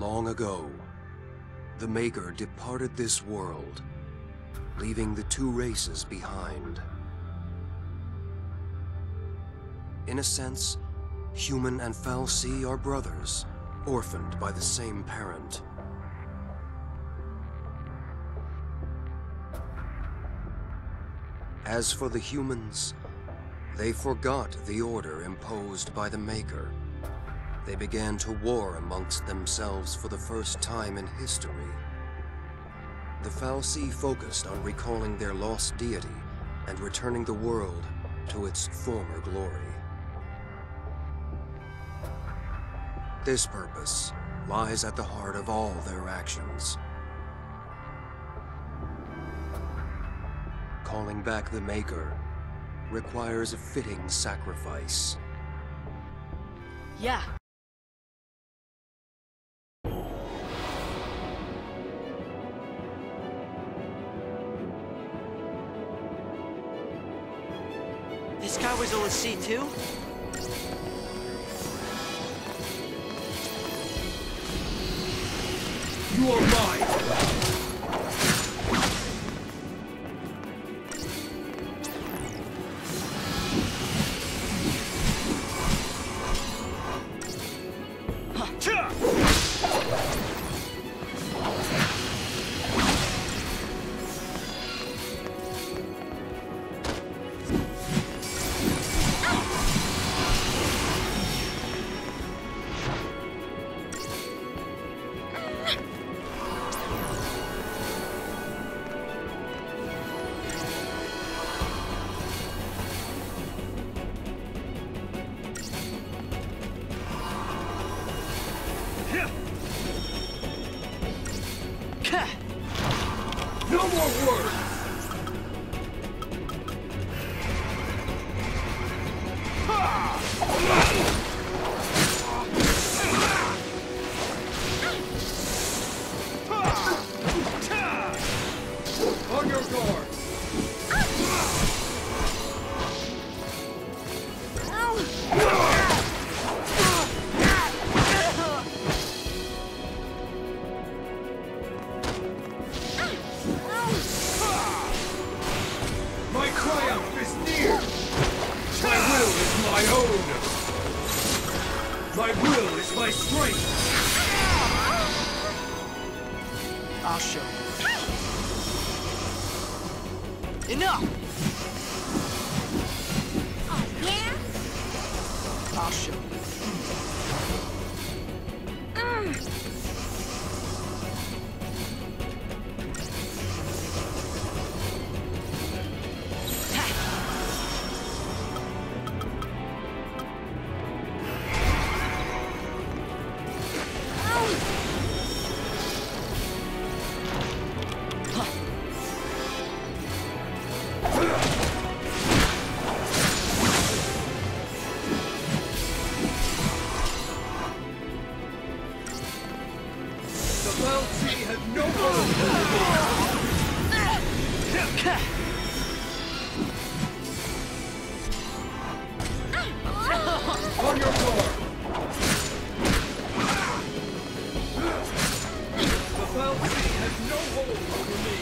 Long ago, the Maker departed this world, leaving the two races behind. In a sense, human and fal'Cie are brothers, orphaned by the same parent. As for the humans, they forgot the order imposed by the Maker. They began to war amongst themselves for the first time in history. The fal'Cie focused on recalling their lost deity and returning the world to its former glory. This purpose lies at the heart of all their actions. Calling back the Maker requires a fitting sacrifice. Yeah. This guy was OSC too? You are mine! No more words! On your guard! My triumph is near! My will is my own! My will is my strength! I'll show you. Enough! Oh, yeah? I'll show you. The fal'Cie have no hold on your guard! The fal'Cie have no hold over me!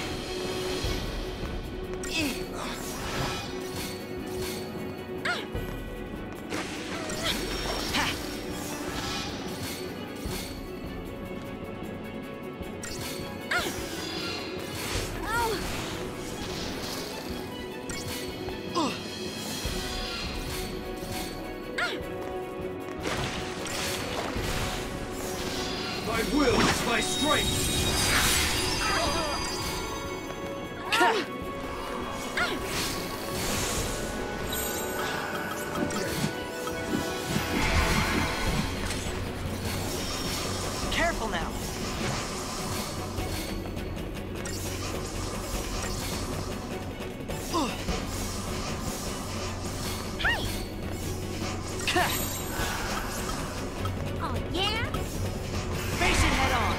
My will is my strength! Careful now. Hey! Oh, yeah? Face it head on.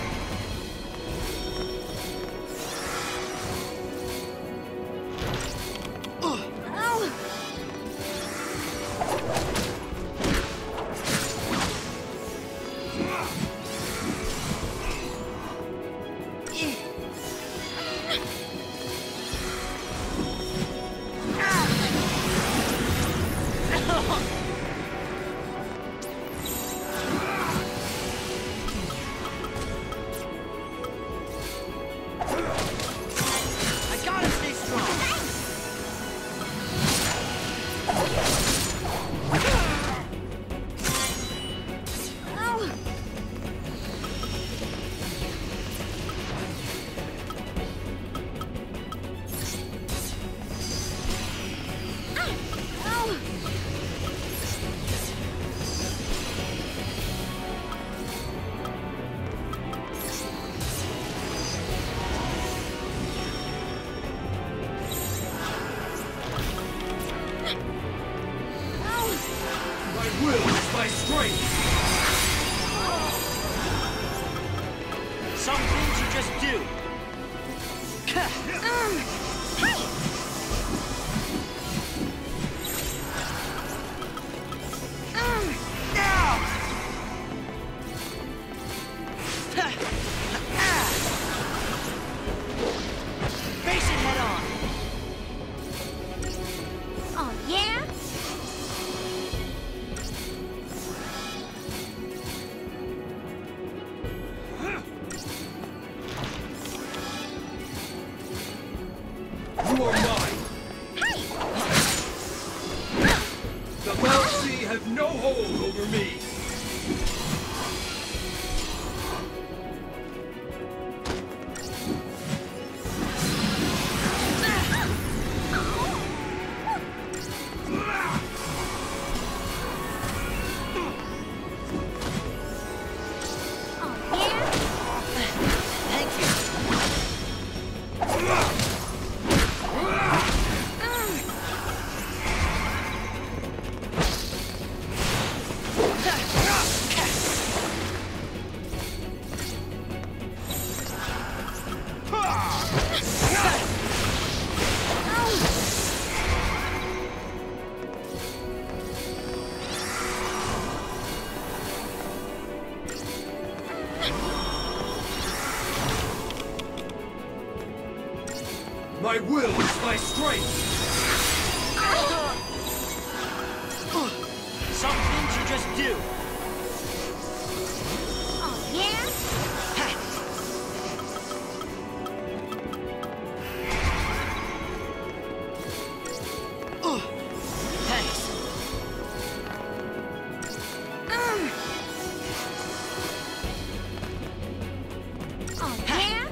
Face it head on. Oh, yeah? You are mine! Hey! The Belsi have no hold over me! Oh, yeah? Thank you. My will is my strength! Some things you just do. Oh, yeah? Thanks. Oh, yeah?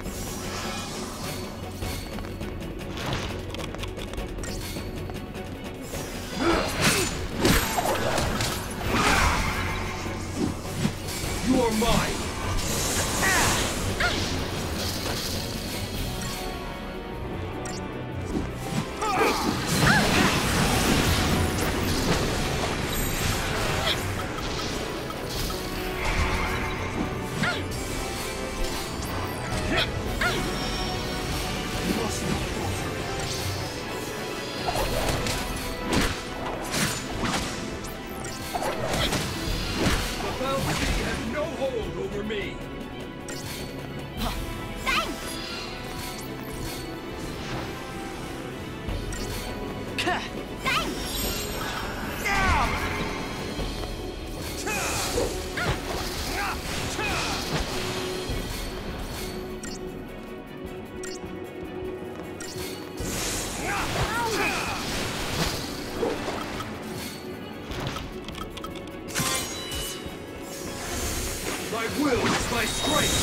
You are mine! The Belsi have no hold over me! Thanks! Thanks! My will is my strength!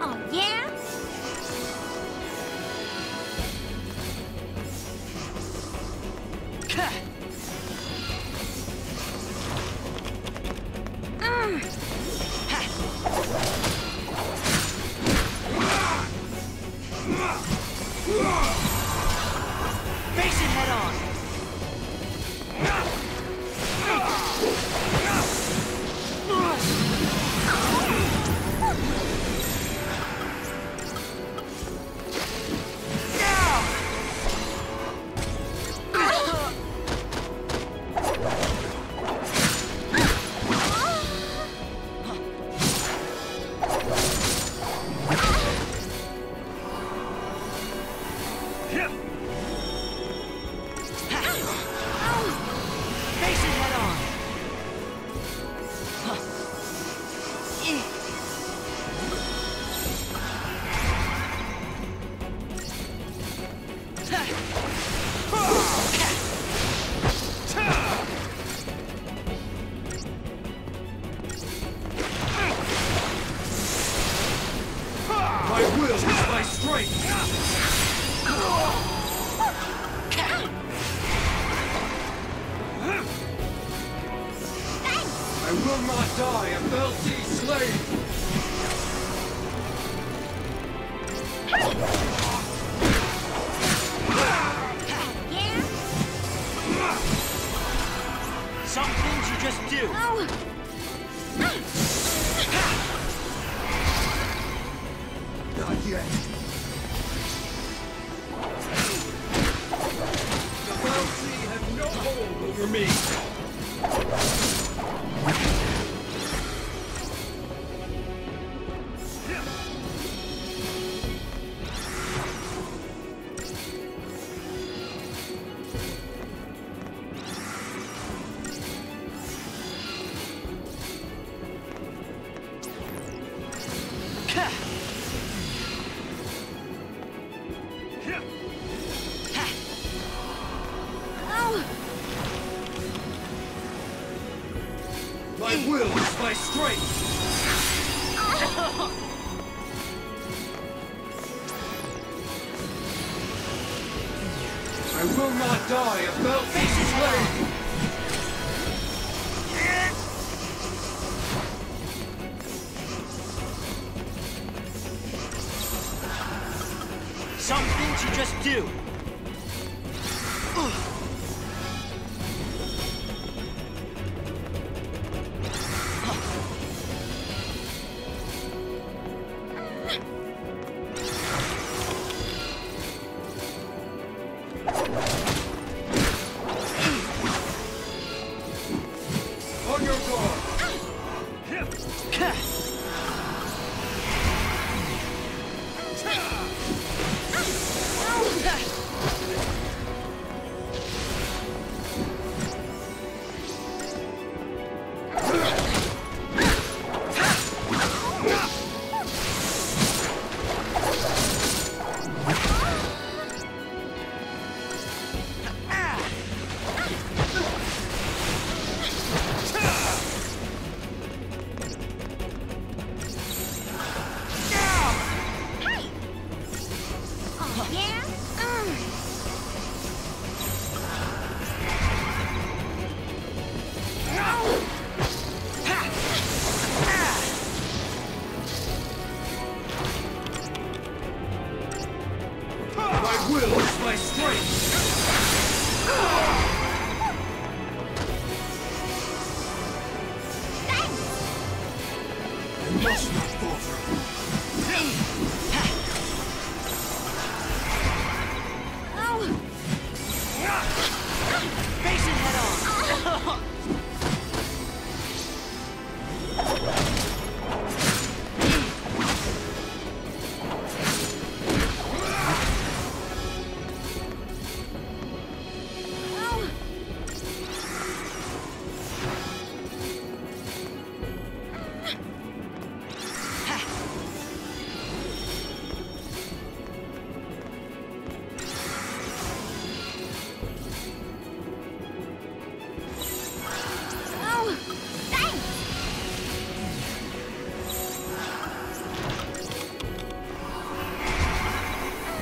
Oh, yeah? Face it head on. Face it head on. My will is my strength! I will not die a Belsi slave! Not yet. The Bouncy have no hold over me. My will is my strength! I will not die if Bouncy is slain! Some things you just do. On your guard! My will is my strength! I must not falter! Face it head on.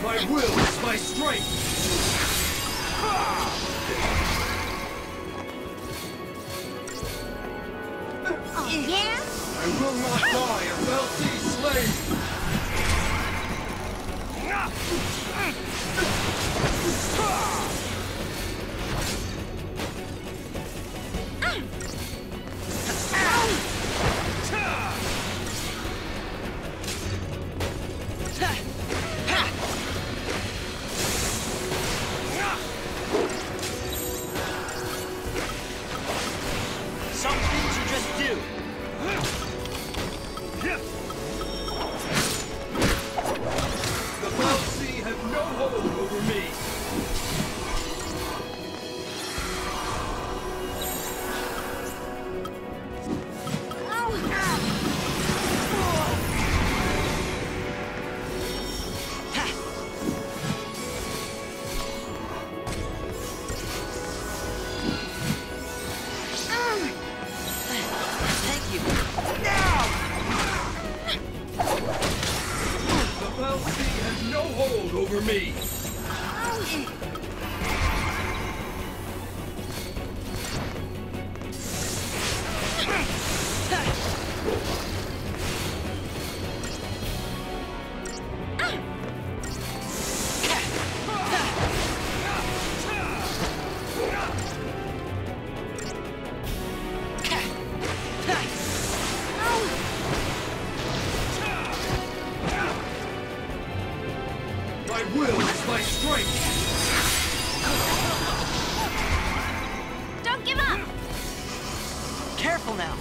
My will is my strength! Oh, yeah? I will not die if Bouncy is slain! Some things you just do. The Bouncy have no hold over me! Thank you. The Bouncy has no hold over me! will is my strength! Don't give up! Careful now.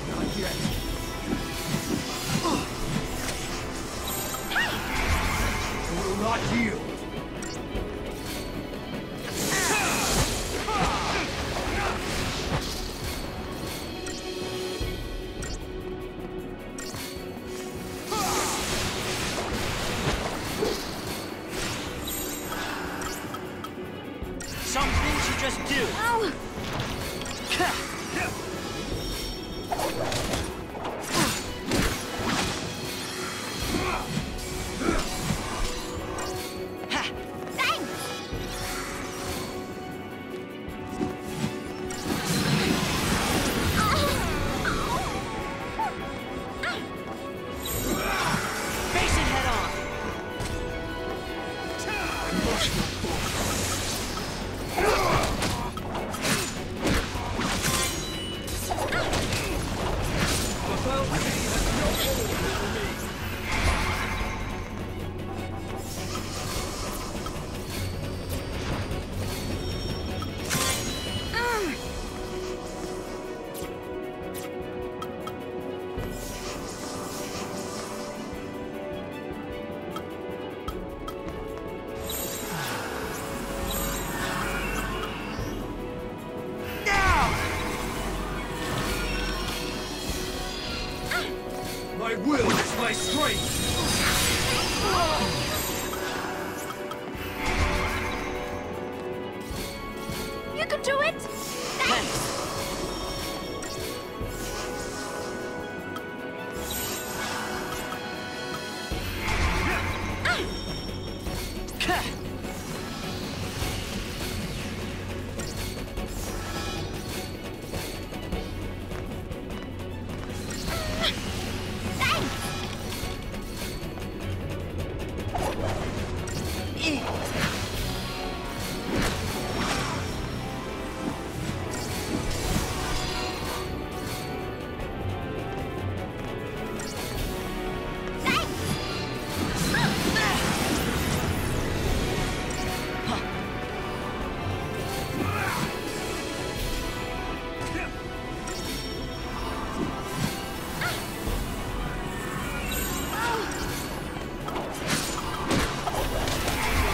Not yet. I will not yield. Some things you just do. Oh! Face it head on. My will is my strength! You can do it! Thanks.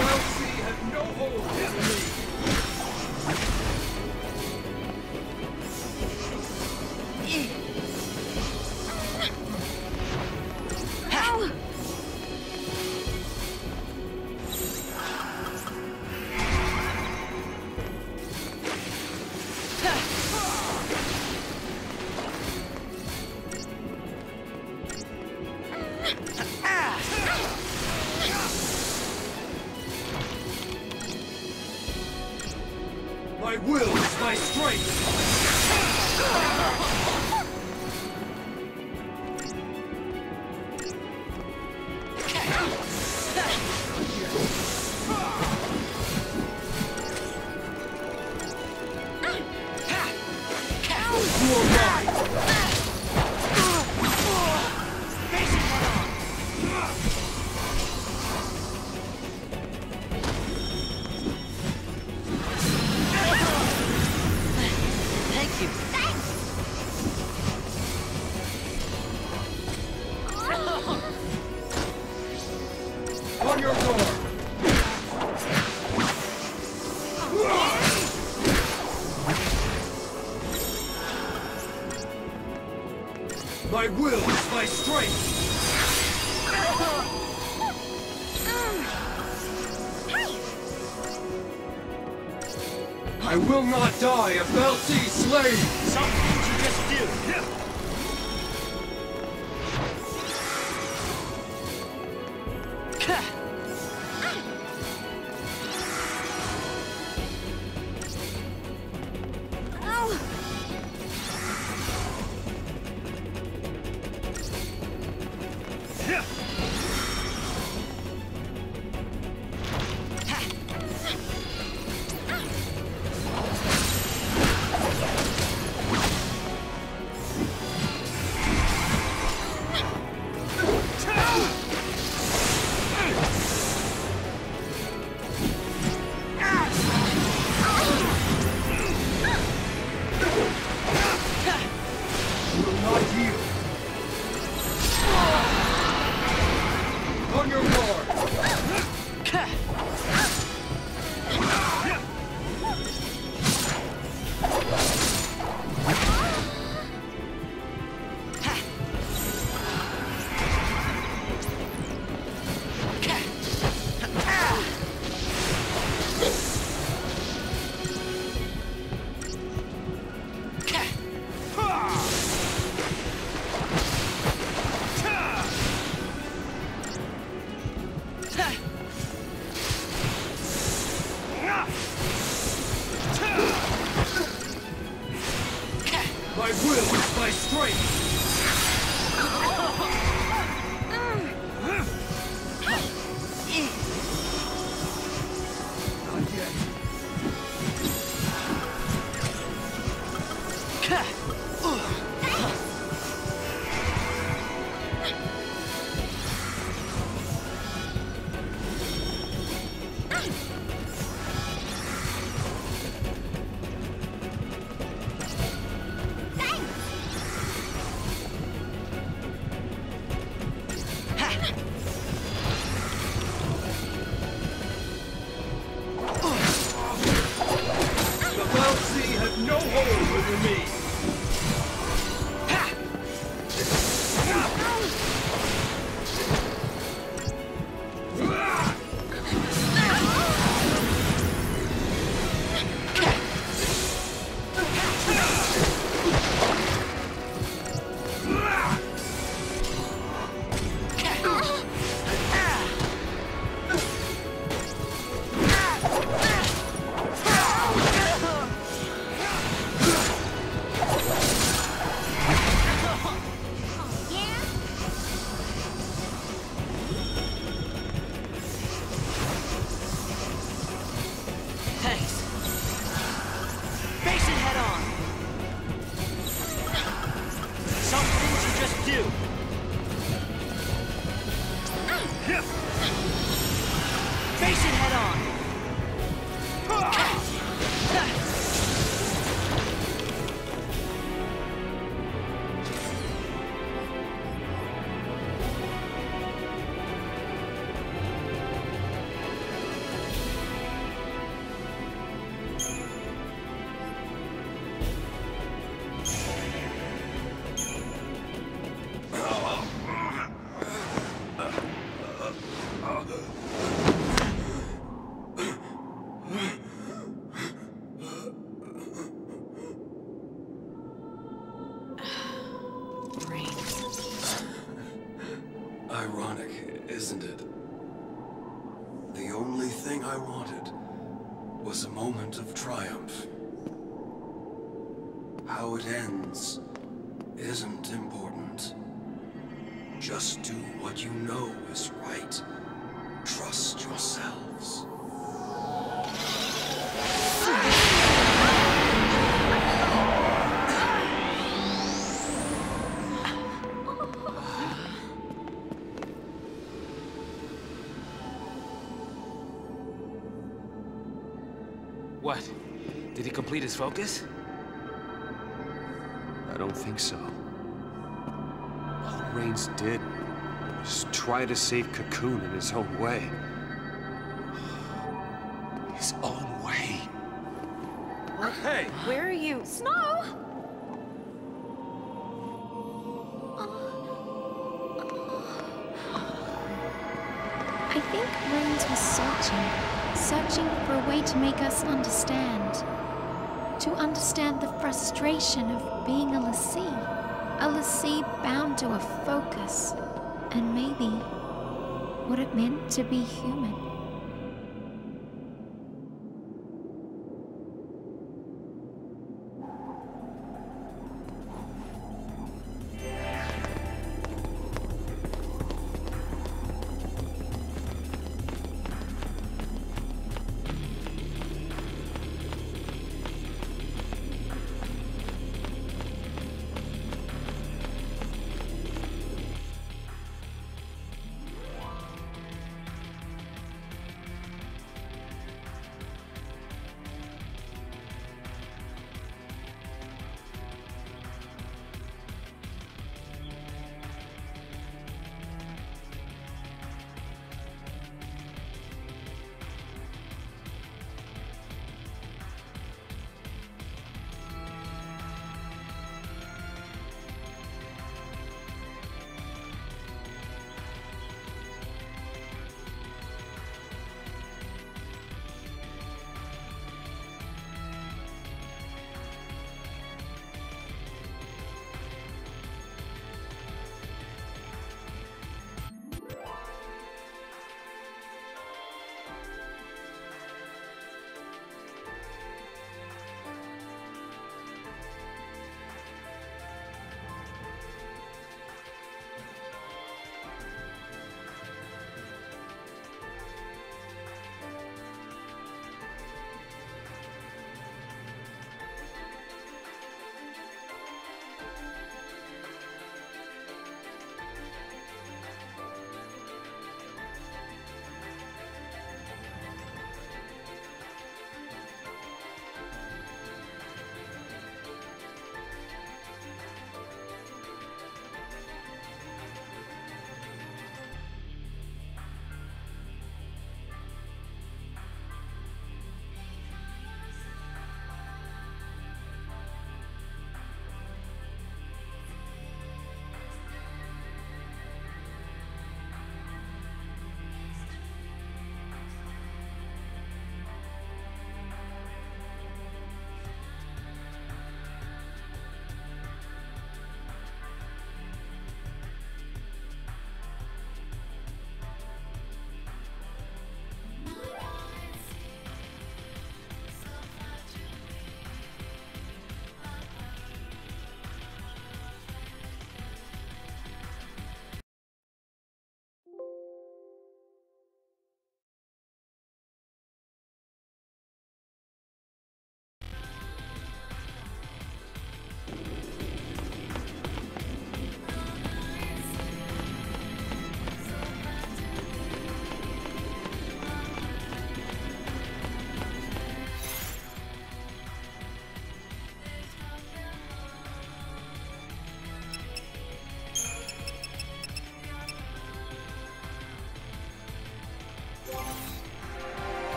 Elsie has no hold over me! Oh! My will is my strength! You are mine! Face it head on. Thank you. On your guard! My will is my strength! I will not die a Belty slave! Some things you just do. Oh! Ironic, isn't it? The only thing I wanted was a moment of triumph. How it ends isn't important. Just do what you know is right. Trust yourselves. What? Did he complete his focus? I don't think so. All Rains did was try to save Cocoon in his own way. His own way. Hey! Where are you? Snow! I think Rains was searching for a way to make us understand. To understand the frustration of being a l'Cie. A l'Cie bound to a focus. And maybe what it meant to be human.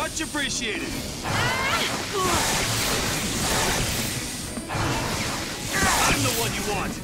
Much appreciated. I'm the one you want.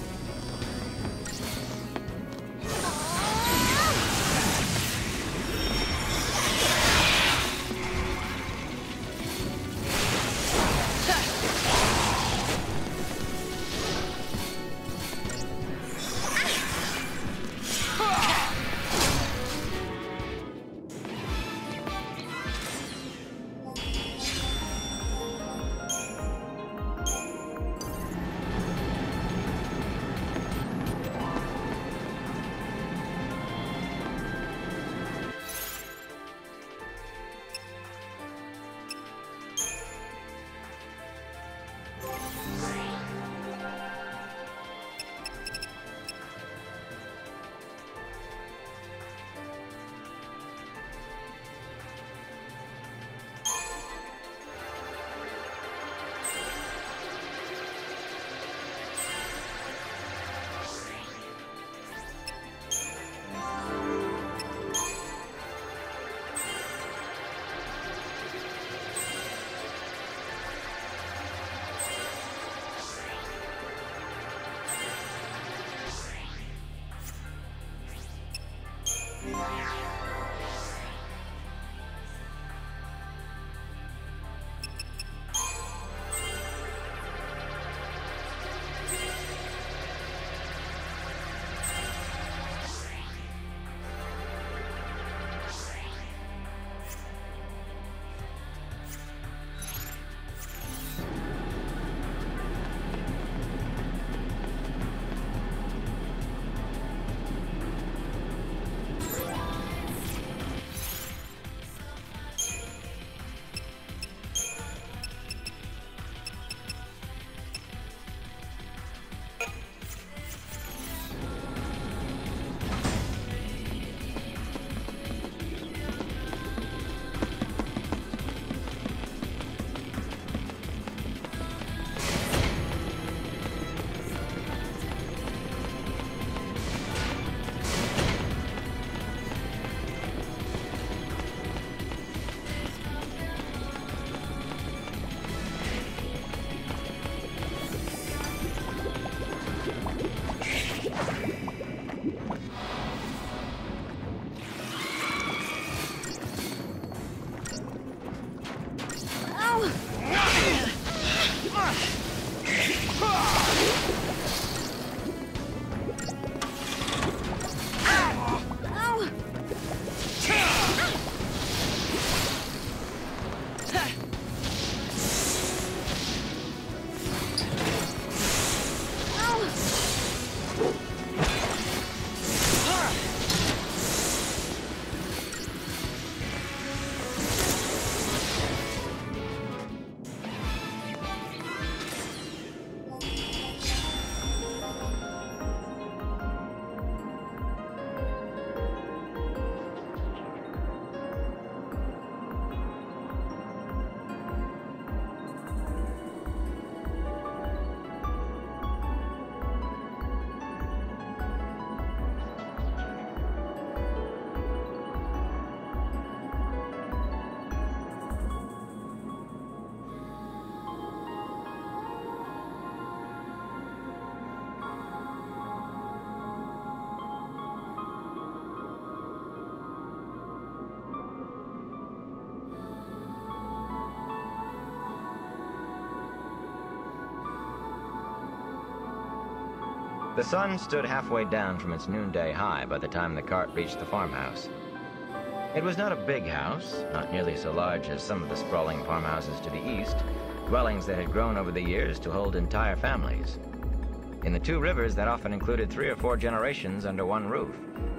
The sun stood halfway down from its noonday high by the time the cart reached the farmhouse. It was not a big house, not nearly so large as some of the sprawling farmhouses to the east, dwellings that had grown over the years to hold entire families. In the Two Rivers, that often included 3 or 4 generations under one roof,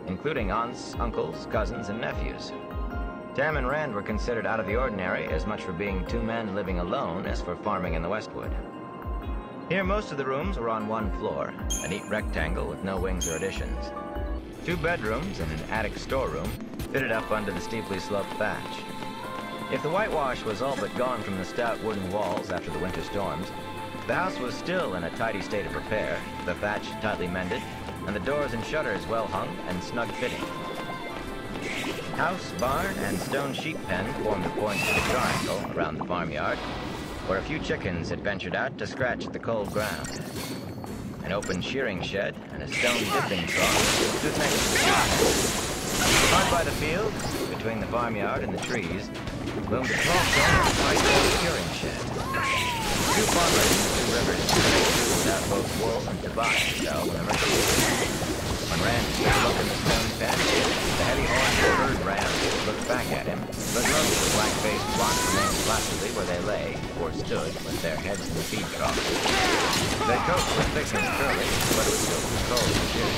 including aunts, uncles, cousins, and nephews. Tam and Rand were considered out of the ordinary, as much for being 2 men living alone as for farming in the Westwood. Here, most of the rooms were on one floor, a neat rectangle with no wings or additions. 2 bedrooms and an attic storeroom fitted up under the steeply sloped thatch. If the whitewash was all but gone from the stout wooden walls after the winter storms, the house was still in a tidy state of repair, the thatch tightly mended, and the doors and shutters well hung and snug fitting. House, barn, and stone sheep pen formed the points of the triangle around the farmyard, where a few chickens had ventured out to scratch at the cold ground. An open shearing shed and a stone dipping trough stood next to the sheep pen. Hard by the field, between the farmyard and the trees, loomed a tall stone curing shed. Two farmers in the two rivers could without both wool and tobacco to sell whenever they needed. When Rand took a look in the stone pen, the heavy-horned herd ram looked back at him, but most of the black-faced flock remained placidly where they lay, or stood, with their heads in the feed trough. Their coats were thick and curly, but it was still too cold to shear.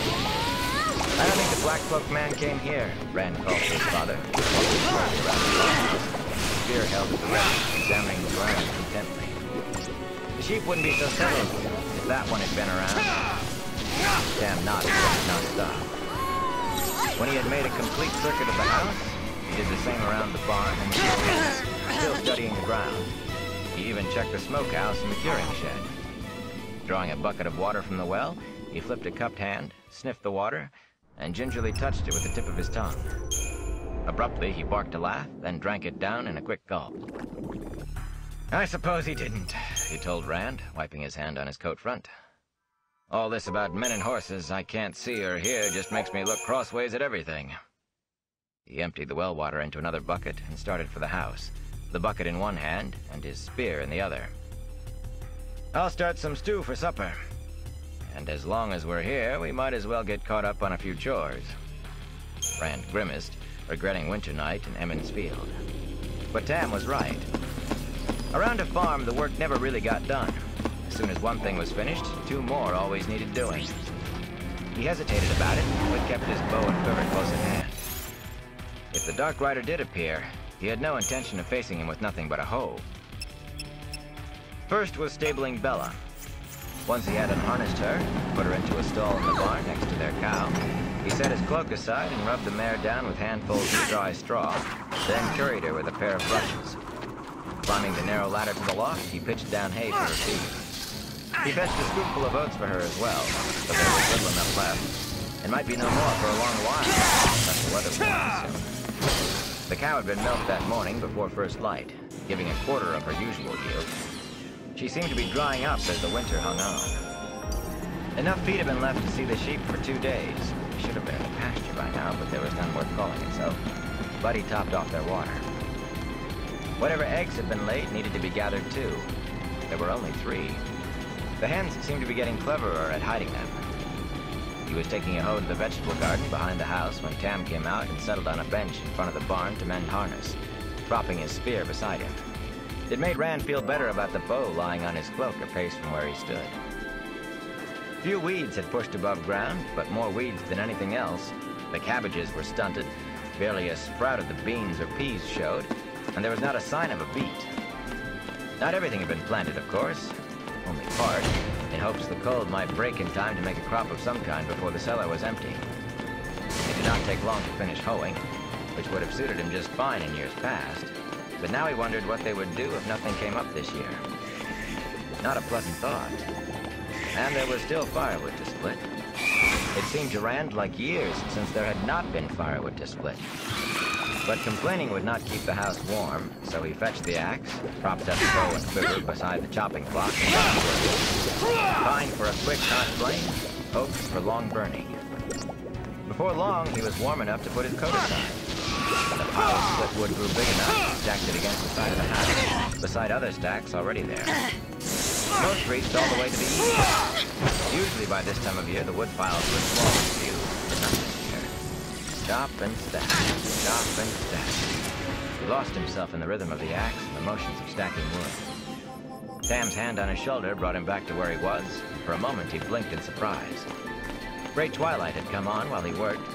I don't think the black cloak man came here, Rand called to his father, walking slowly around the farmhouse, spear held at the ready, examining the ground intently. The sheep wouldn't be so settled if that one had been around. Tam nodded, but did not stop. When he had made a complete circuit of the house, he did the same around the barn and the field, still studying the ground. He even checked the smokehouse and the curing shed. Drawing a bucket of water from the well, he flipped a cupped hand, sniffed the water, and gingerly touched it with the tip of his tongue. Abruptly, he barked a laugh, then drank it down in a quick gulp. I suppose he didn't, he told Rand, wiping his hand on his coat front. All this about men and horses I can't see or hear just makes me look crossways at everything. He emptied the well water into another bucket and started for the house, the bucket in one hand and his spear in the other. I'll start some stew for supper. And as long as we're here, we might as well get caught up on a few chores. Rand grimaced, regretting winter night in Emmons Field. But Tam was right. Around a farm, the work never really got done. As soon as one thing was finished, two more always needed doing. He hesitated about it, but kept his bow and quiver close at hand. If the Dark Rider did appear, he had no intention of facing him with nothing but a hoe. First was stabling Bella. Once he had unharnessed her, put her into a stall in the barn next to their cow, he set his cloak aside and rubbed the mare down with handfuls of dry straw, then curried her with a pair of brushes. Climbing the narrow ladder to the loft, he pitched down hay for her feed. He fetched a scoopful of oats for her as well, but there was little enough left, and might be no more for a long while, unless the weather warmed soon. The cow had been milked that morning before first light, giving a quarter of her usual yield. She seemed to be drying up as the winter hung on. Enough feed had been left to see the sheep for 2 days. They should have been in the pasture by now, but there was none worth calling it so. Buddy topped off their water. Whatever eggs had been laid needed to be gathered too. There were only 3. The hens seemed to be getting cleverer at hiding them. He was taking a hoe to the vegetable garden behind the house when Tam came out and settled on a bench in front of the barn to mend harness, propping his spear beside him. It made Rand feel better about the bow lying on his cloak a pace from where he stood. Few weeds had pushed above ground, but more weeds than anything else. The cabbages were stunted, barely a sprout of the beans or peas showed, and there was not a sign of a beet. Not everything had been planted, of course, only part, in hopes the cold might break in time to make a crop of some kind before the cellar was empty. It did not take long to finish hoeing, which would have suited him just fine in years past, but now he wondered what they would do if nothing came up this year. Not a pleasant thought. And there was still firewood to split. It seemed to Rand like years since there had not been firewood to split. But complaining would not keep the house warm, so he fetched the axe, propped up the bow and quiver beside the chopping block, and got to work. Pine for a quick hot flame, oak for long burning. Before long, he was warm enough to put his coat aside. The pile of split wood grew big enough, he stacked it against the side of the house, beside other stacks already there. Most reached all the way to the east. Usually by this time of year, the wood piles were small and few, but not this year. Chop and stack, chop and stack. He lost himself in the rhythm of the axe and the motions of stacking wood. Tam's hand on his shoulder brought him back to where he was. For a moment, he blinked in surprise. Great twilight had come on while he worked,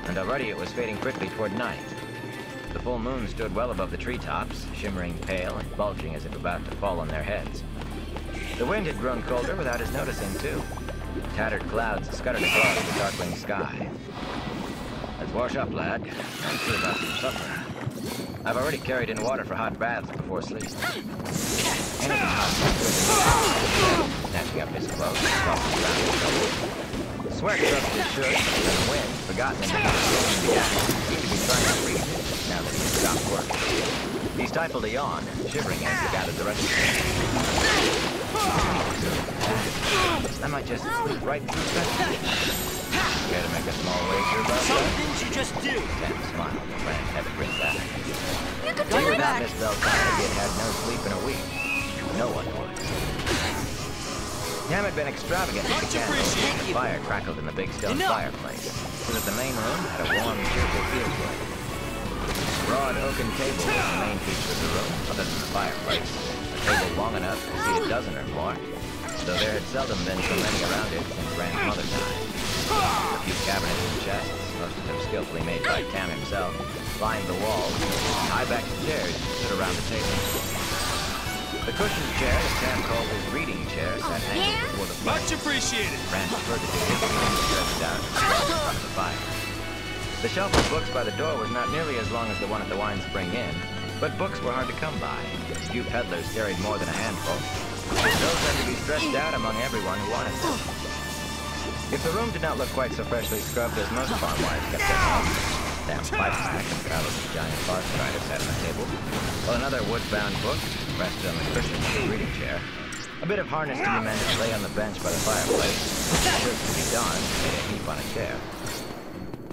and already it was fading quickly toward night. The full moon stood well above the treetops, shimmering pale and bulging as if about to fall on their heads. The wind had grown colder without his noticing, too. Tattered clouds scuttered across the darkling sky. Let's wash up, lad, and see about some supper. I've already carried in water for hot baths before sleep. Anything hot, snatching up his cloak and tossing around his shoulders. Sweat soaked his shirt, and the wind, forgotten in the storm of the axe, seemed to be trying to freeze stifled a yawn, shivering as he gathered the rest of it. I might just slip right through that. Care to make a small wager about Some that? things you just do. Sam smiled and Rand had to bring back. You could Got do your it! back. Miss Beltane had had no sleep in a week. No one would. Tam had been extravagant with the candles. The fire crackled in the big stone fireplace, so that the main room had a warm, cheerful feel to it. A broad oaken table was the main feature of the room, other than the fireplace. A table long enough to seat a dozen or more, though there had seldom been so many around it since Rand's mother died. A few cabinets and chests, most of them skillfully made by Tam himself, lined the walls, and high-backed chairs stood around the table. The cushioned chair that Tam called his reading chair sat hanging before the fire. Much appreciated. Rand preferred to do his reading stretched out in front of the fire. The shelf of books by the door was not nearly as long as the one at the Wine Spring Inn, but books were hard to come by. Few peddlers carried more than a handful. Those had to be stretched out among everyone who wanted them. If the room did not look quite so freshly scrubbed as most farm wives kept their homes, Tam's pipe pack and Carlos' giant bar strider sat on the table, while another wood-bound book rested on the cushion of the reading chair. A bit of harness to be mended lay on the bench by the fireplace. Shirts to be donned made a heap on a chair.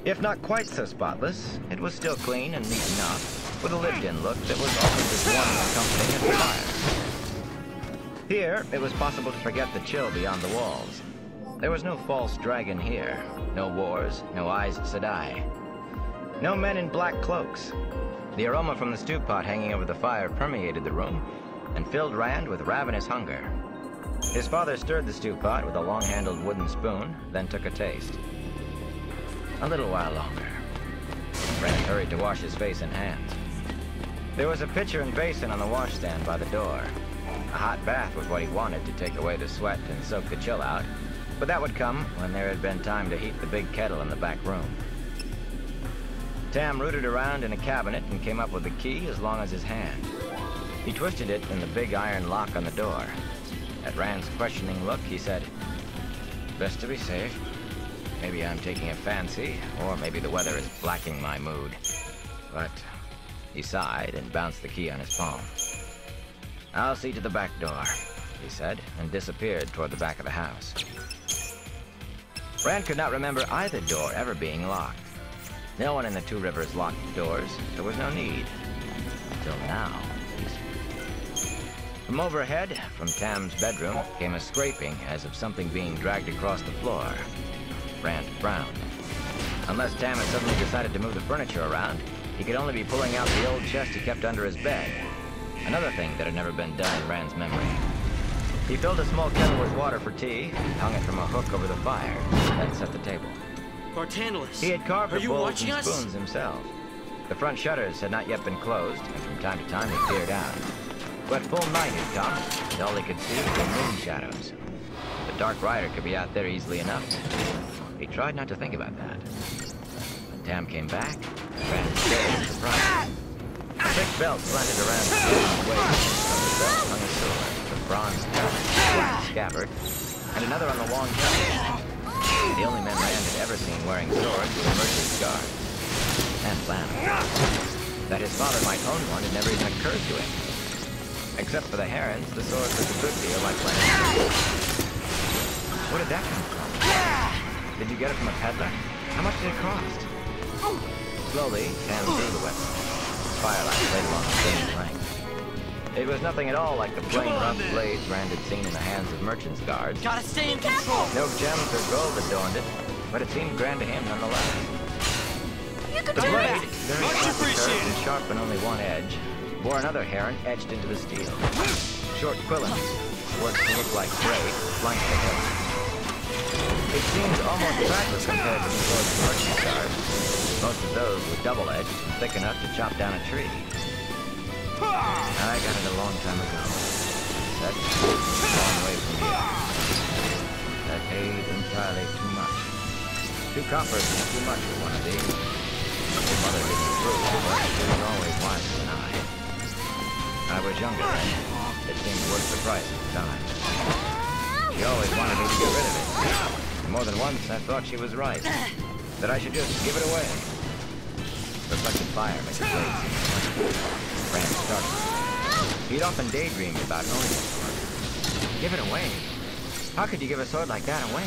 If not quite so spotless, it was still clean and neat enough, with a lived-in look that was almost as warm and comforting as the fire. Here, it was possible to forget the chill beyond the walls. There was no false dragon here, no wars, no Aes Sedai. No men in black cloaks. The aroma from the stew pot hanging over the fire permeated the room and filled Rand with ravenous hunger. His father stirred the stew pot with a long-handled wooden spoon, then took a taste. A little while longer. Rand hurried to wash his face and hands. There was a pitcher and basin on the washstand by the door. A hot bath was what he wanted to take away the sweat and soak the chill out, but that would come when there had been time to heat the big kettle in the back room. Tam rooted around in a cabinet and came up with the key as long as his hand. He twisted it in the big iron lock on the door. At Rand's questioning look, he said, "Best to be safe. Maybe I'm taking a fancy, or maybe the weather is blacking my mood." But he sighed and bounced the key on his palm. "I'll see to the back door," he said, and disappeared toward the back of the house. Rand could not remember either door ever being locked. No one in the Two Rivers locked doors. There was no need. Until now. From overhead, from Tam's bedroom, came a scraping as of something being dragged across the floor. Rand frowned. Unless Tam had suddenly decided to move the furniture around, he could only be pulling out the old chest he kept under his bed. Another thing that had never been done in Rand's memory. He filled a small kettle with water for tea, hung it from a hook over the fire, then set the table. Bartanelus, He had carved are the you bowls watching and us? spoons himself. The front shutters had not yet been closed, and from time to time he peered out. But full night had come, and all he could see were moon shadows. The Dark Rider could be out there easily enough. He tried not to think about that. When Tam came back, Rand stared in surprise. A thick belt slanted around Tam's waist. From the belt hung a sword, with bronze helmet, scabbard, and another on the long hilt. The only men Rand had ever seen wearing swords were Merchant's guards. And Lanham. That his father might own one had never even occurred to him. Except for the Herons, the sword was a good deal like Lanham's. Where did that come from? Did you get it from a peddler? How much did it cost? Slowly, Tam drew the weapon. Firelight played along the same length. It was nothing at all like the plain rough blades Rand had seen in the hands of Merchant's guards. Gotta stay in control. No gems or gold adorned it, but it seemed grand to him nonetheless. You could The do blade, it! very Much sharp appreciated. and sharp and only one edge, bore another heron etched into the steel. Short quillins, worked to look like braid, flanked the hilt. It seemed almost trackless compared to the swords of Merchant's guards. Most of those were double-edged and thick enough to chop down a tree. I got it a long time ago. That's a long way from here. That paid entirely too much. 2 coppers is too much for one of these. Your mother didn't approve, but she was always wiser than I was younger then. It seemed worth the price at the time. She always wanted me to get rid of it. More than once I thought she was right. That I should just give it away. Reflected fire makes the blade seem Rand started. He'd often daydreamed about owning a sword. Give it away? How could you give a sword like that away?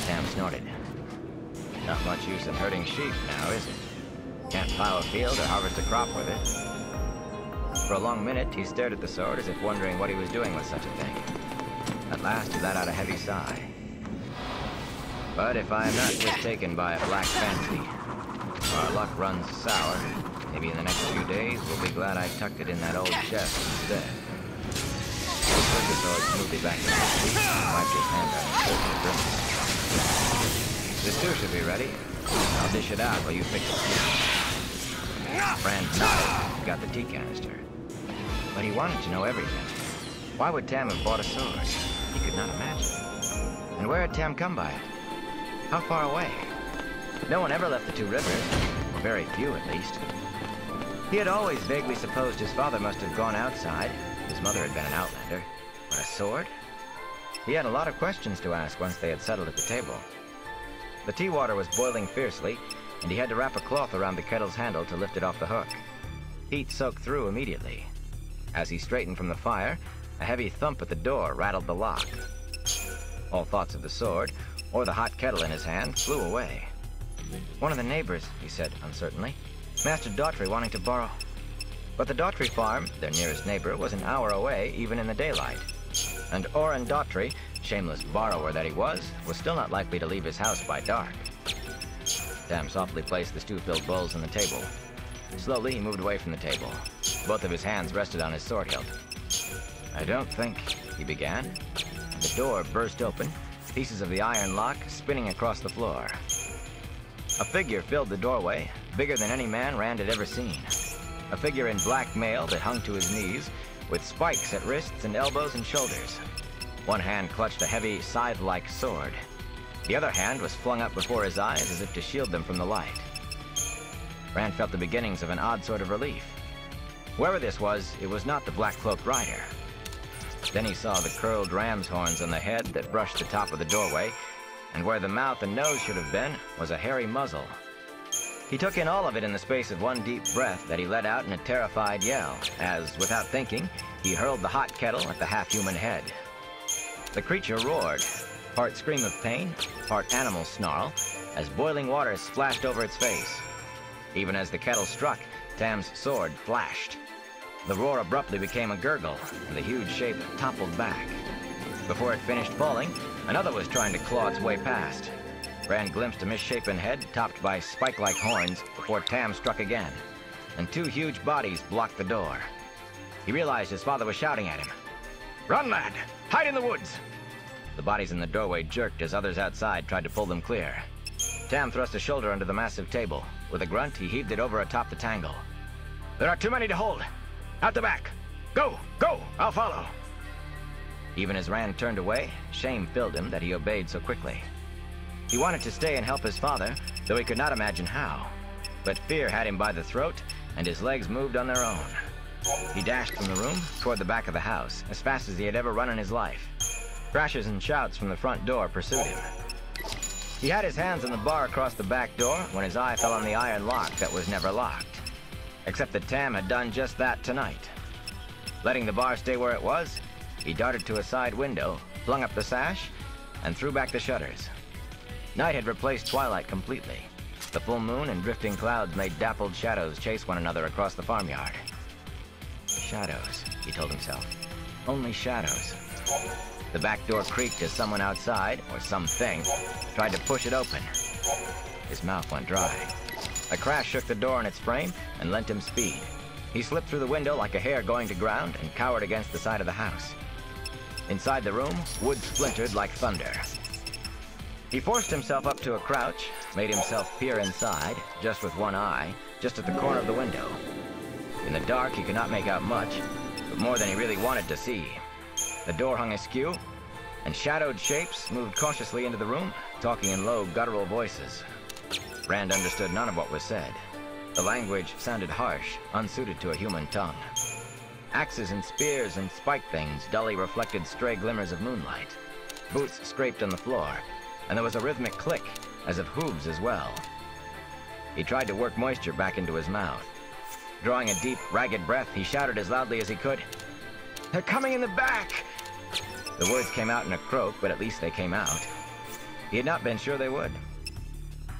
Tam snorted. Not much use in herding sheep now, is it? Can't plow a field or harvest a crop with it. For a long minute, he stared at the sword as if wondering what he was doing with such a thing. At last, he let out a heavy sigh. But if I am not mistaken by a black fancy, or our luck runs sour, maybe in the next few days we'll be glad I tucked it in that old chest instead. He put the sword smoothly back in his sheath and wiped his hand on his shirt and grimaced. The stew should be ready. I'll dish it out while you fix the tea. Rand nodded and got the tea canister. But he wanted to know everything. Why would Tam have bought a sword? He could not imagine. And where had Tam come by it? How far away? No one ever left the two rivers, or very few at least. He had always vaguely supposed his father must have gone outside. His mother had been an outlander. But a sword? He had a lot of questions to ask once they had settled at the table. The tea water was boiling fiercely, and he had to wrap a cloth around the kettle's handle to lift it off the hook. Heat soaked through immediately. As he straightened from the fire, a heavy thump at the door rattled the lock. All thoughts of the sword, or the hot kettle in his hand, flew away. One of the neighbors, he said uncertainly. Master Daughtry wanting to borrow. But the Daughtry farm, their nearest neighbor, was an hour away, even in the daylight. And Oren Daughtry, shameless borrower that he was still not likely to leave his house by dark. Tam softly placed the stew-filled bowls on the table. Slowly, he moved away from the table. Both of his hands rested on his sword hilt. I don't think, he began. The door burst open, pieces of the iron lock spinning across the floor. A figure filled the doorway, bigger than any man Rand had ever seen. A figure in black mail that hung to his knees, with spikes at wrists and elbows and shoulders. One hand clutched a heavy, scythe-like sword. The other hand was flung up before his eyes as if to shield them from the light. Rand felt the beginnings of an odd sort of relief. Whoever this was, it was not the black-cloaked rider. Then he saw the curled ram's horns on the head that brushed the top of the doorway, and where the mouth and nose should have been was a hairy muzzle. He took in all of it in the space of one deep breath that he let out in a terrified yell, as, without thinking, he hurled the hot kettle at the half-human head. The creature roared, part scream of pain, part animal snarl, as boiling water splashed over its face. Even as the kettle struck, Tam's sword flashed. The roar abruptly became a gurgle, and the huge shape toppled back. Before it finished falling, another was trying to claw its way past. Rand glimpsed a misshapen head topped by spike-like horns before Tam struck again, and two huge bodies blocked the door. He realized his father was shouting at him. "Run, lad! Hide in the woods!" The bodies in the doorway jerked as others outside tried to pull them clear. Tam thrust a shoulder under the massive table. With a grunt, he heaved it over atop the tangle. "There are too many to hold! Out the back! Go! Go! I'll follow!" Even as Rand turned away, shame filled him that he obeyed so quickly. He wanted to stay and help his father, though he could not imagine how. But fear had him by the throat, and his legs moved on their own. He dashed from the room toward the back of the house, as fast as he had ever run in his life. Crashes and shouts from the front door pursued him. He had his hands on the bar across the back door when his eye fell on the iron lock that was never locked. Except that Tam had done just that tonight. Letting the bar stay where it was, he darted to a side window, flung up the sash, and threw back the shutters. Night had replaced twilight completely. The full moon and drifting clouds made dappled shadows chase one another across the farmyard. Shadows, he told himself. Only shadows. The back door creaked as someone outside, or something, tried to push it open. His mouth went dry. A crash shook the door in its frame and lent him speed. He slipped through the window like a hare going to ground and cowered against the side of the house. Inside the room, wood splintered like thunder. He forced himself up to a crouch, made himself peer inside, just with one eye, just at the corner of the window. In the dark, he could not make out much, but more than he really wanted to see. The door hung askew, and shadowed shapes moved cautiously into the room, talking in low, guttural voices. Rand understood none of what was said. The language sounded harsh, unsuited to a human tongue. Axes and spears and spike things dully reflected stray glimmers of moonlight. Boots scraped on the floor, and there was a rhythmic click, as of hooves as well. He tried to work moisture back into his mouth. Drawing a deep, ragged breath, he shouted as loudly as he could, "They're coming in the back!" The words came out in a croak, but at least they came out. He had not been sure they would.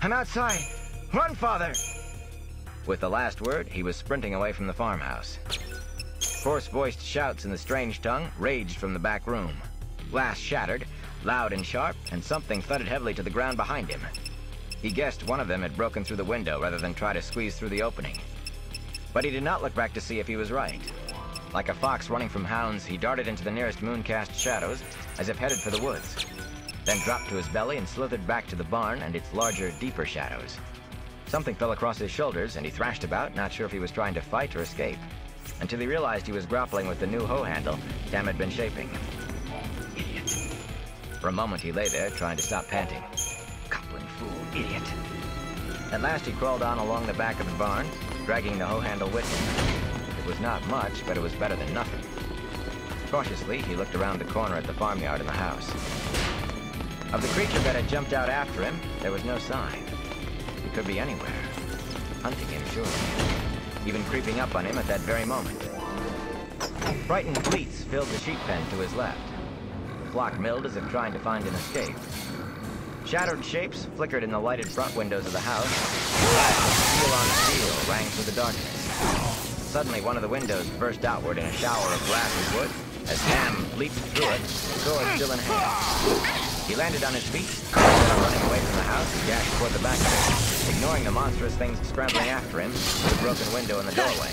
"I'm outside! Run, Father!" With the last word, he was sprinting away from the farmhouse. Hoarse-voiced shouts in the strange tongue raged from the back room. Glass shattered, loud and sharp, and something thudded heavily to the ground behind him. He guessed one of them had broken through the window rather than try to squeeze through the opening. But he did not look back to see if he was right. Like a fox running from hounds, he darted into the nearest moon-cast shadows, as if headed for the woods, then dropped to his belly and slithered back to the barn and its larger, deeper shadows. Something fell across his shoulders, and he thrashed about, not sure if he was trying to fight or escape, until he realized he was grappling with the new hoe handle Tam had been shaping. Idiot. For a moment he lay there, trying to stop panting. Coupling fool, idiot. At last he crawled on along the back of the barn, dragging the hoe handle with him. It was not much, but it was better than nothing. Cautiously, he looked around the corner at the farmyard and the house. Of the creature that had jumped out after him, there was no sign. It could be anywhere. Hunting him, surely. Even creeping up on him at that very moment. Frightened bleats filled the sheep pen to his left. The flock milled as if trying to find an escape. Shadowed shapes flickered in the lighted front windows of the house. The flash of steel on steel rang through the darkness. Suddenly, one of the windows burst outward in a shower of glass and wood as Tam leaped through it, sword still in hand. He landed on his feet, instead of running away from the house, he dashed toward the back of it, ignoring the monstrous things scrambling after him through the broken window in the doorway.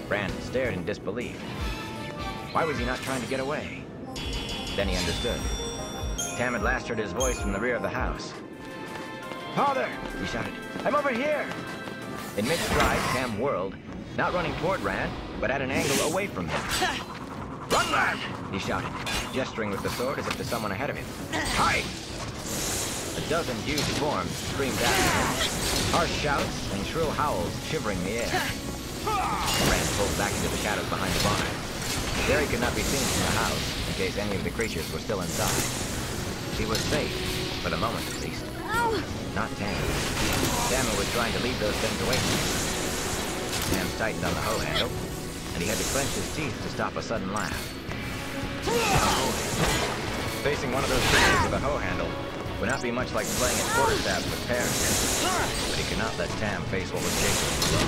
Brand stared in disbelief. Why was he not trying to get away? Then he understood. Tam had last heard his voice from the rear of the house. "Father!" he shouted. "I'm over here!" In mid-stride, Tam whirled, not running toward Rand, but at an angle away from him. "Run, lad!" he shouted, gesturing with the sword as if to someone ahead of him. "Hide!" A dozen huge forms screamed after him, harsh shouts and shrill howls shivering the air. Rand pulled back into the shadows behind the barn. There he could not be seen from the house, in case any of the creatures were still inside. He was safe, for the moment at least. Not Tam. Tam was trying to lead those things away from him. Tam tightened on the hoe handle, and he had to clench his teeth to stop a sudden laugh. Facing one of those creatures with a hoe handle would not be much like playing at quarterstaff with parents, but he could not let Tam face what was Jason below.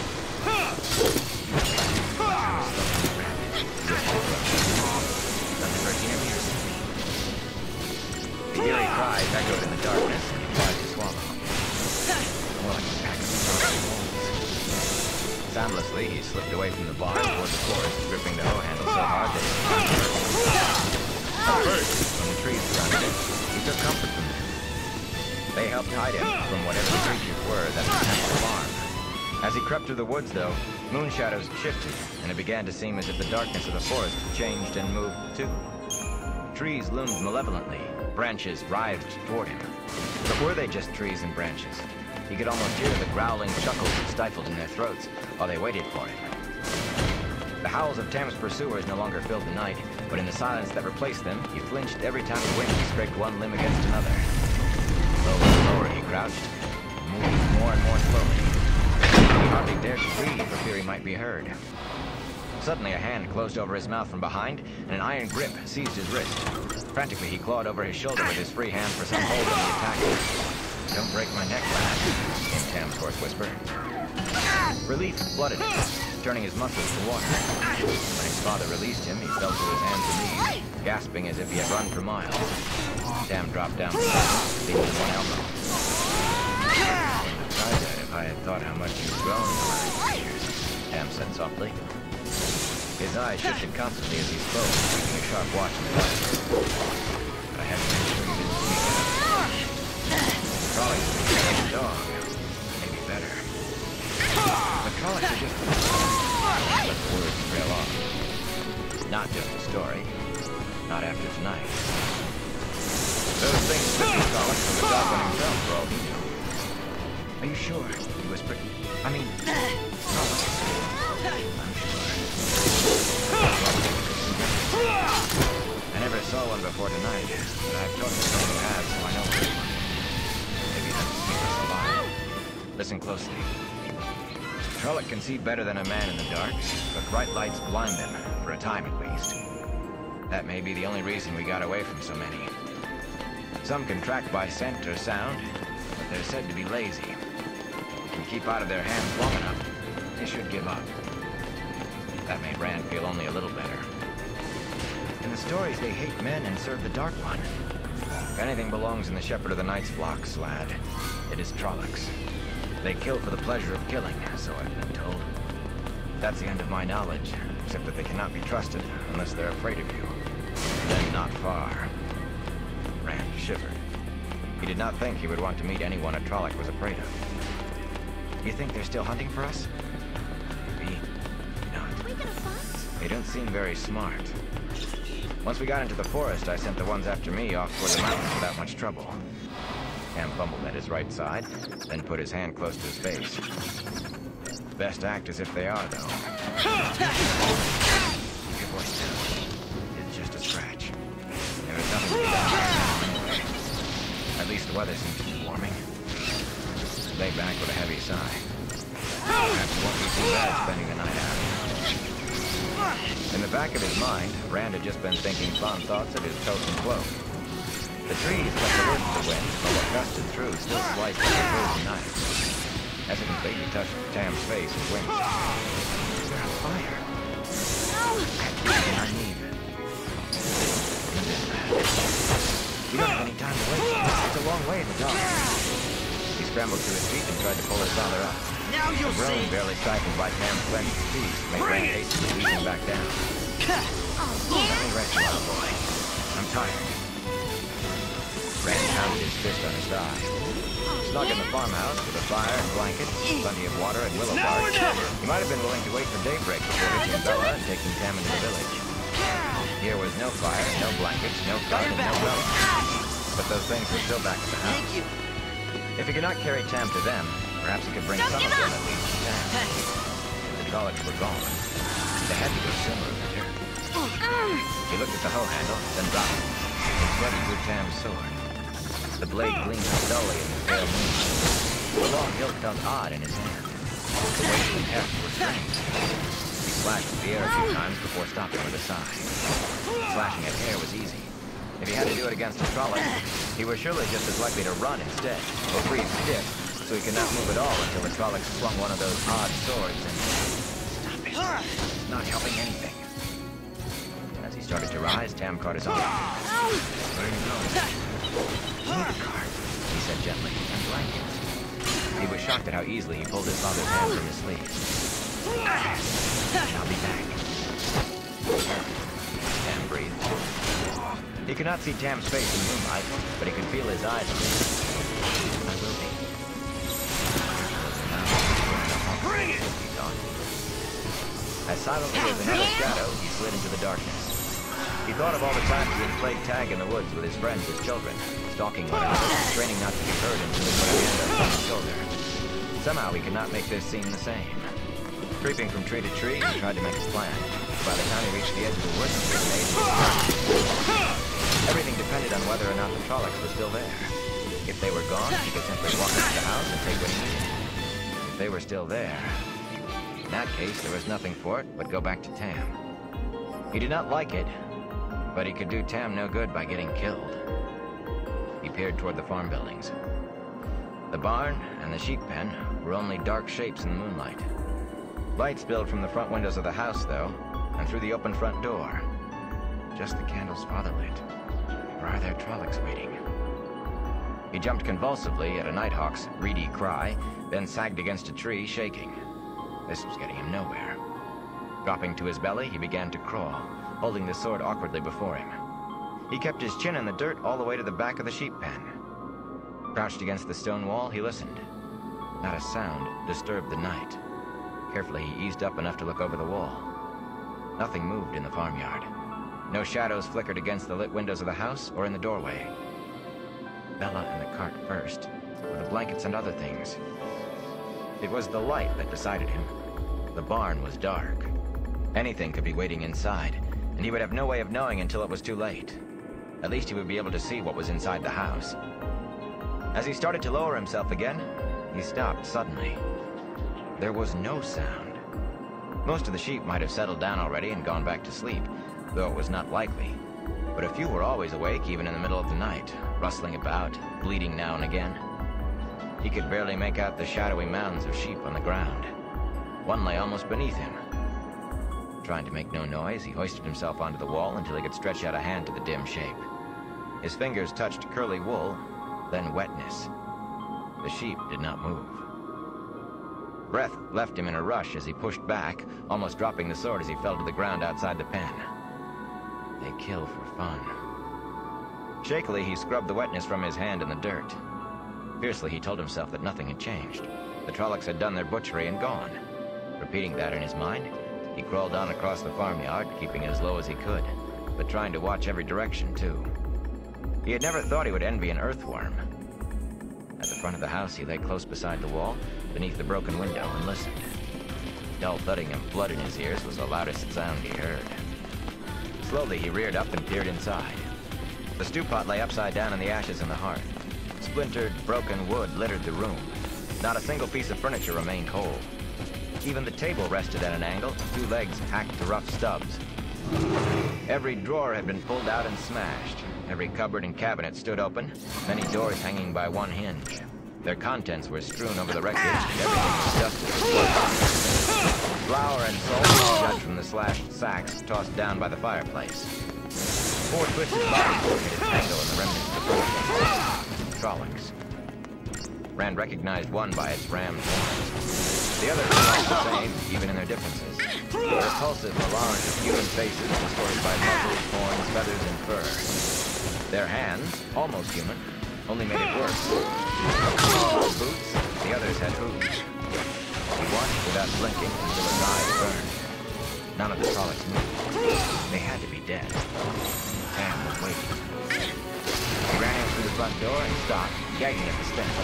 The eerie cries echoed in the darkness, and he tried to swallow. More like a pack of strong wolves. Soundlessly, he slipped away from the barn toward the forest, gripping the hoe handle so hard that at first, when the trees surrounded him, he took comfort from them. They helped hide him from whatever the creatures were that had attacked the farm. As he crept through the woods, though, moon shadows shifted, and it began to seem as if the darkness of the forest changed and moved too. Trees loomed malevolently, branches writhed toward him. But were they just trees and branches? He could almost hear the growling chuckles stifled in their throats while they waited for him. The howls of Tam's pursuers no longer filled the night, but in the silence that replaced them, he flinched every time the wind scraped one limb against another. Lower and lower he crouched, moving more and more slowly. He hardly dared to breathe for fear he might be heard. Suddenly, a hand closed over his mouth from behind, and an iron grip seized his wrist. Frantically, he clawed over his shoulder with his free hand for some hold on the attacker. "Don't break my neck, lad," came Tam's hoarse whisper. Relief flooded him, turning his muscles to water. When his father released him, he fell to his hands and knees, gasping as if he had run for miles. Tam dropped down, leaning on one elbow. "I wouldn't have tried that if I had thought how much you've grown in the last years," Tam said softly. His eyes shifted constantly as he spoke, keeping a sharp watch on the darkness. "But I had to make sure you didn't speak up. Trollocs would be like a dog. Maybe better. But Trollocs are just let the words trail off. Not just a story. Not after tonight. Those things could be Trollocs from the Goblin himself, for all he knew." "Are you sure?" he whispered. "I mean, Trollocs. I'm sure. I never saw one before tonight, but I've talked to someone who has, so I know which one. Maybe that'll keep us alive. Listen closely. Trolloc can see better than a man in the dark, but bright lights blind them, for a time at least. That may be the only reason we got away from so many. Some can track by scent or sound, but they're said to be lazy. If we keep out of their hands long enough, they should give up. That made Rand feel only a little better. In the stories, they hate men and serve the Dark One. If anything belongs in the Shepherd of the Night's flocks, lad, it is Trollocs. They kill for the pleasure of killing, so I've been told. That's the end of my knowledge, except that they cannot be trusted unless they're afraid of you. Then not far. Rand shivered. He did not think he would want to meet anyone a Trolloc was afraid of. You think they're still hunting for us? Maybe not. Are we gonna fight? They don't seem very smart. Once we got into the forest, I sent the ones after me off toward the mountains without much trouble. Cam fumbled at his right side, then put his hand close to his face. Best to act as if they are, though. Keep your voice down. It's just a scratch. There is nothing to be done. At least the weather seems to be warming. Lay back with a heavy sigh. Perhaps it won't be too bad spending the night out. In the back of his mind, Rand had just been thinking fond thoughts of his coat and cloak. The trees kept the wind to wind, but what gusted through still sliced like a frozen knife. Hesitantly, he touched Tam's face and winced. Is there a fire? I need it. We don't have any time to wait. It's a long way in the dark. He scrambled to his feet and tried to pull his father up. Now you'll The groan see. barely stifled by Tam's clenched teeth made Rand hastily ease him back down. Let me rest a while, boy. I'm tired. Rand pounded his fist on his thigh. Snug in the farmhouse with a fire and blankets, plenty of water and willow bark, he might have been willing to wait for daybreak before hitching Bella and taking Tam into the village. Here was no fire, no blankets, no cart, and no Bella. But those things were still back at the house. Thank you. If he could not carry Tam to them, perhaps he could bring some of them at least to Tam. The Trollocs were gone. They had to go sooner or later. He looked at the hoe handle, then dropped it. Instead, he drew Tam's sword. The blade gleamed dully in the pale moonlight. The long hilt felt odd in his hand. The weight and heft were strange. He slashed at the air a few times before stopping with a sigh. Slashing at air was easy. If he had to do it against a Trolloc, he was surely just as likely to run instead, or freeze stiff, so he could not move at all until the Trolloc swung one of those odd swords and... Stop it. It's not helping anything. As he started to rise, Tam caught his arm. Where are you going? Need a cart, he said gently, and blankets. He was shocked at how easily he pulled his father's hand from his sleeve. I'll be back. Tam breathed. He could not see Tam's face in moonlight, but he could feel his eyes on him. I will be. Bring it! He thought. As silently as another shadow, he slid into the darkness. He thought of all the times he had played tag in the woods with his friends as children, stalking one another, straining not to be heard until he put a hand on his shoulder. Somehow he could not make this seem the same. Creeping from tree to tree, he tried to make a plan. By the time he reached the edge of the woods, he had made everything depended on whether or not the Trollocs were still there. If they were gone, he could simply walk into the house and take what he needed. If they were still there, in that case, there was nothing for it but go back to Tam. He did not like it, but he could do Tam no good by getting killed. He peered toward the farm buildings. The barn and the sheep pen were only dark shapes in the moonlight. Light spilled from the front windows of the house, though, and through the open front door. Just the candles father lit. Or are there Trollocs waiting? He jumped convulsively at a nighthawk's reedy cry, then sagged against a tree, shaking. This was getting him nowhere. Dropping to his belly, he began to crawl, holding the sword awkwardly before him. He kept his chin in the dirt all the way to the back of the sheep pen. Crouched against the stone wall, he listened. Not a sound disturbed the night. Carefully, he eased up enough to look over the wall. Nothing moved in the farmyard. No shadows flickered against the lit windows of the house or in the doorway. Bella in the cart first, with the blankets and other things. It was the light that decided him. The barn was dark. Anything could be waiting inside, and he would have no way of knowing until it was too late. At least he would be able to see what was inside the house. As he started to lower himself again, he stopped suddenly. there was no sound. Most of the sheep might have settled down already and gone back to sleep, though it was not likely. But a few were always awake, even in the middle of the night, rustling about, bleating now and again. He could barely make out the shadowy mounds of sheep on the ground. One lay almost beneath him. Trying to make no noise, he hoisted himself onto the wall until he could stretch out a hand to the dim shape. His fingers touched curly wool, then wetness. The sheep did not move. Breath left him in a rush as he pushed back, almost dropping the sword as he fell to the ground outside the pen. They kill for fun. Shakily, he scrubbed the wetness from his hand in the dirt. Fiercely, he told himself that nothing had changed. The Trollocs had done their butchery and gone. Repeating that in his mind, he crawled on across the farmyard, keeping as low as he could, but trying to watch every direction, too. He had never thought he would envy an earthworm. At the front of the house, he lay close beside the wall, beneath the broken window, and listened. Dull thudding and blood in his ears was the loudest sound he heard. Slowly, he reared up and peered inside. The stew pot lay upside down in the ashes on the hearth. Splintered, broken wood littered the room. Not a single piece of furniture remained whole. Even the table rested at an angle, 2 legs hacked to rough stubs. Every drawer had been pulled out and smashed. Every cupboard and cabinet stood open, many doors hanging by one hinge. Their contents were strewn over the wreckage, and everything was dusted with blood. Flour and salt, judged from the slashed sacks tossed down by the fireplace. 4 twisted bodies were at a tangle in the remnants of the floor. Trollocs. Rand recognized one by its rammed horns. The others were all the same, even in their differences. The repulsive melange of human faces distorted by muscles, horns, feathers, and fur. Their hands, almost human, only made it worse. Boots, the others had hooves. He watched without blinking until his eyes burned. None of the Trollocs moved. They had to be dead. Sam was waiting. He ran in through the front door and stopped, gagging at the stench.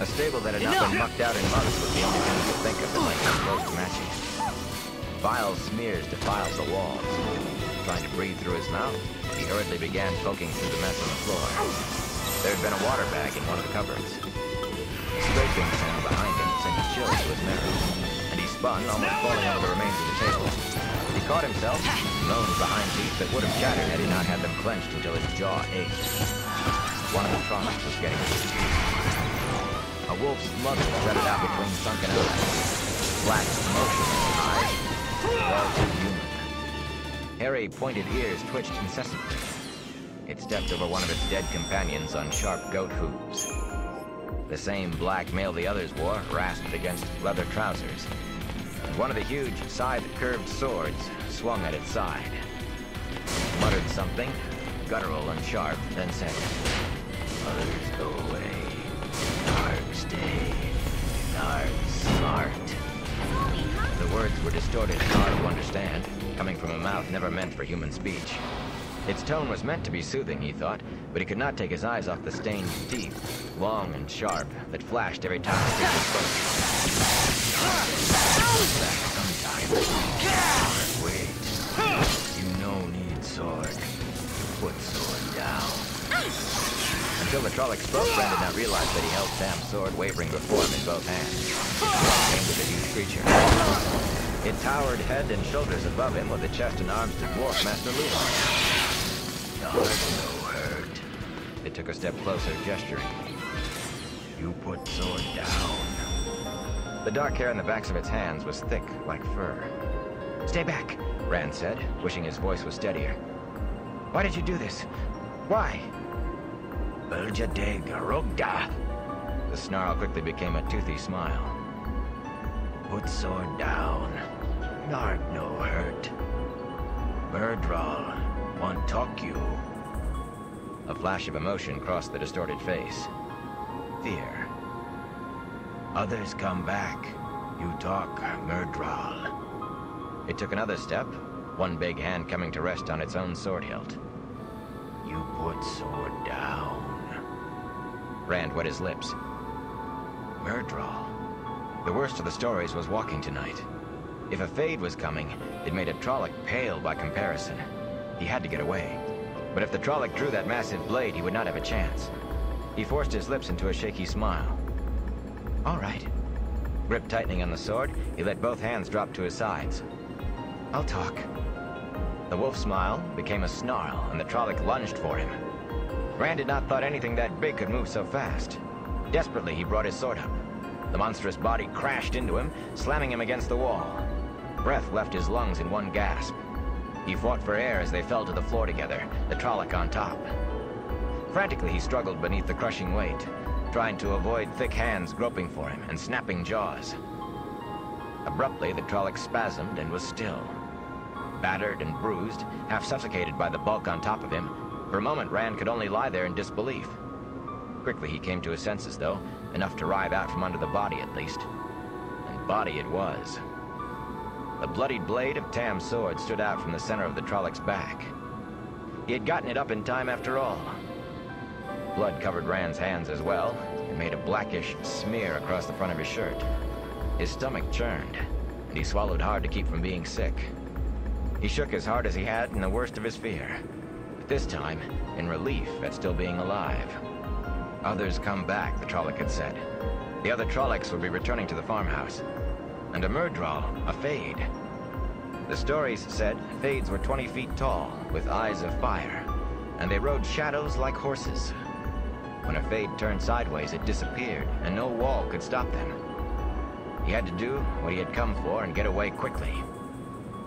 A stable that had not been mucked out in months was the only thing he could think of that might come close to matching it. Vile smears defiled the walls. Trying to breathe through his mouth, he hurriedly began poking through the mess on the floor. There had been a water bag in one of the cupboards. A scraping sound behind him sent a chill to his marrow, and he spun, almost falling over the remains of the table. He caught himself, moaned behind teeth that would have chattered had he not had them clenched until his jaw ached. One of the Trollocs was getting to his feet. A wolf's muzzle jutted out between sunken eyes. Black, motionless eyes. All too human. Hairy, pointed ears twitched incessantly. It stepped over one of its dead companions on sharp goat hooves. The same black mail the others wore rasped against leather trousers. And one of the huge, scythe-curved swords swung at its side. It muttered something, guttural and sharp, then said, "Others go away. Narg stay. Narg smart." The words were distorted and hard to understand, coming from a mouth never meant for human speech. Its tone was meant to be soothing, he thought, but he could not take his eyes off the stained teeth, long and sharp, that flashed every time the creature spoke. Wait. You no need sword. Put sword down. Until the Trolloc spoke, Rand did not realize that he held Sam's sword wavering before him in both hands. Aimed at the huge creature. It towered head and shoulders above him with the chest and arms to dwarf Master Luhar. No hurt. It took a step closer, gesturing. You put sword down. The dark hair on the backs of its hands was thick, like fur. Stay back, Rand said, wishing his voice was steadier. Why did you do this? Why? Belja de Garogda. The snarl quickly became a toothy smile. Put sword down. Narg no hurt. Myrddraal want talk you. A flash of emotion crossed the distorted face. Fear. Others come back. You talk, Myrddraal. It took another step, one big hand coming to rest on its own sword hilt. You put sword down. Rand wet his lips. Myrddraal. The worst of the stories was walking tonight. If a Fade was coming, it made a Trolloc pale by comparison. He had to get away. But if the Trolloc drew that massive blade, he would not have a chance. He forced his lips into a shaky smile. All right. grip tightening on the sword, he let both hands drop to his sides. "I'll talk." The wolf smile became a snarl, and the Trolloc lunged for him. Rand had not thought anything that big could move so fast. Desperately, he brought his sword up. The monstrous body crashed into him, slamming him against the wall. Breath left his lungs in one gasp. He fought for air as they fell to the floor together, the Trolloc on top. Frantically, he struggled beneath the crushing weight, trying to avoid thick hands groping for him and snapping jaws. Abruptly, the Trolloc spasmed and was still. Battered and bruised, half suffocated by the bulk on top of him, for a moment Rand could only lie there in disbelief. Quickly he came to his senses, though, enough to writhe out from under the body at least. And body it was. The bloodied blade of Tam's sword stood out from the center of the Trolloc's back. He had gotten it up in time after all. Blood covered Rand's hands as well, and made a blackish smear across the front of his shirt. His stomach churned, and he swallowed hard to keep from being sick. He shook as hard as he had in the worst of his fear, but this time in relief at still being alive. Others come back, the Trolloc had said. The other Trollocs would be returning to the farmhouse. And a Myrddraal, a Fade. The stories said Fades were 20 feet tall, with eyes of fire, and they rode shadows like horses. When a Fade turned sideways, it disappeared, and no wall could stop them. He had to do what he had come for and get away quickly.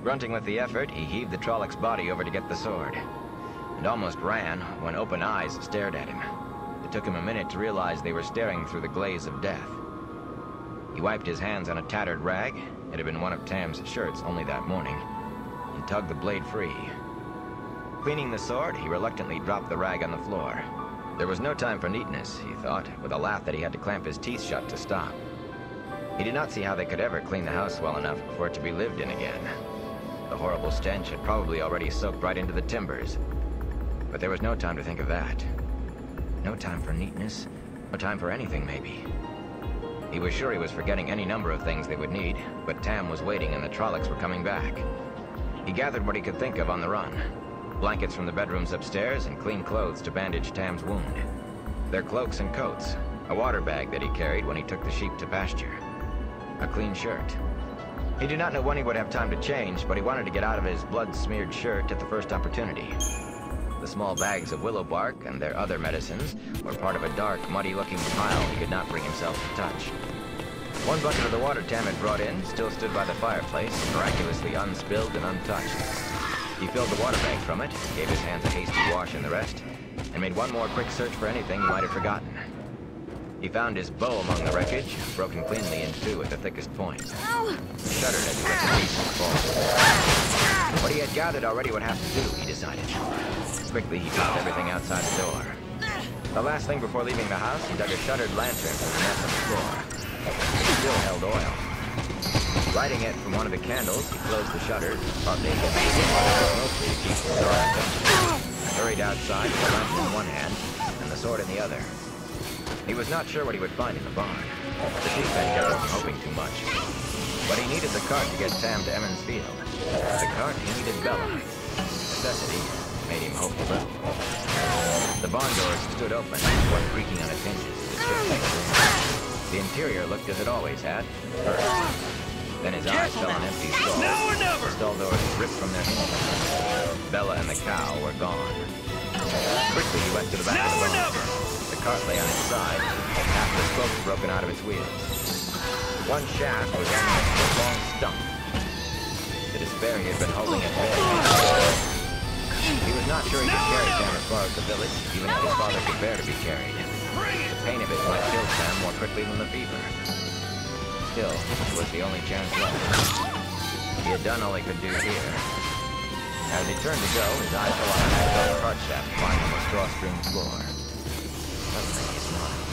Grunting with the effort, he heaved the Trolloc's body over to get the sword, and almost ran when open eyes stared at him. It took him a minute to realize they were staring through the glaze of death. He wiped his hands on a tattered rag, it had been one of Tam's shirts only that morning, and tugged the blade free. Cleaning the sword, he reluctantly dropped the rag on the floor. There was no time for neatness, he thought, with a laugh that he had to clamp his teeth shut to stop. He did not see how they could ever clean the house well enough for it to be lived in again. The horrible stench had probably already soaked right into the timbers. But there was no time to think of that. No time for neatness, no time for anything, maybe. He was sure he was forgetting any number of things they would need, but Tam was waiting and the Trollocs were coming back. He gathered what he could think of on the run. Blankets from the bedrooms upstairs and clean clothes to bandage Tam's wound. Their cloaks and coats, a water bag that he carried when he took the sheep to pasture. A clean shirt. He did not know when he would have time to change, but he wanted to get out of his blood-smeared shirt at the first opportunity. The small bags of willow bark and their other medicines were part of a dark, muddy-looking pile he could not bring himself to touch. One bucket of the water Tam had brought in still stood by the fireplace, miraculously unspilled and untouched. He filled the water bag from it, gave his hands a hasty wash in the rest, and made one more quick search for anything he might have forgotten. He found his bow among the wreckage, broken cleanly in two at the thickest point. He shuddered as he let the piece fall. What he had gathered already would have to do, he decided. Quickly, he found everything outside the door. The last thing before leaving the house, he dug a shuttered lantern from the mess on the floor. It still held oil. Lighting it from one of the candles, he closed the shutters, partly mostly to keep the door open. Hurried outside with the lantern in one hand and the sword in the other. He was not sure what he would find in the barn. The sheepman kept from hoping too much. But he needed the cart to get Tam to Emmons Field. The cart, he needed Bella. Necessity made him hope a little. The barn doors stood open, one creaking on its hinges. The interior looked as it always had, first. Then his eyes fell on empty stalls. Now or never! The stall doors ripped from their hinges. Bella and the cow were gone. Quickly he went to the back of the barn. The cart lay on its side, half the spokes broken out of its wheels. One shaft was hanging to a long stump. The despair he had been holding at bay. He was not sure he could carry Tam as far as the village, even if his father could bear to be carried. The pain of it might kill Tam more quickly than the fever. Still, it was the only chance left. He had done all he could do here. As he turned to go, his eye fell on a metal cart shaft lying on the straw-strewn floor. Suddenly he smiled.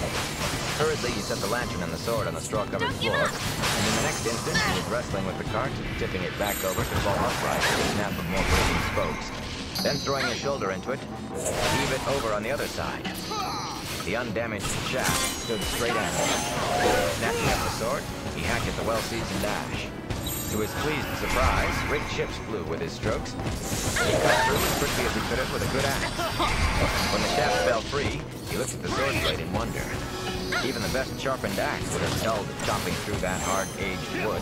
Hurriedly, he set the lantern and the sword on the straw-covered floor, and in the next instant, he was wrestling with the cart, tipping it back over to fall upright with a snap of more grating spokes. Then throwing his shoulder into it, heave it over on the other side. The undamaged shaft stood straight at him. Snatching up the sword, he hacked at the well-seasoned ash. To his pleased surprise, great chips flew with his strokes. He cut through as quickly as he could with a good axe. When the shaft fell free, he looked at the sword blade in wonder. Even the best sharpened axe would have dulled chopping through that hard, aged wood.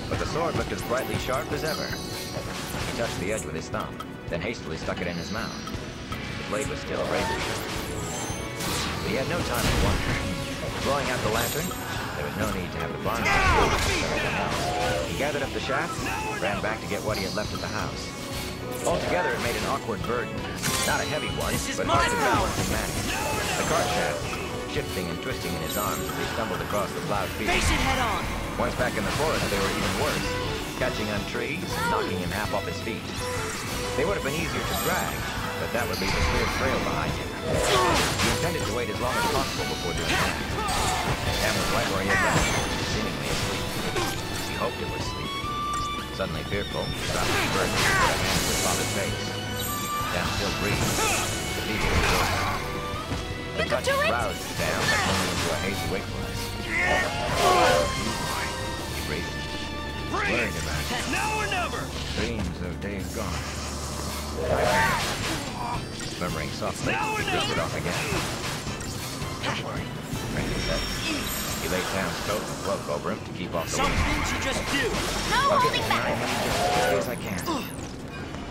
But the sword looked as brightly sharp as ever. He touched the edge with his thumb, then hastily stuck it in his mouth. The blade was still razor sharp. But he had no time to wonder. Blowing out the lantern, there was no need to have the barn else. He gathered up the shaft, ran back to get what he had left at the house. Altogether, it made an awkward burden. Not a heavy one, but hard to balance and manage. The cart shaft shifting and twisting in his arms as he stumbled across the plowed field. Face it head on! Once back in the forest, they were even worse, catching on trees and knocking him half off his feet. They would have been easier to drag, but that would leave a clear trail behind him. He intended to wait as long as possible before doing that. Tam was right where he had left him, seemingly asleep. He hoped it was sleep. Suddenly fearful, he dropped his burden and put a hand to his father's face. Tam still breathed. The fever was worse. The touch roused Tam by turning into a hazy wakefulness. He breathed. Worried about it. Now or never! Dreams of days gone. Murmuring softly, he drifted off again. Don't worry, Randy said. He laid Tam's coat and cloak over him to keep off the Some wind. things you just do! I'll get the knife as good as I can.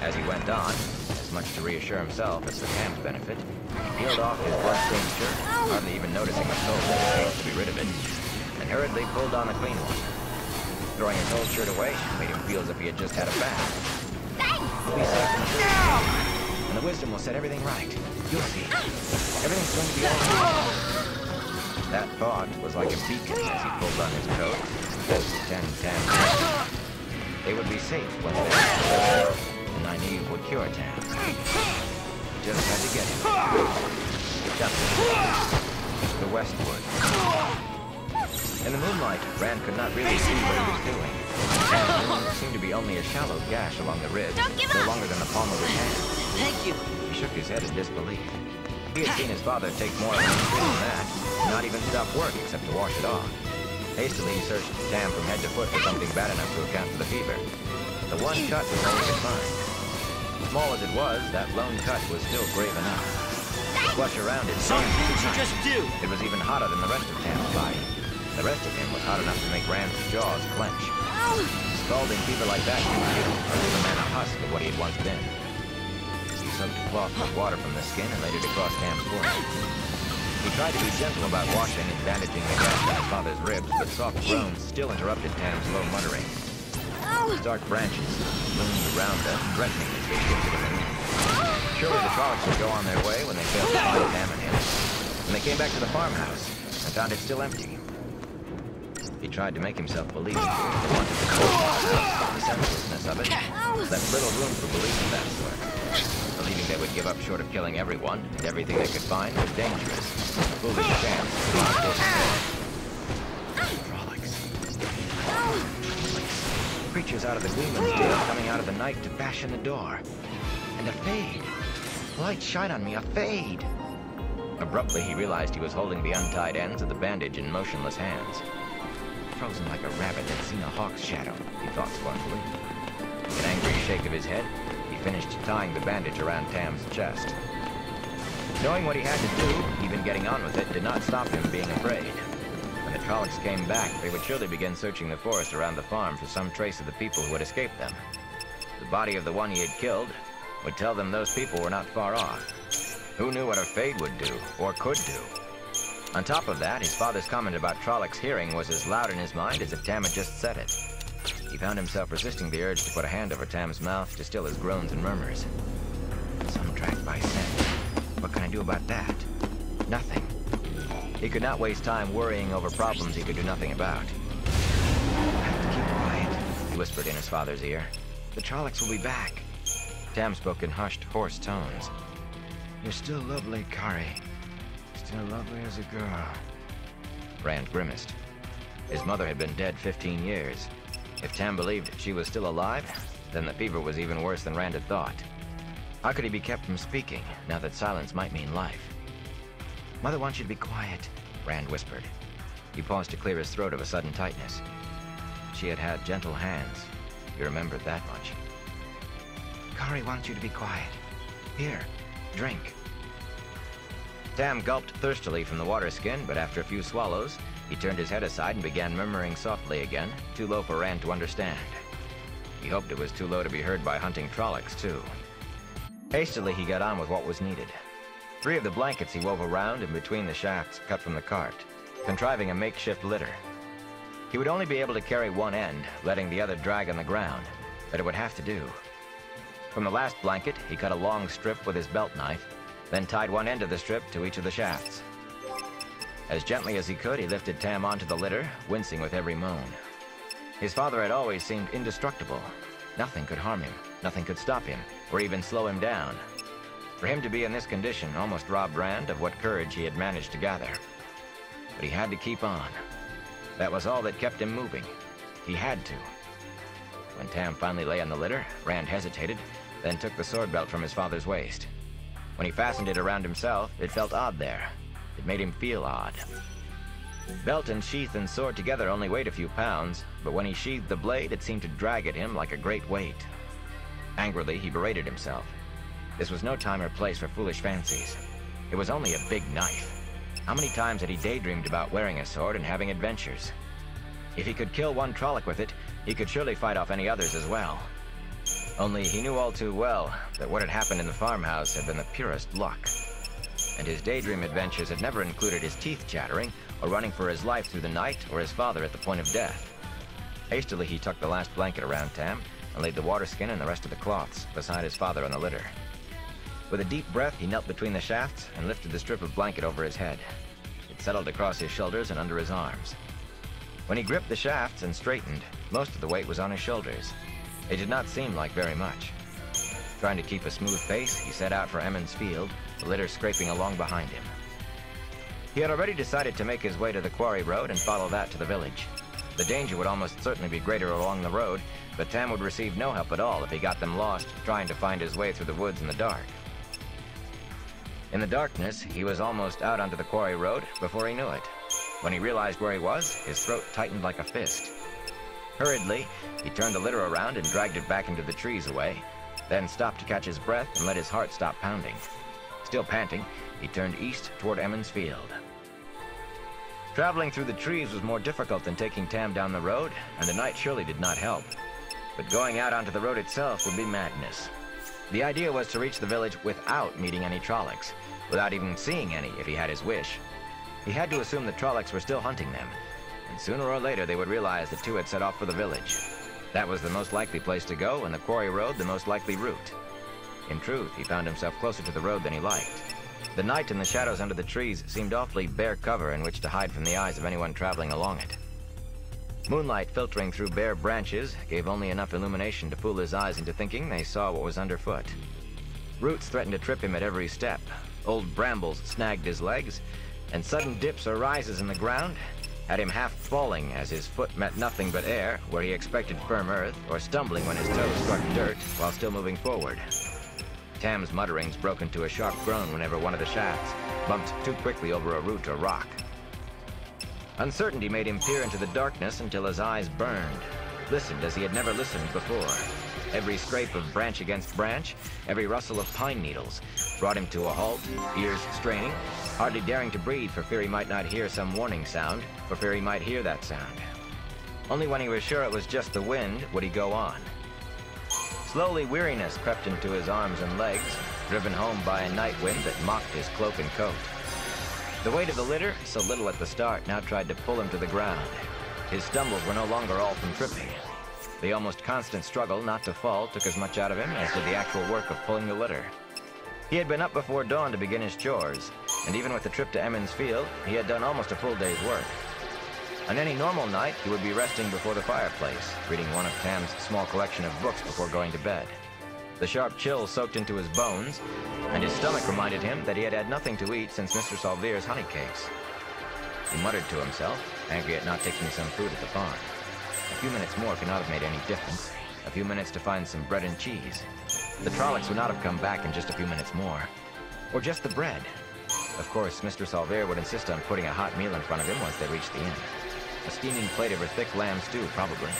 As he went on, as much to reassure himself as for Tam's benefit, he peeled off his blood-stained shirt, hardly even noticing the soul that it takes to be rid of it, and hurriedly pulled on the clean one. Throwing his old shirt away made him feel as if he had just had a bath. He'll be safe in the dream, and the wisdom will set everything right. You'll see. Everything's going to be all right. That thought was like a beacon as he pulled on his coat, and Tam. They would be safe once they were together, and Nynaeve would cure Tam. He just had to get him. Just the westward. In the moonlight, Rand could not really see what he was doing. The wound seemed to be only a shallow gash along the ribs, no longer than the palm of his hand. Thank you! He shook his head in disbelief. He had seen his father take more of an injury than that, and not even stop work except to wash it off. Hastily, he searched Tam from head to foot for something bad enough to account for the fever. The one cut was all he could find. Small as it was, that lone cut was still grave enough. The flesh around it Some things you just do! It was even hotter than the rest of Tam's body. The rest of him was hot enough to make Rand's jaws clench. Scalding fever like that could give the man a husk of what he had once been. He soaked a cloth with water from the skin and laid it across Tam's forehead. He tried to be gentle about washing and bandaging the gash on his father's ribs, but soft groans still interrupted Tam's low muttering. Dark branches loomed around them, threatening as they shifted in the wind. Surely the Trollocs would go on their way when they failed to find Tam and him. When they came back to the farmhouse and found it still empty. He tried to make himself believe it, but wanted to close the house, the senselessness of it, left little room for belief of that sort. Believing they would give up short of killing everyone and everything they could find was dangerous. A foolish chance to not force it. Trollocs. Creatures out of the Gleeman's Tale coming out of the night to bash in the door. And a fade. Light shine on me, a fade. Abruptly, he realized he was holding the untied ends of the bandage in motionless hands. Frozen like a rabbit that's seen a hawk's shadow, he thought scornfully. With an angry shake of his head, he finished tying the bandage around Tam's chest. Knowing what he had to do, even getting on with it, did not stop him being afraid. When the Trollocs came back, they would surely begin searching the forest around the farm for some trace of the people who had escaped them. The body of the one he had killed would tell them those people were not far off. Who knew what a fade would do, or could do? On top of that, his father's comment about Trollocs' hearing was as loud in his mind as if Tam had just said it. He found himself resisting the urge to put a hand over Tam's mouth to still his groans and murmurs. Some track by scent. What can I do about that? Nothing. He could not waste time worrying over problems he could do nothing about. I have to keep quiet, he whispered in his father's ear. The Trollocs will be back. Tam spoke in hushed, hoarse tones. You're still lovely, Kari. Still lovely as a girl. Rand grimaced. His mother had been dead 15 years. If Tam believed she was still alive, then the fever was even worse than Rand had thought. How could he be kept from speaking, now that silence might mean life? Mother wants you to be quiet, Rand whispered. He paused to clear his throat of a sudden tightness. She had had gentle hands. He remembered that much. Kari wants you to be quiet. Here, drink. Tam gulped thirstily from the water skin, but after a few swallows, he turned his head aside and began murmuring softly again, too low for Rand to understand. He hoped it was too low to be heard by hunting Trollocs, too. Hastily, he got on with what was needed. 3 of the blankets he wove around and between the shafts cut from the cart, contriving a makeshift litter. He would only be able to carry one end, letting the other drag on the ground, but it would have to do. From the last blanket, he cut a long strip with his belt knife, then tied one end of the strip to each of the shafts. As gently as he could, he lifted Tam onto the litter, wincing with every moan. His father had always seemed indestructible. Nothing could harm him, nothing could stop him, or even slow him down. For him to be in this condition almost robbed Rand of what courage he had managed to gather. But he had to keep on. That was all that kept him moving. He had to. When Tam finally lay on the litter, Rand hesitated, then took the sword belt from his father's waist. When he fastened it around himself, it felt odd there. It made him feel odd. Belt and sheath and sword together only weighed a few pounds, but when he sheathed the blade, it seemed to drag at him like a great weight. Angrily, he berated himself. This was no time or place for foolish fancies. It was only a big knife. How many times had he daydreamed about wearing a sword and having adventures? If he could kill one Trolloc with it, he could surely fight off any others as well. Only he knew all too well that what had happened in the farmhouse had been the purest luck. And his daydream adventures had never included his teeth chattering, or running for his life through the night, or his father at the point of death. Hastily, he tucked the last blanket around Tam and laid the water skin and the rest of the cloths beside his father on the litter. With a deep breath, he knelt between the shafts and lifted the strip of blanket over his head. It settled across his shoulders and under his arms. When he gripped the shafts and straightened, most of the weight was on his shoulders. It did not seem like very much. Trying to keep a smooth pace, he set out for Emond's Field, the litter scraping along behind him. He had already decided to make his way to the quarry road and follow that to the village. The danger would almost certainly be greater along the road, but Tam would receive no help at all if he got them lost trying to find his way through the woods in the dark. In the darkness, he was almost out onto the quarry road before he knew it. When he realized where he was, his throat tightened like a fist. Hurriedly, he turned the litter around and dragged it back into the trees away, then stopped to catch his breath and let his heart stop pounding. Still panting, he turned east toward Emond's Field. Traveling through the trees was more difficult than taking Tam down the road, and the night surely did not help. But going out onto the road itself would be madness. The idea was to reach the village without meeting any Trollocs, without even seeing any if he had his wish. He had to assume the Trollocs were still hunting them, and sooner or later they would realize the two had set off for the village. That was the most likely place to go, and the quarry road the most likely route. In truth, he found himself closer to the road than he liked. The night and the shadows under the trees seemed awfully bare cover in which to hide from the eyes of anyone traveling along it. Moonlight filtering through bare branches gave only enough illumination to fool his eyes into thinking they saw what was underfoot. Roots threatened to trip him at every step. Old brambles snagged his legs, and sudden dips or rises in the ground had him half falling as his foot met nothing but air where he expected firm earth, or stumbling when his toes struck dirt while still moving forward. Tam's mutterings broke into a sharp groan whenever one of the shafts bumped too quickly over a root or rock. Uncertainty made him peer into the darkness until his eyes burned, listened as he had never listened before. Every scrape of branch against branch, every rustle of pine needles, brought him to a halt, ears straining, hardly daring to breathe for fear he might not hear some warning sound, for fear he might hear that sound. Only when he was sure it was just the wind would he go on. Slowly, weariness crept into his arms and legs, driven home by a night wind that mocked his cloak and coat. The weight of the litter, so little at the start, now tried to pull him to the ground. His stumbles were no longer all from tripping. The almost constant struggle not to fall took as much out of him as did the actual work of pulling the litter. He had been up before dawn to begin his chores, and even with the trip to Emond's Field, he had done almost a full day's work. On any normal night, he would be resting before the fireplace, reading one of Tam's small collection of books before going to bed. The sharp chill soaked into his bones, and his stomach reminded him that he had had nothing to eat since Mr. Salvere's honey cakes. He muttered to himself, angry at not taking some food at the farm. A few minutes more could not have made any difference. A few minutes to find some bread and cheese. The Trollocs would not have come back in just a few minutes more. Or just the bread. Of course, Mr. Salvere would insist on putting a hot meal in front of him once they reached the inn. A steaming plate of her thick lamb stew, probably.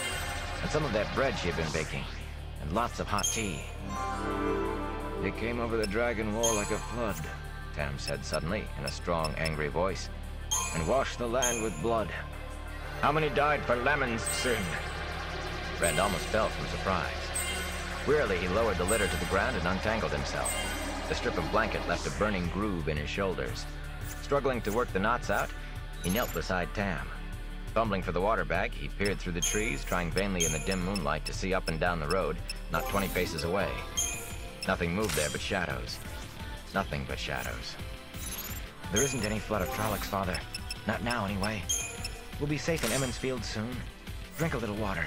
And some of that bread she had been baking. And lots of hot tea. They came over the dragon wall like a flood, Tam said suddenly in a strong, angry voice, "and wash the land with blood. How many died for Lemon's sin?" Rand almost fell from surprise. Wearily, he lowered the litter to the ground and untangled himself. The strip of blanket left a burning groove in his shoulders. Struggling to work the knots out, he knelt beside Tam. Fumbling for the water bag, he peered through the trees, trying vainly in the dim moonlight to see up and down the road, not 20 paces away. Nothing moved there but shadows. Nothing but shadows. "There isn't any flood of Trollocs, Father. Not now, anyway. We'll be safe in Emmons Field soon. Drink a little water."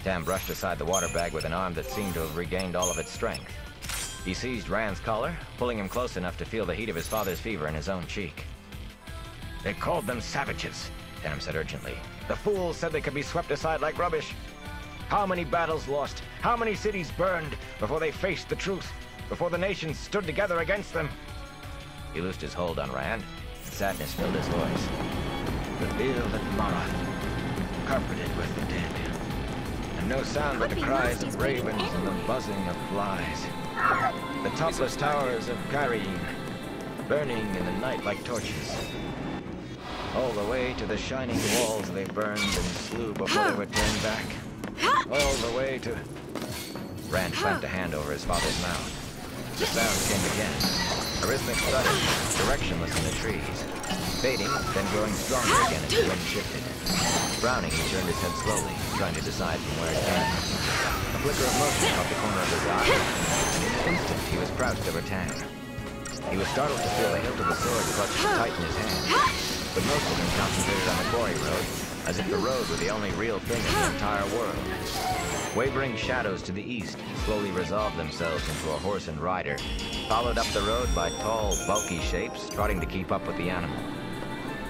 Tam brushed aside the water bag with an arm that seemed to have regained all of its strength. He seized Rand's collar, pulling him close enough to feel the heat of his father's fever in his own cheek. "They called them savages," Tam said urgently. "The fools said they could be swept aside like rubbish. How many battles lost, how many cities burned before they faced the truth, before the nations stood together against them?" He loosed his hold on Rand, and sadness filled his voice. "The field at Marath, carpeted with the dead. And no sound but the cries of ravens and the buzzing of flies. The topless towers of Cairhien, burning in the night like torches. All the way to the shining walls they burned and slew before they were turned back. All the way to..." Rand clamped a hand over his father's mouth. The sound came again, a rhythmic thudding, directionless in the trees, fading, then growing stronger again as the wind shifted. Frowning, he turned his head slowly, trying to decide from where it came. A flicker of motion caught the corner of his eye, and in an instant he was crouched over Tam. He was startled to feel the hilt of the sword clutched tight in his hand, but most of them concentrated on the quarry road, as if the road were the only real thing in the entire world. Wavering shadows to the east slowly resolved themselves into a horse and rider, followed up the road by tall, bulky shapes trotting to keep up with the animal.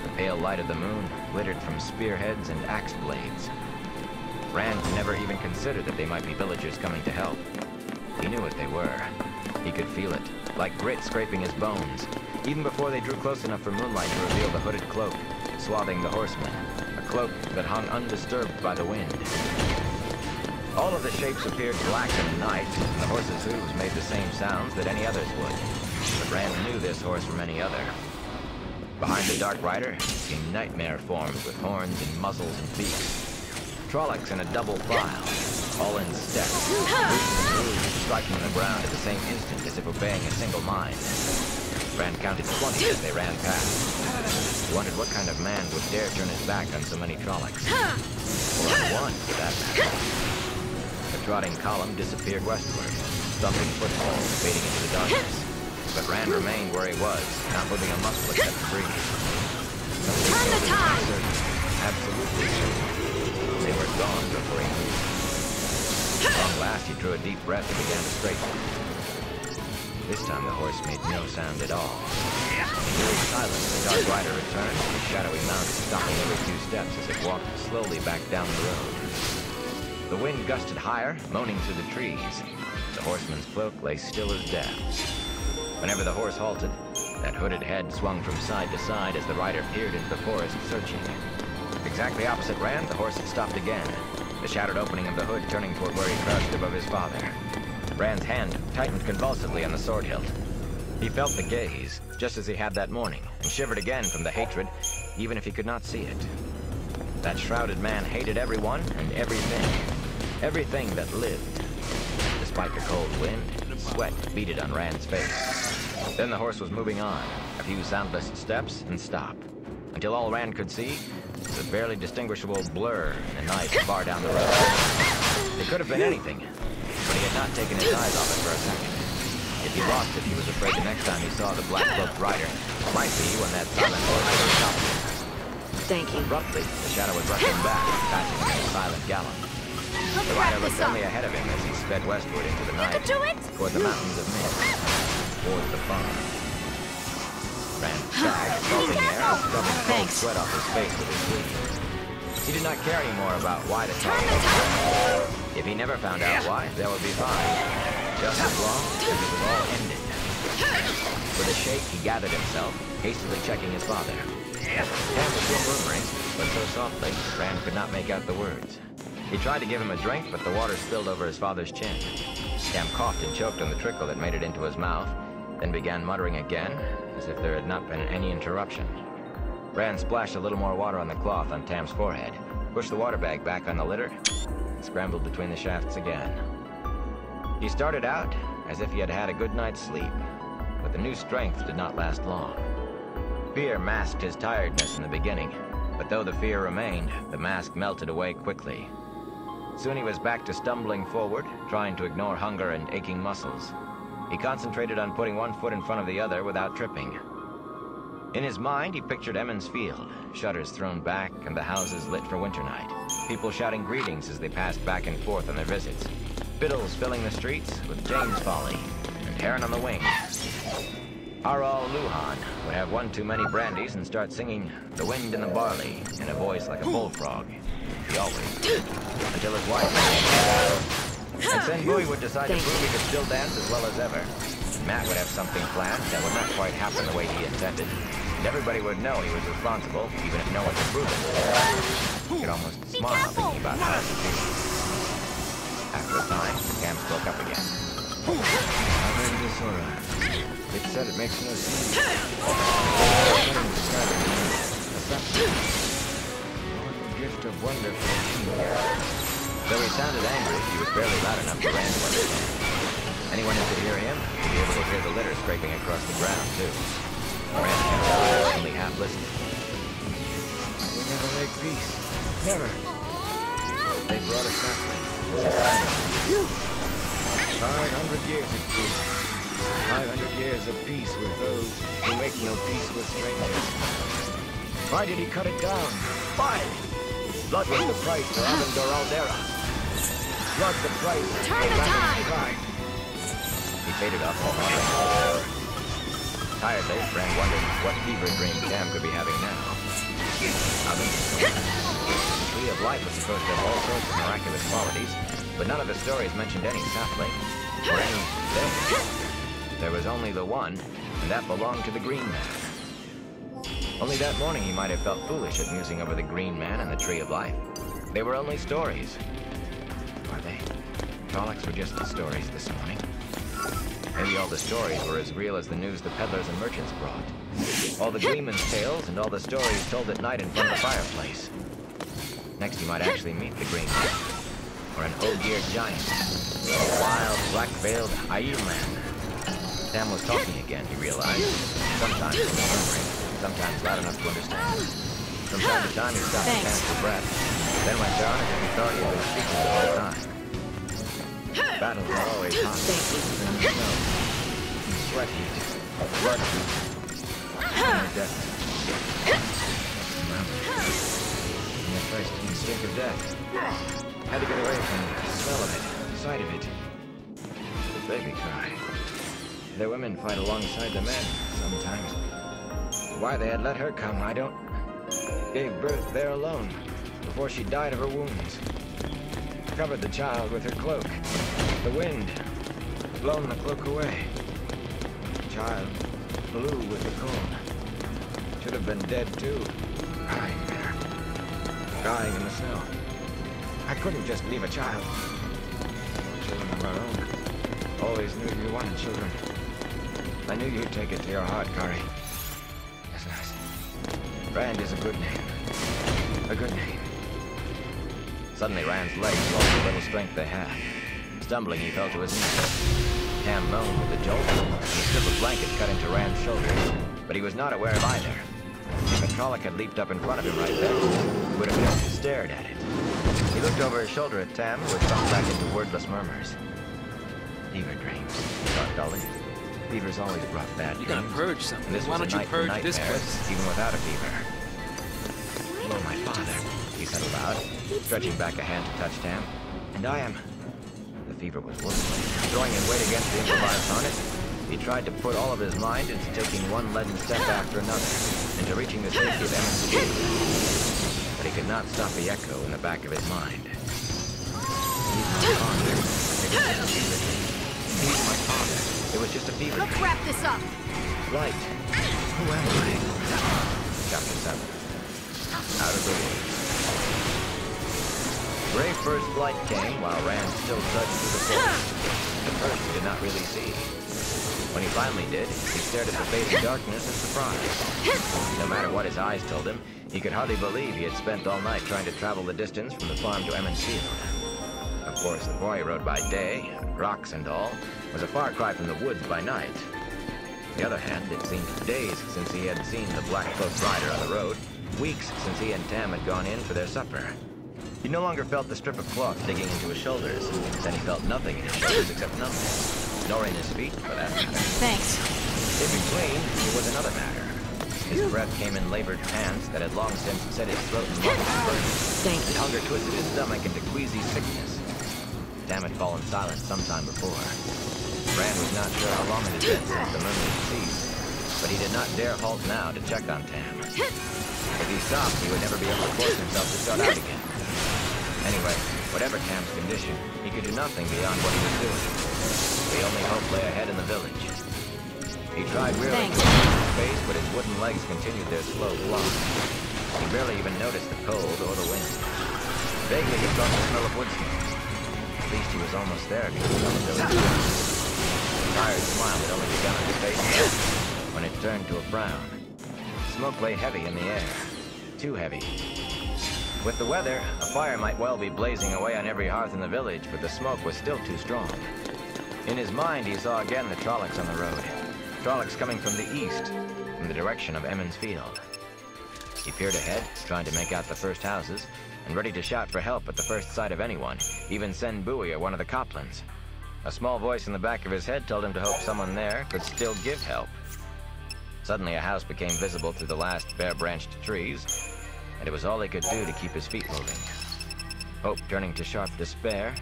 The pale light of the moon glittered from spearheads and axe blades. Rand never even considered that they might be villagers coming to help. He knew what they were. He could feel it, like grit scraping his bones, even before they drew close enough for moonlight to reveal the hooded cloak, swathing the horseman, a cloak that hung undisturbed by the wind. All of the shapes appeared black in the night, and the horse's hooves made the same sounds that any others would. But Rand knew this horse from any other. Behind the dark rider came nightmare forms with horns and muzzles and beaks. Trollocs in a double file, all in step, striking the ground at the same instant as if obeying a single mind. Rand counted 20 as they ran past. He wondered what kind of man would dare turn his back on so many Trollocs. Or on one, for that matter. The trotting column disappeared westward, thumping footfalls fading into the darkness. But Rand remained where he was, not moving a muscle except to breathe. Turn the tide! Absolutely certain. They were gone before he moved. At long last, he drew a deep breath and began to straighten. This time, the horse made no sound at all. In eerie silence, the dark rider returned, his shadowy mount stopping every few steps as it walked slowly back down the road. The wind gusted higher, moaning through the trees. The horseman's cloak lay still as death. Whenever the horse halted, that hooded head swung from side to side as the rider peered into the forest, searching. Exactly opposite Rand, the horse had stopped again, the shattered opening of the hood turning toward where he crouched above his father. Rand's hand tightened convulsively on the sword hilt. He felt the gaze, just as he had that morning, and shivered again from the hatred, even if he could not see it. That shrouded man hated everyone and everything. Everything that lived. Despite the cold wind, sweat beaded on Rand's face. Then the horse was moving on, a few soundless steps, and stopped. Until all Rand could see was a barely distinguishable blur in the night far down the road. It could have been anything, but he had not taken his eyes off it for a second. If he lost it, he was afraid the next time he saw the black-cloaked rider might be when that silent horse would stop him. Thank you. Abruptly, the shadow was rushing back, passing him in a silent gallop. The rider looked only ahead of him as he sped westward into the night, toward the mountains of mist, toward the farm. Rand sagged, gulping air, and scrubbing cold sweat off his face with his sleeve. He did not care anymore about why the trouble was. If he never found out why, that would be fine. Just as long as it was all ended. With a shake, he gathered himself, hastily checking his father. Tam was still murmuring, but so softly, Rand could not make out the words. He tried to give him a drink, but the water spilled over his father's chin. Tam coughed and choked on the trickle that made it into his mouth, then began muttering again, as if there had not been any interruption. Rand splashed a little more water on the cloth on Tam's forehead, pushed the water bag back on the litter, and scrambled between the shafts again. He started out as if he had had a good night's sleep, but the new strength did not last long. Fear masked his tiredness in the beginning, but though the fear remained, the mask melted away quickly. Soon he was back to stumbling forward, trying to ignore hunger and aching muscles. He concentrated on putting one foot in front of the other without tripping. In his mind, he pictured Emmons Field, shutters thrown back and the houses lit for winter night. People shouting greetings as they passed back and forth on their visits. Fiddles filling the streets with Jane's Folly and Heron on the Wing. Harald Luhan would have one too many brandies and start singing The Wind in the Barley in a voice like a bullfrog. He always did, until his wife. And Sen Bui would decide to prove he could still dance as well as ever. Matt would have something planned that would not quite happen the way he intended. And everybody would know he was responsible, even if no one could prove it. He could almost smile thinking about how it would be. After a time, Cam spoke up again. I've heard of this aura. It said it makes no sense. A gift of wonder for the king here. Though he sounded angry, he was barely loud enough for Rand to understand. Anyone who could hear him would be able to hear the litter scraping across the ground, too. Rand kept out, only half listening. We never make peace. Never. They brought us sapling. 500 years of peace. 500 years of peace with those who make no peace with strangers. Why did he cut it down? Why? Blood was the price for Avendor Aldera. Blood the price for Turn the tide! Pride. He faded off all the way. Tiredly, Rand wondered what fever dream Tam could be having now. Avendor. The Tree of Life was supposed to have all sorts of miraculous qualities, but none of the stories mentioned any sapling or any thing. There was only the one, and that belonged to the Green Man. Only that morning he might have felt foolish at musing over the Green Man and the Tree of Life. They were only stories. Were they? Trollocs were just the stories this morning. Maybe all the stories were as real as the news the peddlers and merchants brought. All the gleemen's tales and all the stories told at night in front of the fireplace. Next he might actually meet the Green Man. Or an old-geared giant. A wild, black-veiled Aiel man. Tam was talking again, he realized. Sometimes murmuring, sometimes loud enough to understand. From time to time he stopped to pant for breath. Then went down as if he thought he had been speaking the whole time. Battles are always hot. In the snow. Sweat heat. Blood heat. And death. And at first he stink of death. Had to get away from the smell of it, the sight of it. The baby cry. The women fight alongside the men, sometimes. Why they had let her come, I don't... Gave birth there alone, before she died of her wounds. Covered the child with her cloak. The wind, blown the cloak away. The child, blue with the cold. Should have been dead too. Crying there. Dying in the snow. I couldn't just leave a child. Children of our own. Always knew you wanted children. I knew you'd take it to your heart, Kari. Yes. Rand is a good name. A good name. Suddenly, Rand's legs lost the little strength they had. Stumbling, he fell to his knees. Tam moaned with the jolt, and a strip of blanket cut into Rand's shoulders, but he was not aware of either. If a Trolloc had leaped up in front of him right then, he would have just stared at it. He looked over his shoulder at Tam, who had sunk back into wordless murmurs. Fever dreams, he thought dully. Fever's always brought bad You dreams. gotta purge something. And this Why was don't a you night purge this nightmares, place? even without a fever. Oh, my father, he said aloud, stretching back a hand to touch Tam. And I am... The fever was worse. Throwing his weight against the improvised harness, he tried to put all of his mind into taking one leaden step after another, into reaching the safety of Emmons Field. But he could not stop the echo in the back of his mind. He's my father. He's my father. It was just a fever Let's dream. wrap this up. Light. Who am I? Chapter 7. Out of the woods. Gray's first flight came while Rand still trudged through the forest. At first, he did not really see. When he finally did, he stared at the fading darkness in surprise. No matter what his eyes told him, he could hardly believe he had spent all night trying to travel the distance from the farm to Emmons Field. Of course, the boy rode by day, rocks and all, was a far cry from the woods by night. On the other hand, it seemed days since he had seen the black-cloaked rider on the road, weeks since he and Tam had gone in for their supper. He no longer felt the strip of cloth digging into his shoulders, then he felt nothing in his shoulders except numbness, nor in his feet, for that matter. Thanks. In between, it was another matter. His breath came in labored pants that had long since set his throat in lumps of burning. Thank you. Hunger twisted his stomach into queasy sickness. Tam had fallen silent sometime before. Rand was not sure how long it had been since the murmur had ceased, but he did not dare halt now to check on Tam. If he stopped, he would never be able to force himself to start out again. Anyway, whatever Tam's condition, he could do nothing beyond what he was doing. The only hope lay ahead in the village. He tried wearily to keep his face, but his wooden legs continued their slow climb. He barely even noticed the cold or the wind. Vaguely, he felt the smell of wood smoke. At least he was almost there to the village. The tired smile had only begun on his face when it turned to a frown. Smoke lay heavy in the air. Too heavy. With the weather, a fire might well be blazing away on every hearth in the village, but the smoke was still too strong. In his mind, he saw again the Trollocs on the road. Trollocs coming from the east, from the direction of Emmons Field. He peered ahead, trying to make out the first houses, and ready to shout for help at the first sight of anyone, even send Bowie or one of the Coplans. A small voice in the back of his head told him to hope someone there could still give help. Suddenly a house became visible through the last bare-branched trees, and it was all he could do to keep his feet moving. Hope turning to sharp despair,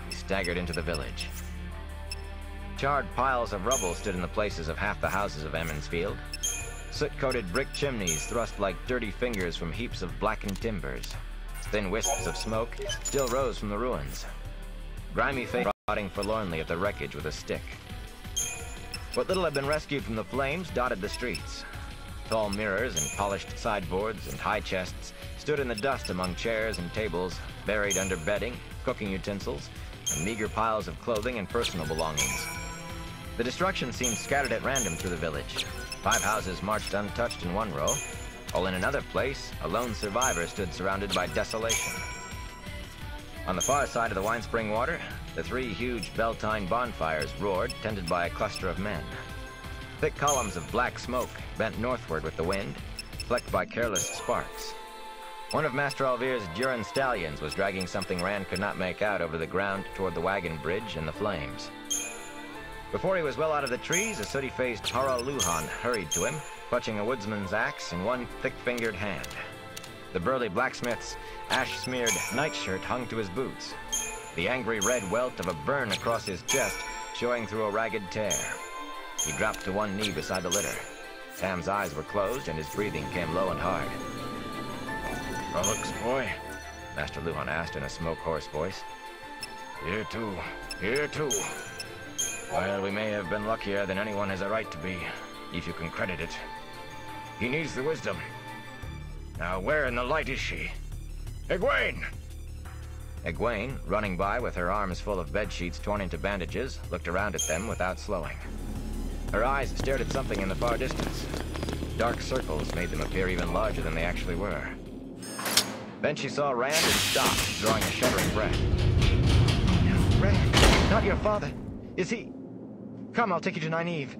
he staggered into the village. Charred piles of rubble stood in the places of half the houses of Emmons Field. Soot-coated brick chimneys thrust like dirty fingers from heaps of blackened timbers. Thin wisps of smoke still rose from the ruins. Grimy faces rotting forlornly at the wreckage with a stick. What little had been rescued from the flames dotted the streets. Tall mirrors and polished sideboards and high chests stood in the dust among chairs and tables, buried under bedding, cooking utensils, and meager piles of clothing and personal belongings. The destruction seemed scattered at random through the village. 5 houses marched untouched in one row, while in another place, a lone survivor stood surrounded by desolation. On the far side of the Wine Spring Water, the 3 huge Beltane bonfires roared, tended by a cluster of men. Thick columns of black smoke bent northward with the wind, flecked by careless sparks. One of Master Alvir's Duran stallions was dragging something Rand could not make out over the ground toward the wagon bridge and the flames. Before he was well out of the trees, a sooty-faced Harald Luhan hurried to him, clutching a woodsman's axe in one thick-fingered hand. The burly blacksmith's ash-smeared nightshirt hung to his boots, the angry red welt of a burn across his chest showing through a ragged tear. He dropped to one knee beside the litter. Tam's eyes were closed and his breathing came low and hard. "Trollocs, boy?" Master Luhan asked in a smoke-hoarse voice. "Here too, here too. Well, we may have been luckier than anyone has a right to be, if you can credit it. He needs the wisdom. Now, where in the light is she? Egwene!" Egwene, running by with her arms full of bedsheets torn into bandages, looked around at them without slowing. Her eyes stared at something in the far distance. Dark circles made them appear even larger than they actually were. Then she saw Rand and stopped, drawing a shuddering breath. "Rand, not your father. Is he? Come, I'll take you to Nynaeve."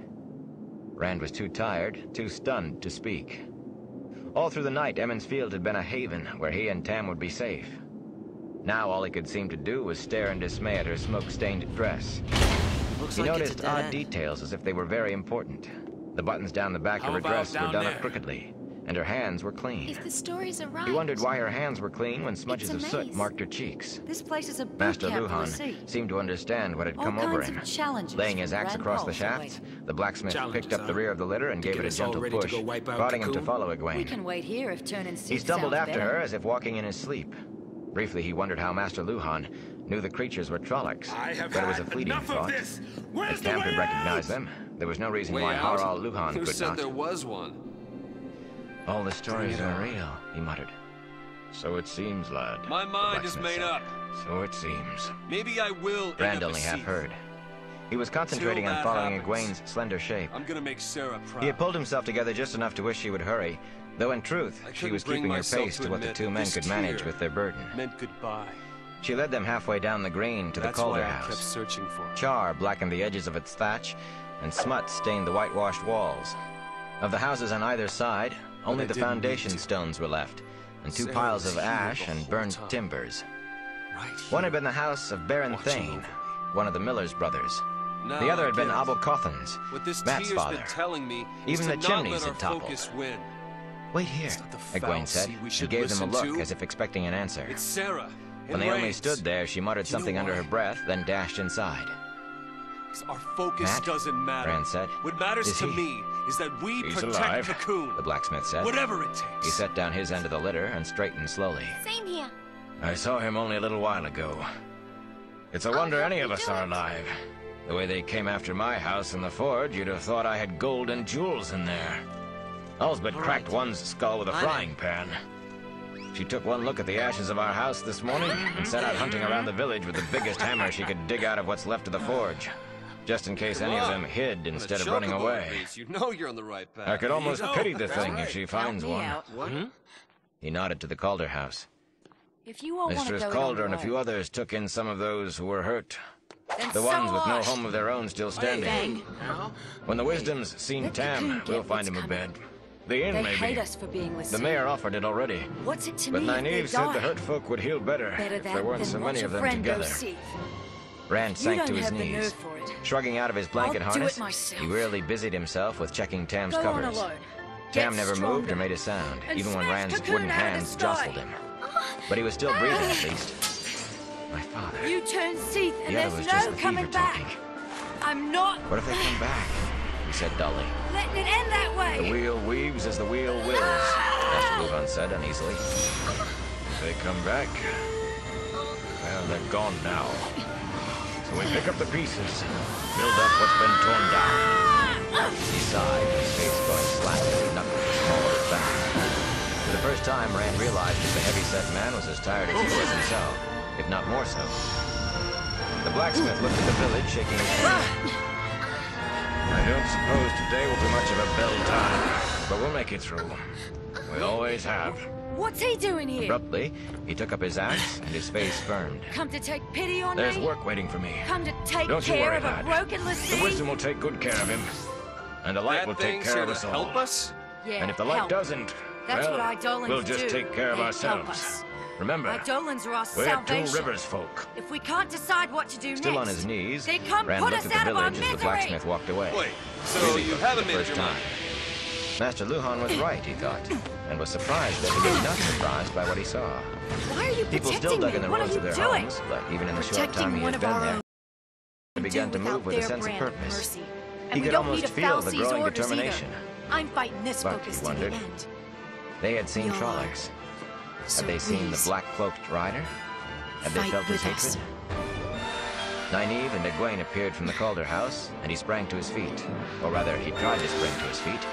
Rand was too tired, too stunned to speak. All through the night, Emmons Field had been a haven where he and Tam would be safe. Now all he could seem to do was stare in dismay at her smoke-stained dress. He noticed odd details as if they were very important. The buttons down the back of her dress were done up crookedly, and her hands were clean. If the stories are right, He wondered why her hands were clean when smudges of soot marked her cheeks. This place is a boot Master camp for Luhan the sea. seemed to understand what had All come over kinds him. of challenges Laying his for axe Rand across the Paul's shafts, awaiting. the blacksmith Challenges, picked up the rear of the litter and gave get it a us all gentle ready to push, go wipe out prodding him to Cocoon? follow We Egwene. can wait here if turning sea He stumbled sounds after better. her as if walking in his sleep. Briefly, he wondered how Master Luhan knew the creatures were Trollocs, I have but it was a had fleeting enough thought. of this. If Where's the Tam way could recognize out? them, there was no reason Way why out? Harald Luhan Who could said not. there was one? All the stories Bring it are on. real, he muttered. So it seems, lad. My the mind is blacksmith made said. up. So it seems. Maybe I will end Rand up only a half Sith. heard. He was concentrating on following Egwene's slender shape. I'm gonna make Sarah proud. He had pulled himself together just enough to wish she would hurry, though in truth, she was keeping her pace to what the two men could manage with their burden. Meant goodbye. She led them halfway down the green to the Calder That's why I kept house. searching for her. Char blackened the edges of its thatch, and smut stained the whitewashed walls. Of the houses on either side, only the foundation stones were left, and two piles of ash and burned timbers. One had been the house of Baron Thane, one of the Miller's brothers. The other had been Abel Cothan's, What this Matt's tear's father. been telling me Even is the to not chimneys let had our toppled. focus win. "Wait here," It's not the foul Egwene said, sea we and should gave them a listen look to. as if expecting an answer. It's Sarah. When they only stood there, she muttered Do you know something under why? her breath, then dashed inside. Our focus Matt? doesn't matter. Rand said. What matters Is to he? me is that we He's protect alive, Cocoon. the blacksmith said. Whatever it takes. He set down his end of the litter and straightened slowly. Same here. I saw him only a little while ago. It's a wonder any of us are alive. The way they came after my house in the forge, you'd have thought I had gold and jewels in there. All's but cracked one's skull with a frying pan. She took one look at the ashes of our house this morning and set out hunting around the village with the biggest hammer she could dig out of what's left of the forge, just in case any of them hid instead of running away. You know you're on the right path. I could almost pity the thing if she finds Help me one. out. What? He nodded to the Calder house. If you all want to Mistress go Calder it and a on few your others took in some of those who were hurt. own, The then ones so with no what? home of their own still standing. Bang. When the Wisdom's seen Let the Tam, Cocoon we'll get find him what's a coming. bed. The inn, They maybe. hate us for being with The mayor offered it already. What's it to But me if they Nynaeve said the die? hurt folk would heal better Better if that there weren't than so watch many a of them friend go together. seek. Rand You sank don't to his have the knees. nerve for it. Shrugging out of his blanket I'll do harness, it myself. he wearily busied himself with checking Tam's Go on covers. alone. Tam Get never moved stronger. or made a sound, And even when smash Rand's Cocoon wooden out of the hands sky. jostled him. But he was still breathing, at least. My father. You turn Seath and The other there's was just no the coming fever back. talking. I'm not What if they come back? He said dully. letting it end that way. The wheel weaves as the wheel wills, Master Luhan said uneasily. If they come back, well, they're gone now. So we pick up the pieces, build up what's been torn down. He sighed, his face going slack as he knuckled the small of his back. For the first time, Rand realized that the heavy-set man was as tired as he was himself, if not more so. The blacksmith looked at the village, shaking his head. I don't suppose today will be much of a bell time, but we'll make it through. We always have. What's he doing here? Abruptly, he took up his axe, and his face firmed. Come to take pity on There's me? work waiting for me. Come to take Don't you care worry, of a lad. broken The Lassie? wisdom will take good care of him, and the light will That take thing's care here of to us all. help us? Yeah, And if the light help. doesn't, That's well, what Eidolons we'll just do. take care of They ourselves. help us. Remember, Eidolons are our we're salvation. Two Rivers folk. If we can't decide what to do Still next, on his knees, they come Rand put looked us at out the of our village as the misery. blacksmith walked away. Wait, so Really you looked haven't for the made first your time. mind? Master Luhan was right, he thought, and was surprised that he was not surprised by what he saw. Why are you People protecting still dug me? in the What are roads you of their doing? homes, but even in the short Protecting time he one had of been our there, own. he began to without move with a their sense of brand purpose. mercy. He And we could don't almost need to feel foul the these growing orders determination. either. I'm fighting this But, focus he to the wondered, end. They had seen You're Trollocs. So Had they seen the please, black-cloaked rider? Had they fight felt his with us. hatred? Nynaeve and Egwene appeared from the Calder house, and he sprang to his feet. Or rather, he tried to spring to his feet.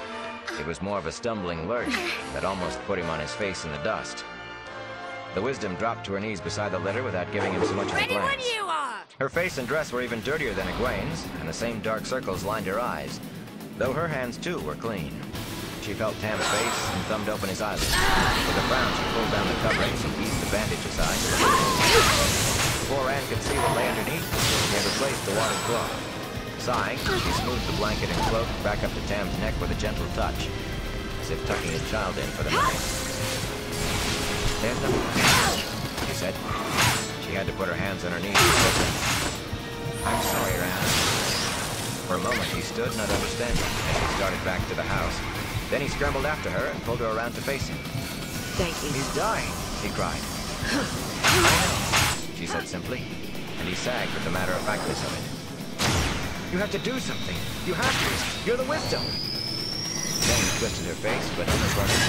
It was more of a stumbling lurch that almost put him on his face in the dust. The Wisdom dropped to her knees beside the litter without giving him so much as a Ready when glance. you are! Her face and dress were even dirtier than Egwene's, and the same dark circles lined her eyes, though her hands too were clean. She felt Tam's face and thumbed open his eyelids. With a frown, she pulled down the coverings and eased the bandage aside. Before Rand could see what lay underneath, she had replaced the wadded cloth. Sighing, she smoothed the blanket and cloak back up to Tam's neck with a gentle touch, as if tucking his child in for the night. There's nothing wrong, she said. She had to put her hands on her knees to listen. I'm sorry, Rand. For a moment, he stood not understanding as she started back to the house. Then he scrambled after her and pulled her around to face him. Thank you. He's dying, he cried. I know, she said simply, and he sagged with the matter-of-factness of it. You have to do something. You have to. You're the Wisdom. Jane twisted her face, but never further.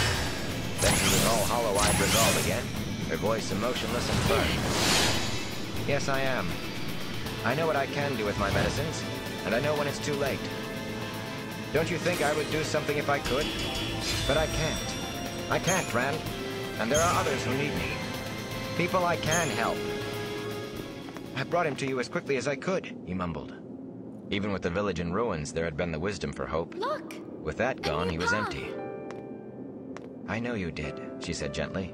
Then she was all hollow-eyed resolve again, her voice emotionless and firm. Yes, I am. I know what I can do with my medicines, and I know when it's too late. Don't you think I would do something if I could? But I can't. I can't, Rand. And there are others who need me. People I can help. I brought him to you as quickly as I could, he mumbled. Even with the village in ruins, there had been the wisdom for hope. Look! With that gone, he was empty. I know you did, she said gently.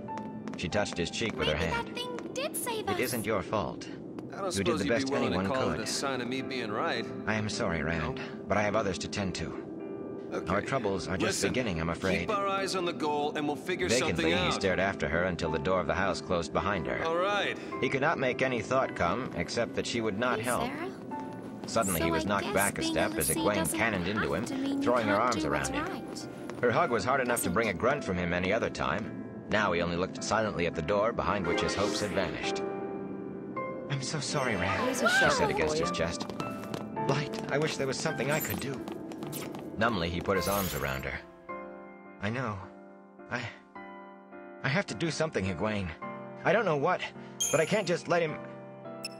She touched his cheek with her hand. That thing did save us. It isn't your fault. I don't You did suppose the you'd best be willing anyone to call could. it a sign of me being right. I am sorry, Rand, but I have others to tend to. Okay. Our troubles are just beginning, I'm afraid. Keep our eyes on the goal, and we'll figure something Vacantly, out. he stared after her until the door of the house closed behind her. All right. He could not make any thought come, except that she would not Hey, help. Sarah? Suddenly, So he was I knocked guess back a being step a as Lassie Egwene doesn't cannoned into have him, to mean you throwing her can't arms do around what's him. right. Her hug was hard enough to Doesn't bring a it? grunt from him any other time. Now he only looked silently at the door behind which his hopes had vanished. I'm so sorry, Rand, He's a she sharp said against lawyer. his chest. Light, I wish there was something I could do. Numbly, he put his arms around her. I know. I have to do something, Egwene. I don't know what, but I can't just let him...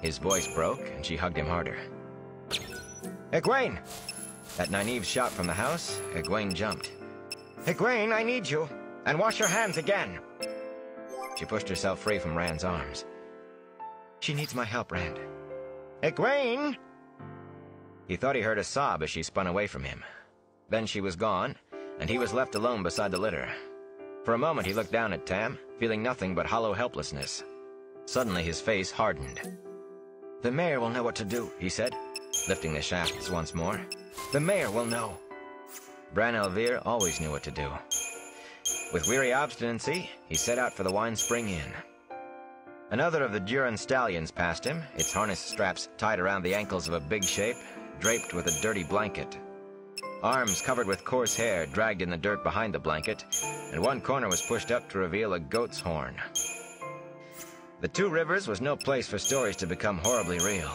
His voice broke, and she hugged him harder. Egwene! At Nynaeve's shout from the house, Egwene jumped. Egwene, I need you! And wash your hands again! She pushed herself free from Rand's arms. She needs my help, Rand. Egwene! He thought he heard a sob as she spun away from him. Then she was gone, and he was left alone beside the litter. For a moment he looked down at Tam, feeling nothing but hollow helplessness. Suddenly his face hardened. The mayor will know what to do, he said, lifting the shafts once more. The mayor will know. Bran Elvir always knew what to do. With weary obstinacy, he set out for the Wine Spring Inn. Another of the Duran stallions passed him, its harness straps tied around the ankles of a big shape, draped with a dirty blanket. Arms covered with coarse hair dragged in the dirt behind the blanket, and one corner was pushed up to reveal a goat's horn. The Two Rivers was no place for stories to become horribly real.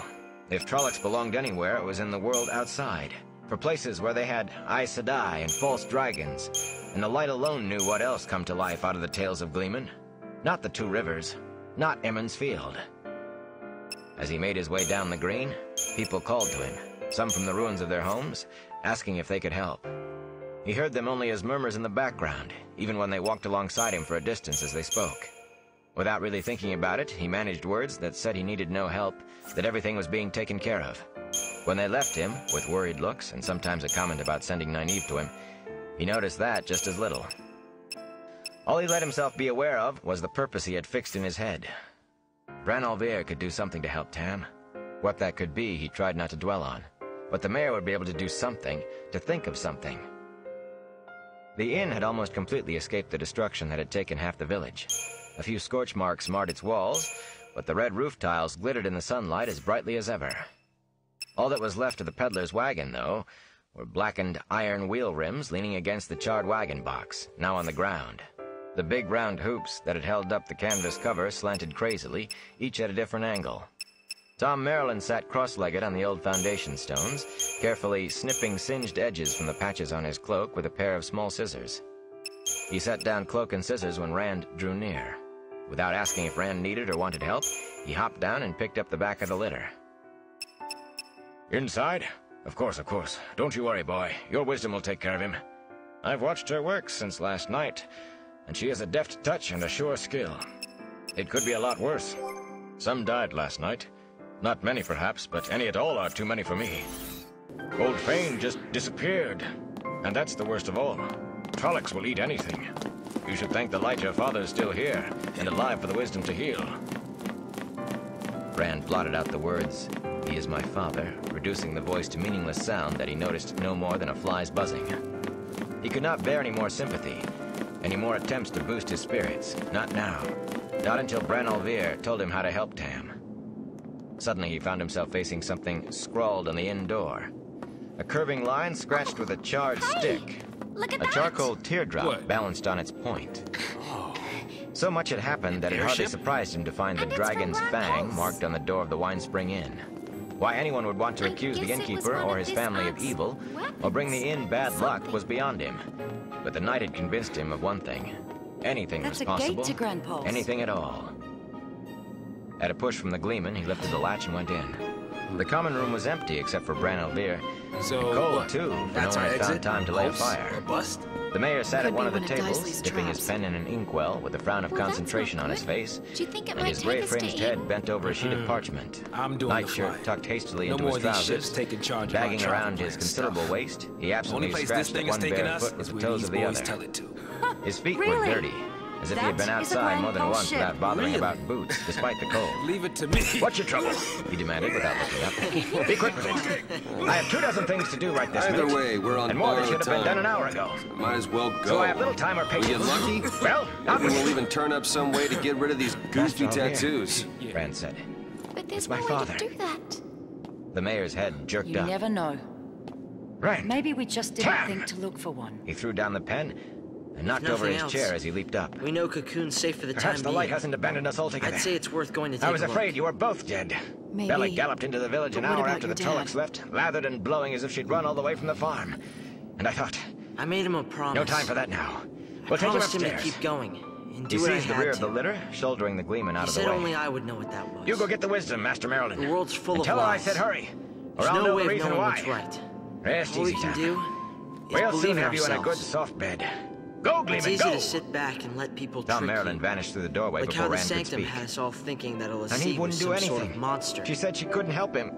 If Trollocs belonged anywhere, it was in the world outside, for places where they had Aes Sedai and false dragons, and the light alone knew what else come to life out of the tales of Gleeman. Not the Two Rivers, not Emond's Field. As he made his way down the green, people called to him, some from the ruins of their homes, asking if they could help. He heard them only as murmurs in the background, even when they walked alongside him for a distance as they spoke. Without really thinking about it, he managed words that said he needed no help, that everything was being taken care of. When they left him, with worried looks and sometimes a comment about sending Nynaeve to him, he noticed that just as little. All he let himself be aware of was the purpose he had fixed in his head. Bran Al'Vir could do something to help Tam. What that could be, he tried not to dwell on. But the mayor would be able to do something, to think of something. The inn had almost completely escaped the destruction that had taken half the village. A few scorch marks marred its walls, but the red roof tiles glittered in the sunlight as brightly as ever. All that was left of the peddler's wagon, though, were blackened iron wheel rims leaning against the charred wagon box, now on the ground. The big round hoops that had held up the canvas cover slanted crazily, each at a different angle. Tom Maryland sat cross-legged on the old foundation stones, carefully snipping singed edges from the patches on his cloak with a pair of small scissors. He set down cloak and scissors when Rand drew near. Without asking if Rand needed or wanted help, he hopped down and picked up the back of the litter. Inside? Of course, of course. Don't you worry, boy. Your wisdom will take care of him. I've watched her work since last night, and she has a deft touch and a sure skill. It could be a lot worse. Some died last night. Not many, perhaps, but any at all are too many for me. Old Fane just disappeared, and that's the worst of all. Trollocs will eat anything. You should thank the light your father is still here, and alive for the wisdom to heal. Rand blotted out the words, "He is my father," reducing the voice to meaningless sound that he noticed no more than a fly's buzzing. He could not bear any more sympathy, any more attempts to boost his spirits. Not now. Not until Bran Al'Vir told him how to help Tam. Suddenly he found himself facing something scrawled on the inn door. A curving line scratched with a charred stick. Look at A that! charcoal teardrop What? balanced on its point. So much had happened that it hardly Airship? surprised him to find the And it's from dragon's Rakdos. fang marked on the door of the Wine Spring Inn. Why anyone would want to I accuse the guess it was innkeeper one or of his this family of aunt's evil, or bring the inn bad luck was beyond him. But the night had convinced him of one thing. Anything That's was a possible. gate to Grandpaul's. Anything at all. At a push from the Gleeman, he lifted the latch and went in. The common room was empty except for Bran Elvire. So, And cold, what? too, for That's no our one had found exit? time to lay a Hoax? fire. Or bust? The mayor sat Could at one be of the one of tables, Daisley's dipping his traps. pen in an inkwell with a frown of Well, that's concentration not on his good. face, Do you think it and might his take us to gray-fringed eat? head bent over a sheet of parchment. I'm doing the Nightshirt flying. tucked hastily No into more his of these trousers. ships taking charge of our Bagging travel around his plans considerable stuff. waist, he The only absently place this scratched thing at is one taking bare us foot with is the where toes these of the boys other. tell it to. His feet were Really? dirty, as if he had been That is a outside grand more than pulse once ship. without bothering Really? about boots, despite the cold. Leave it to me. What's your trouble? He demanded without looking up. Be quick with it. I have 24 things to do right this Either minute. way, we're on and more that borrowed should have been done time. an hour ago. Might as well go. So I have little time or We patience. get lucky? Well, Maybe we'll even turn up some way to get rid of these goofy Master Elvire. tattoos. Bran said. But there's It's my no father. way to do that. The mayor's head jerked You up. never know. Right. Maybe we just didn't Tam! think to look for one. He threw down the pen and knocked If over nothing his else, chair as he leaped up. We know Cocoon's safe for the Perhaps time the being. light hasn't abandoned us altogether. I'd say it's worth going to take I was a look. afraid you were both dead. Maybe. Bellic galloped into the village an But what hour about after your the dad? Trollocs left, lathered and blowing as if she'd run all the way from the farm. And I thought, I made him a promise. no time for that now. I We'll take him promised him to upstairs. keep going and He do what I seized the had rear of to. the litter, shouldering the Gleeman out He of the said way. only I would know what that was. You go get the wisdom, Master Marilyn. The world's full and of tell her I lies. said hurry, or There's I'll no know way the of reason knowing why. what's right. Rest All we easy, can Tam. do is We'll believe soon in have you in a good ourselves. soft bed. Go, It's Gleeman, easy go! to sit back and let people Tom trick Marilyn you. vanished through the doorway Like before how the Rand could Sanctum speak. had us all thinking that And he Lassie was wouldn't do some anything. sort of monster. She said she couldn't help him.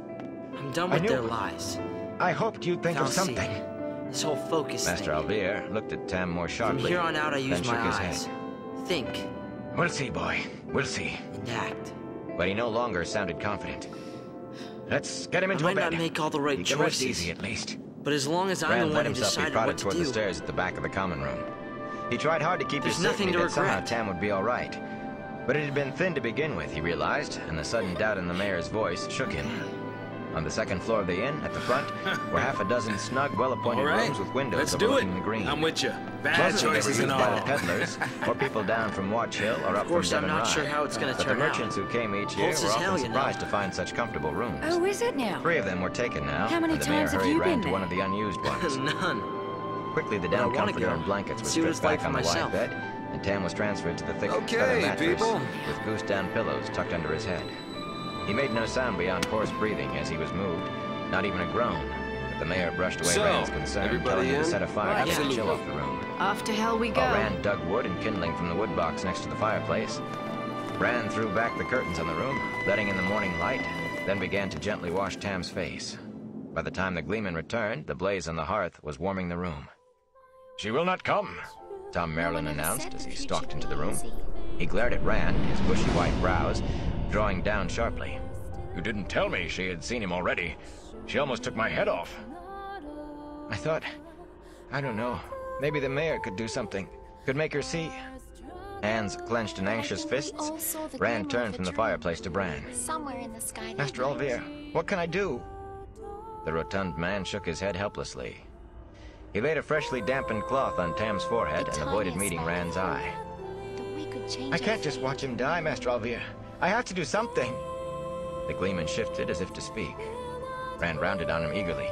I'm done I with knew. their lies. I hoped you'd think of Found seed. something. This whole focus Master thing. Elvire looked at Tam more sharply. From here on out, I use then shook my his eyes. head. Think We'll see, boy. We'll see. and act. But he no longer sounded confident. Let's get him I into might a bed. not make all the right he can rest choices, easy at least. but as long as I'm Rand the let one who himself be decided prodded what to toward do, the stairs at the back of the common room. He tried hard to keep his There's nothing certainty to that somehow regret. Tam would be all right. But it had been thin to begin with, he realized, and the sudden doubt in the mayor's voice shook him. On the second floor of the inn, at the front, were half a dozen snug, well-appointed All right, rooms with windows let's do it. overlooking the green. I'm with you. Bad Most of them were choices used and by all. the peddlers, or people down from Watch Hill or up Of course, from I'm Devon not Rye. sure how it's going to But the turn out. merchants who came each year Pulse were as often hell, you know. surprised to find such comfortable rooms. Oh, is it now? 3 of them were taken now, How many and the mayor times have hurried you Rand been to there? one of the unused ones. None. Quickly, the But I down wanna comforter go and blankets and were see what stripped it's like back on the for wide myself. bed, and Tam was transferred to the thick Okay, feather mattress people. with goose-down pillows tucked under his head. He made no sound beyond hoarse breathing as he was moved, not even a groan. But the mayor brushed away So, Rand's concern, everybody telling him to in? set a fire Right, to get the yeah. chill off the room. Off to hell we go. While Rand dug wood and kindling from the wood box next to the fireplace, Rand threw back the curtains on the room, letting in the morning light, then began to gently wash Tam's face. By the time the Gleeman returned, the blaze on the hearth was warming the room. She will not come, Tom Marilyn No one ever announced said as the he future stalked into would the be room. easy. He glared at Rand, his bushy white brows drawing down sharply. You didn't tell me she had seen him already. She almost took my head off. I thought, I don't know, maybe the mayor could do something, could make her see. Hands clenched in anxious think we fists, all saw the Rand glimmer turned of from a the dream. fireplace to Bran. Somewhere in the sky. that Master night. Elvire, what can I do? The rotund man shook his head helplessly. He laid a freshly dampened cloth on Tam's forehead The and avoided tiniest meeting spark. Rand's eye. That we could change I can't our just fate. watch him die, Master Elvire. I have to do something. The Gleeman shifted as if to speak. Rand rounded on him eagerly.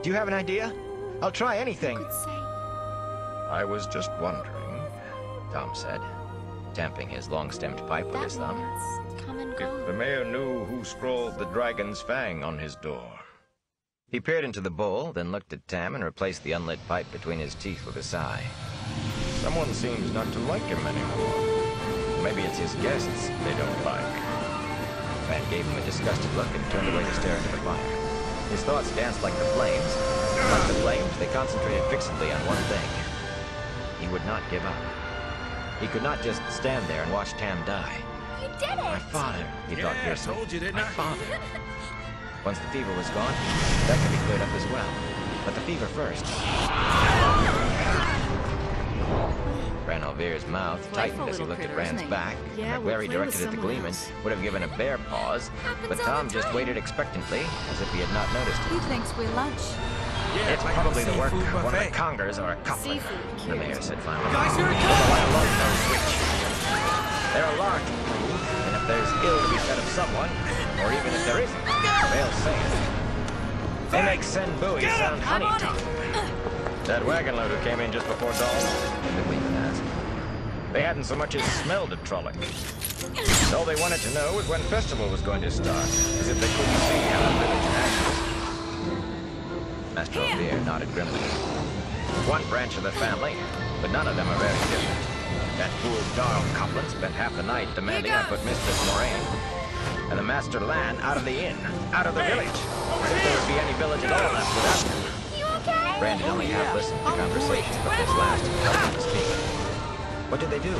Do you have an idea? I'll try anything. Could say. I was just wondering Tom said, tamping his long-stemmed pipe with That his thumb. moment's come and if go. the mayor knew who scrawled the dragon's fang on his door. He peered into the bowl, then looked at Tam and replaced the unlit pipe between his teeth with a sigh. Someone seems not to like him anymore. Maybe it's his guests they don't like. Rand gave him a disgusted look and turned away to stare into the fire. His thoughts danced like the flames. Like the flames, they concentrated fixedly on one thing. He would not give up. He could not just stand there and watch Tam die. You did it! My father, he thought Yeah, I fiercely. told you, didn't My I? father. Once the fever was gone, that could be cleared up as well. But the fever first. Bran Elvire's mouth tightened as he looked at Rand's back. Yeah, and the we'll glare he play with directed at the someone Gleeman else. would have given a bear pause, but Happens all Tom the just time. waited expectantly, as if he had not noticed He it. thinks we're lunch. Yeah, It's like probably a the work seafood of one of the buffet. congers or a coupling, Seafood, the mayor said finally. Guys, here it Although comes! I alone know which. They're a large crew, and if there's ill to be said of someone, or even if there isn't, they'll say it. They make Sen Bui sound honey-tongued. That wagon load who came in just before dawn, The Gleeman asked. they hadn't so much as smelled a Trolloc. All they wanted to know was when festival was going to start, as if they couldn't see how mayor nodded grimly. One branch of the family, but none of them are very different. That fool Darl Coplin spent half the night demanding I put Mistress Moraine and the Master Lan out of the inn, out of the village. As if there would be any village at all left without them. You okay? Brandon only half listened to conversations, but this last helped him to speak. What did they do?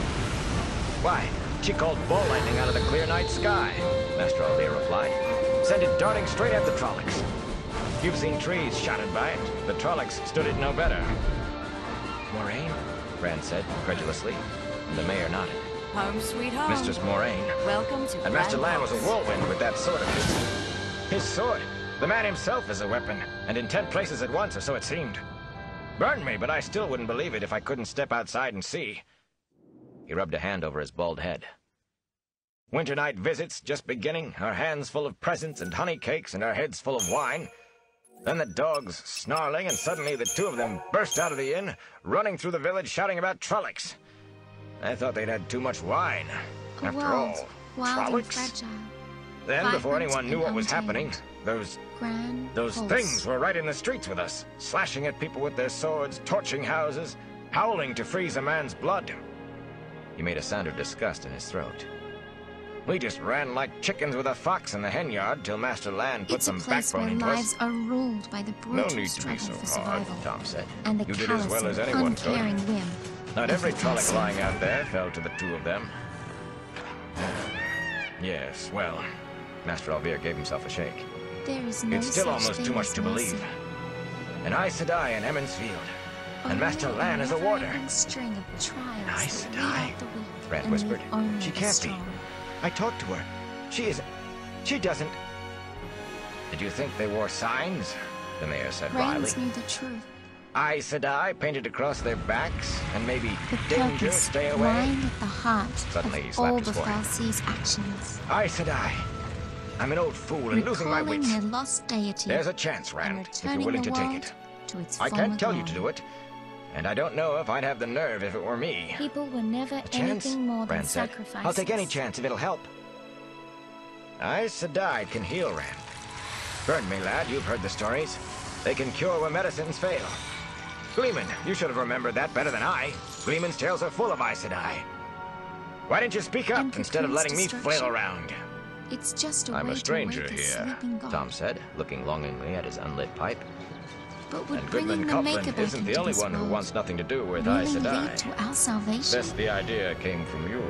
Why, she called ball lightning out of the clear night sky, Master Aldir replied. Sent it darting straight at the Trollocs. You've seen trees shattered by it. The Trollocs stood it no better. Moraine? Rand said, incredulously, and the mayor nodded. Home sweet home. Mistress Moraine. Welcome to And Master Lan was a Grand whirlwind with that sword of his. His sword. The man himself is a weapon, and in 10 places at once, or so it seemed. Burned me, but I still wouldn't believe it if I couldn't step outside and see. He rubbed a hand over his bald head. Winter night visits just beginning, our hands full of presents and honey cakes and our heads full of wine. Then the dogs snarling, and suddenly the two of them burst out of the inn, running through the village shouting about Trollocs. I thought they'd had too much wine. After all, wild and Trollocs? fragile. Then, before anyone knew what was happening, those Pulse. things were right in the streets with us, slashing at people with their swords, torching houses, howling to freeze a man's blood. He made a sound of disgust in his throat. We just ran like chickens with a fox in the hen yard till Master Lan put some backbone into us. It's a place where lives are ruled by the No brutal need to be struggle so for hard, survival. Tom said. And the You did callous as well as and anyone could. uncaring whim. Not of every the Trolloc person. lying out there fell to the two of them. Yes, well, Master Aldir gave himself a shake. There is no It's still such almost thing too much as to mercy. believe. And Aes Sedai and Emond's Field. And Only Master Lan is a warder. never-ending string of trials Aes that Sedai? lead out the weak Rand and whispered. leave only She the can't be. strong. I talked to her. She doesn't... Did you think they wore signs? The mayor said wryly. Reigns knew the truth. Aes Sedai painted across their backs, and maybe The danger, purpose stay away. lying at the heart Suddenly he of slapped all his the forehead. Fal'Cie's actions. Aes Sedai. I'm an old fool and losing my Recalling wits. their lost deity. There's a chance, and Rand, if you're returning willing the to take world it. to its I former can't tell you to glory. do it, and I don't know if I'd have the nerve if it were me. People were never A chance? anything more than Rand said. sacrifices. I'll take any chance if it'll help. Aes Sedai can heal, Rand. Burn me, lad, you've heard the stories. They can cure where medicines fail. Gleeman, you should have remembered that better than I. Gleeman's tales are full of Aes Sedai. Why didn't you speak up And instead of Cocoon's letting me flail destruction. around? It's just a I'm way a stranger to wake a here, sleeping god. Tom said, looking longingly at his unlit pipe. But would And bringing Goodman the Coplin Maker back isn't the into only this one who world wants nothing to do with really Aes lead Sedai. to our salvation? Guess the idea came from you.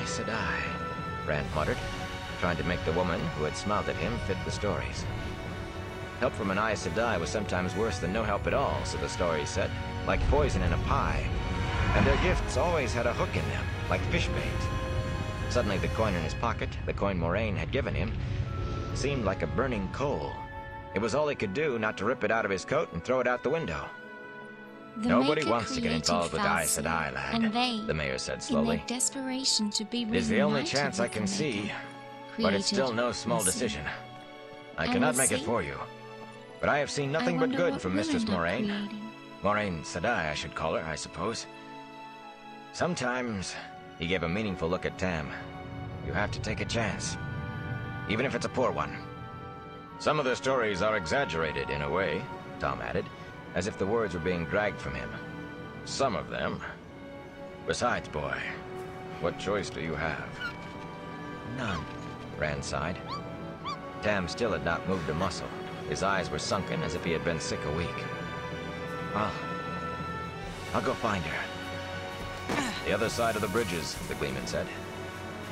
Aes Sedai, Rand muttered, trying to make the woman who had smiled at him fit the stories. Help from an Aes Sedai was sometimes worse than no help at all, so the stories said, like poison in a pie. And their gifts always had a hook in them, like fish bait. Suddenly the coin in his pocket, the coin Moraine had given him, seemed like a burning coal. It was all he could do not to rip it out of his coat and throw it out the window. The Nobody Maker wants to get created involved with Aes Fal'Cie, Sedai, lad, and they, the mayor said in slowly. their desperation to be It is the only reunited chance I with can the see, Maker, but it's still created no small Lassie. decision. I And cannot make it Lassie? for you, but I have seen nothing I but wonder good what from we'll Mistress end up Moraine. creating. Moraine Sedai, I should call her, I suppose. Sometimes, he gave a meaningful look at Tam. You have to take a chance, even if it's a poor one. Some of the stories are exaggerated in a way, Tom added, as if the words were being dragged from him. Some of them. Besides, boy, what choice do you have? None, Rand sighed. Tam still had not moved a muscle. His eyes were sunken as if he had been sick a week. I'll go find her. The other side of the bridges, the Gleeman said,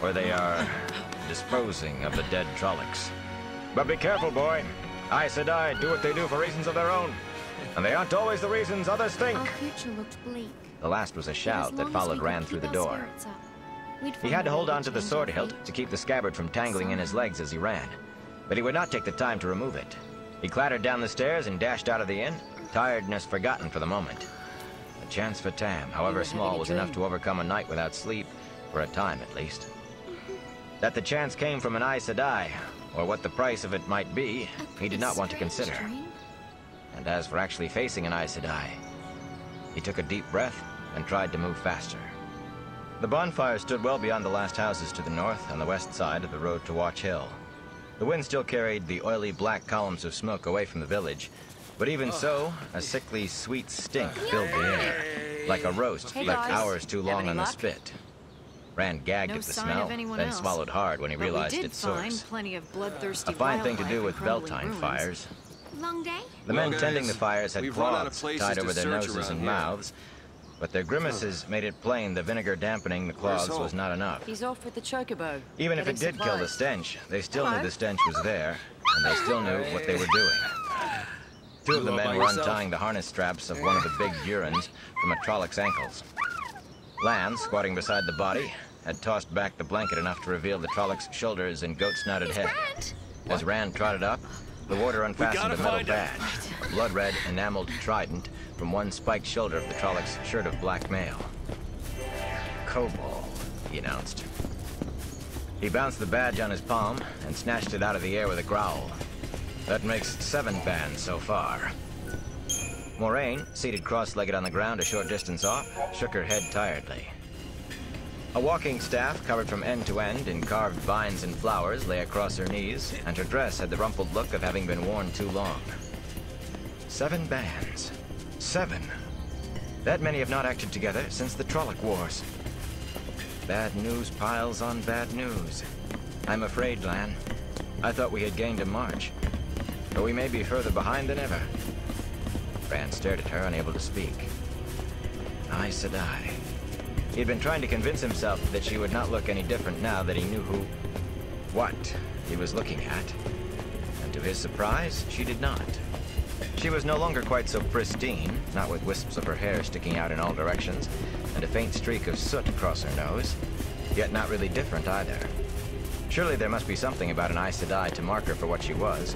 where they are disposing of the dead Trollocs. But be careful, boy. Aes Sedai do what they do for reasons of their own, and they aren't always the reasons others think. Our future looked bleak. The last was a But as shout that long as followed we could Rand through the keep our door. spirits up, we'd He find had to a hold way on to the change sword our hilt fate. to keep the scabbard from tangling in his legs as he ran. But he would not take the time to remove it. He clattered down the stairs and dashed out of the inn, tiredness forgotten for the moment. A chance for Tam, however small, was enough to overcome a night without sleep, for a time at least. That the chance came from an Aes Sedai, or what the price of it might be, he did not want to Strange consider. dream. And as for actually facing an Aes Sedai, he took a deep breath and tried to move faster. The bonfire stood well beyond the last houses to the north on the west side of the road to Watch Hill. The wind still carried the oily black columns of smoke away from the village, But even so, a sickly, sweet stink filled the air, like a roast Hey, left guys. hours too Have long any on the luck? spit. Rand gagged No at the sign smell, of anyone then else. swallowed hard when he But realized we did its find source. plenty of bloodthirsty A fine thing to wildlife do in with crumbling Beltane ruins. fires. Long day? The Well, men tending guys, the fires had we've run out of cloths places tied to over their search noses around and here. mouths, but their grimaces made it plain the vinegar dampening the Where's cloths was Hope? not enough. He's off with the chocobo. Even if it getting did kill the supplies. stench, they still Hello? knew the stench was there, and they still knew what they were doing. Two of You the all men by were yourself? untying the harness straps of one of the big Urans from a Trollocs ankles. Lan, squatting beside the body, had tossed back the blanket enough to reveal the Trolloc's shoulders and goat-snouted head. As Rand trotted up, the warder unfastened a metal badge, a blood-red enameled trident from one spiked shoulder of the Trolloc's shirt of black mail. Kobold, he announced. He bounced the badge on his palm and snatched it out of the air with a growl. That makes 7 bands so far. Moraine, seated cross-legged on the ground a short distance off, shook her head tiredly. A walking staff covered from end to end in carved vines and flowers lay across her knees, and her dress had the rumpled look of having been worn too long. 7 bands. 7. That many have not acted together since the Trolloc Wars. Bad news piles on bad news. I'm afraid, Lan. I thought we had gained a march, but we may be further behind than ever. Rand stared at her, unable to speak. Aes Sedai. He had been trying to convince himself that she would not look any different now that he knew what he was looking at. And to his surprise, she did not. She was no longer quite so pristine, not with wisps of her hair sticking out in all directions, and a faint streak of soot across her nose, yet not really different either. Surely there must be something about an Aes Sedai to mark her for what she was.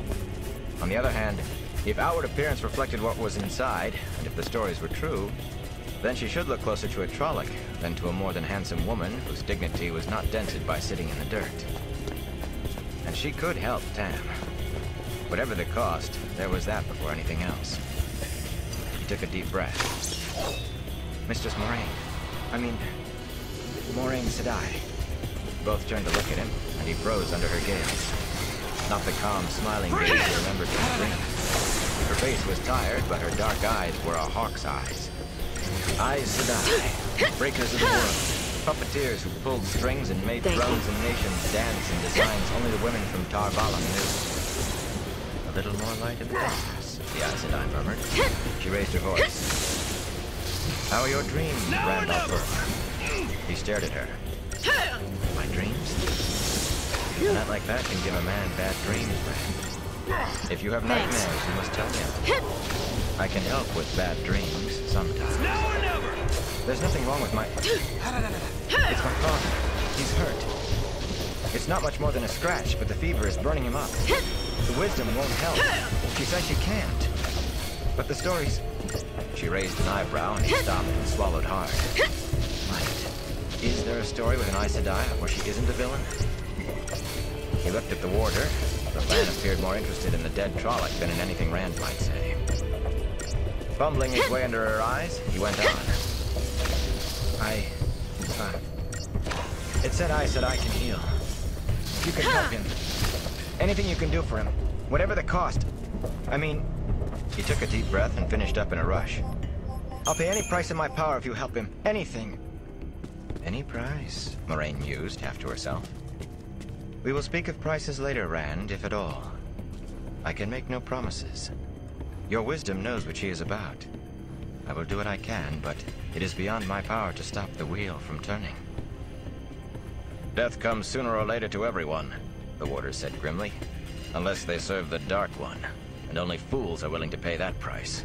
On the other hand, if outward appearance reflected what was inside, and if the stories were true, then she should look closer to a Trolloc than to a more than handsome woman whose dignity was not dented by sitting in the dirt. And she could help Tam. Whatever the cost, there was that before anything else. He took a deep breath. Mistress Moraine. Moraine Sedai. Both turned to look at him, and he froze under her gaze. Not the calm, smiling gaze he remembered from the dream. Her face was tired, but her dark eyes were a hawk's eyes. Aes Sedai, breakers of the world, puppeteers who pulled strings and made thrones and nations dance in designs only the women from Tar Valon knew. A little more light in the darkness, the Aes Sedai murmured. She raised her voice. How are your dreams, Randolph Burr? He stared at her. My dreams? A night like that can give a man bad dreams, Rand. If you have nightmares, you must tell me. I can help with bad dreams sometimes. Now or never! There's nothing wrong with my... It's my father. He's hurt. It's not much more than a scratch, but the fever is burning him up. The wisdom won't help. She says she can't. But the stories... She raised an eyebrow and he stopped and swallowed hard. Might. Is there a story with an Aes Sedai where she isn't a villain? He looked at the warder, but Lan appeared more interested in the dead Trolloc than in anything Rand might say. Fumbling his way under her eyes, he went on. It said Aes Sedai can heal. You can help him. Anything you can do for him. Whatever the cost. He took a deep breath and finished up in a rush. I'll pay any price in my power if you help him. Anything. Any price, Moraine mused, half to herself. We will speak of prices later, Rand, if at all. I can make no promises. Your wisdom knows what she is about. I will do what I can, but it is beyond my power to stop the wheel from turning. Death comes sooner or later to everyone, the warder said grimly. Unless they serve the Dark One, and only fools are willing to pay that price.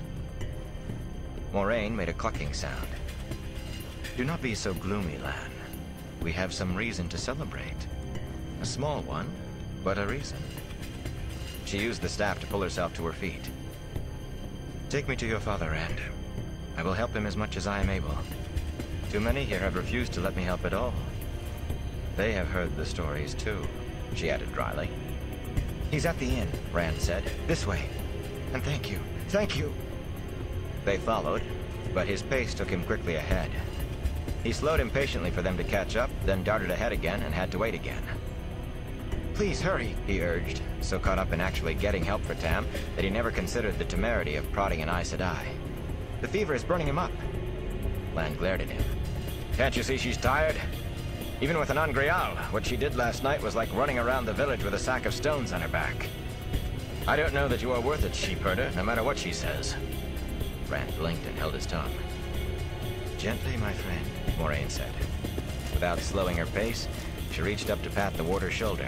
Moraine made a clucking sound. Do not be so gloomy, Lan. We have some reason to celebrate. A small one, but a reason. She used the staff to pull herself to her feet. Take me to your father, Rand. I will help him as much as I am able. Too many here have refused to let me help at all. They have heard the stories too, she added dryly. He's at the inn, Rand said. This way. And thank you. Thank you. They followed, but his pace took him quickly ahead. He slowed impatiently for them to catch up, then darted ahead again and had to wait again. Please hurry, he urged, so caught up in actually getting help for Tam that he never considered the temerity of prodding an Aes Sedai. The fever is burning him up. Lan glared at him. Can't you see she's tired? Even with an Angreal, what she did last night was like running around the village with a sack of stones on her back. I don't know that you are worth it, sheepherder, no matter what she says. Rand blinked and held his tongue. Gently, my friend, Moraine said. Without slowing her pace, she reached up to pat the warder's shoulder.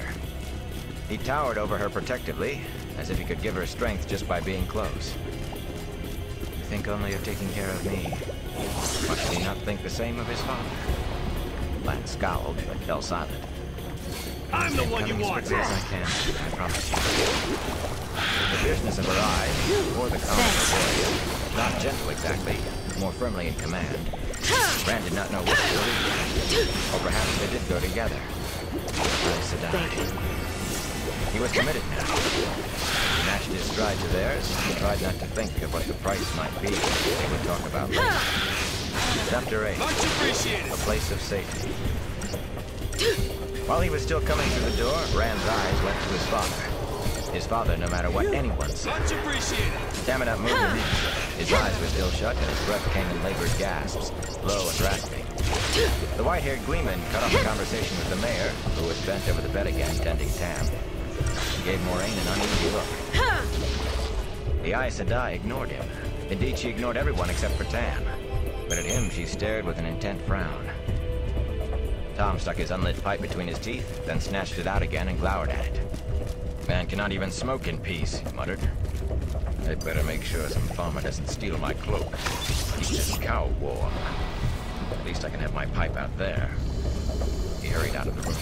He towered over her protectively, as if he could give her strength just by being close. You think only of taking care of me. Why should he not think the same of his father? Lan scowled, but fell silent. I'm the one you want! As quickly as I can, I promise you. The fierceness of her eyes, or the calm of her voice, not gentle exactly, more firmly in command. Rand did not know which to believe, or perhaps they did go together. Aes Sedai. He was committed now. He matched his stride to theirs, and tried not to think of what the price might be they would talk about later. Chapter 8. Much appreciated. A place of safety. While he was still coming through the door, Rand's eyes went to his father. His father, no matter what anyone said. Much appreciated. Damn it, moved an inch. His eyes were still shut, and his breath came in labored gasps, low and rasping. The white-haired gleeman cut off a conversation with the mayor, who was bent over the bed again, tending Tam. He gave Moraine an uneasy look. The Aes Sedai ignored him. Indeed, she ignored everyone except for Tam. But at him, she stared with an intent frown. Tom stuck his unlit pipe between his teeth, then snatched it out again and glowered at it. Man cannot even smoke in peace, he muttered. I'd better make sure some farmer doesn't steal my cloak. Keep this cow warm. At least I can have my pipe out there. He hurried out of the room.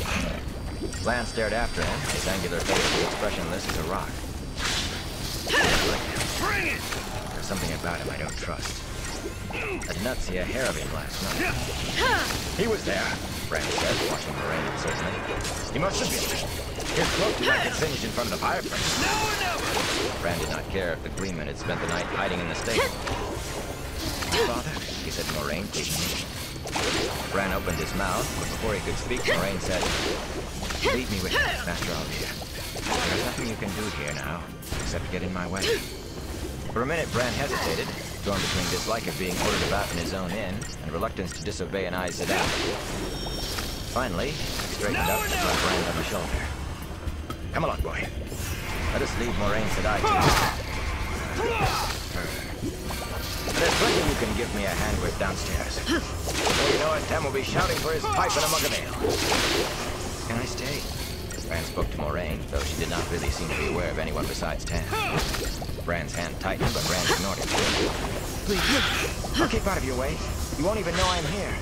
Lan stared after him, his angular face expressionless as a rock. Bring it! There's something about him I don't trust. I did not see a hair of him last night. He was there, Rand said, watching Moraine uncertainly. He must have been. His cloak did not get singed in front of the fireplace. Now or never! Rand did not care if the gleeman had spent the night hiding in the stable. Father, he said to Moraine, pleadingly. Rand opened his mouth, but before he could speak, Moraine said, leave me with you, Master Alvier. There's nothing you can do here now, except get in my way. For a minute, Bran hesitated, torn between dislike of being ordered about in his own inn and reluctance to disobey an Aes Sedai. Finally, he straightened up and slapped Rand on the shoulder. Come along, boy. Let us leave Moraine Sedai to you. There's plenty you can give me a hand with downstairs. Before you know it, Tam will be shouting for his pipe and a mug of ale. Can I stay? Rand spoke to Moraine, though she did not really seem to be aware of anyone besides Tam. Brand's hand tightened, but Rand ignored it. Please, I'll keep out of your way. You won't even know I'm here.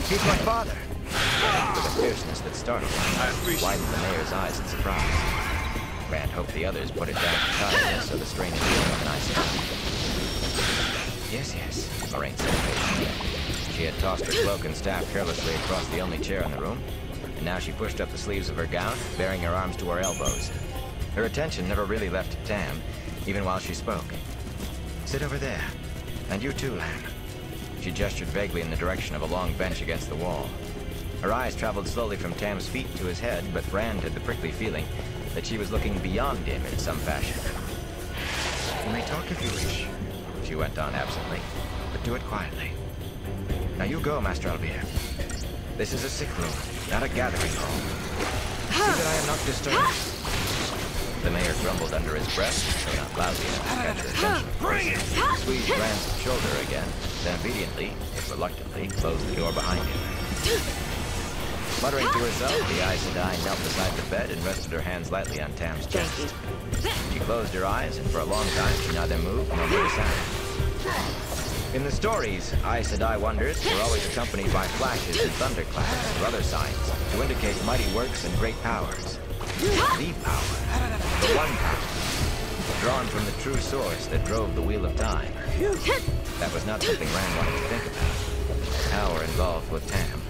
He's my father. With a fierceness that startled him, widened the mayor's eyes in surprise. Rand hoped the others put it down to tiredness or the strain of dealing with an Aes Sedai. Yes, Moraine said patiently. She had tossed her cloak and staff carelessly across the only chair in the room, and now she pushed up the sleeves of her gown, baring her arms to her elbows. Her attention never really left Tam, even while she spoke. Sit over there. And you too, Lan. She gestured vaguely in the direction of a long bench against the wall. Her eyes traveled slowly from Tam's feet to his head, but Rand had the prickly feeling that she was looking beyond him in some fashion. You may talk if you wish, she went on absently, but do it quietly. Now you go, Master Alvier. This is a sick room, not a gathering hall. See that I am not disturbed. The mayor grumbled under his breath, though not loudly enough to catch her attention. Bring it! Squeezed Rand's shoulder again, then obediently, if reluctantly, closed the door behind him. Muttering to herself, the Aes Sedai knelt beside the bed and rested her hands lightly on Tam's chest. She closed her eyes, and for a long time she neither moved nor made a sound. In the stories, Aes Sedai wonders were always accompanied by flashes and thunderclaps or other signs to indicate mighty works and great powers. The power, the one power, drawn from the true source that drove the Wheel of Time. That was not something Rand wanted to think about. Power involved with Tam.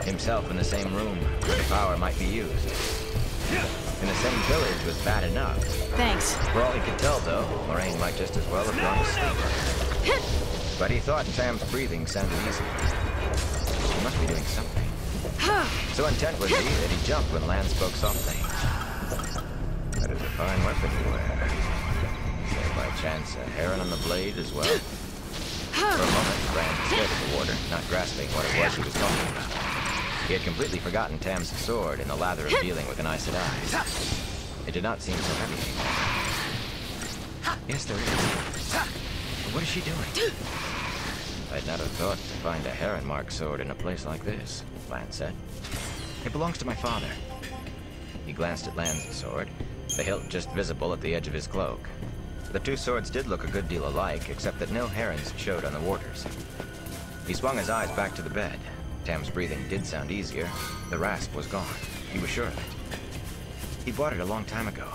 Himself in the same room where the power might be used. In the same village was bad enough. Thanks. For all he could tell, though, Moraine might just as well have gone to sleep. But he thought Tam's breathing sounded easy. She must be doing something. So intent was he that he jumped when Lan spoke softly. sharp anywhere. Is there by chance a heron on the blade as well? For a moment, Rand stared at the warder, not grasping what it was he was talking about. He had completely forgotten Tam's sword in the lather of dealing with an Aes Sedai. It did not seem so heavy anymore. Yes, there is. But what is she doing? I'd not have thought to find a heron-marked sword in a place like this, Lance said. It belongs to my father. He glanced at Lance's sword, the hilt just visible at the edge of his cloak. The two swords did look a good deal alike, except that no herons showed on the warder's. He swung his eyes back to the bed. Tam's breathing did sound easier. The rasp was gone. He was sure of it. He bought it a long time ago.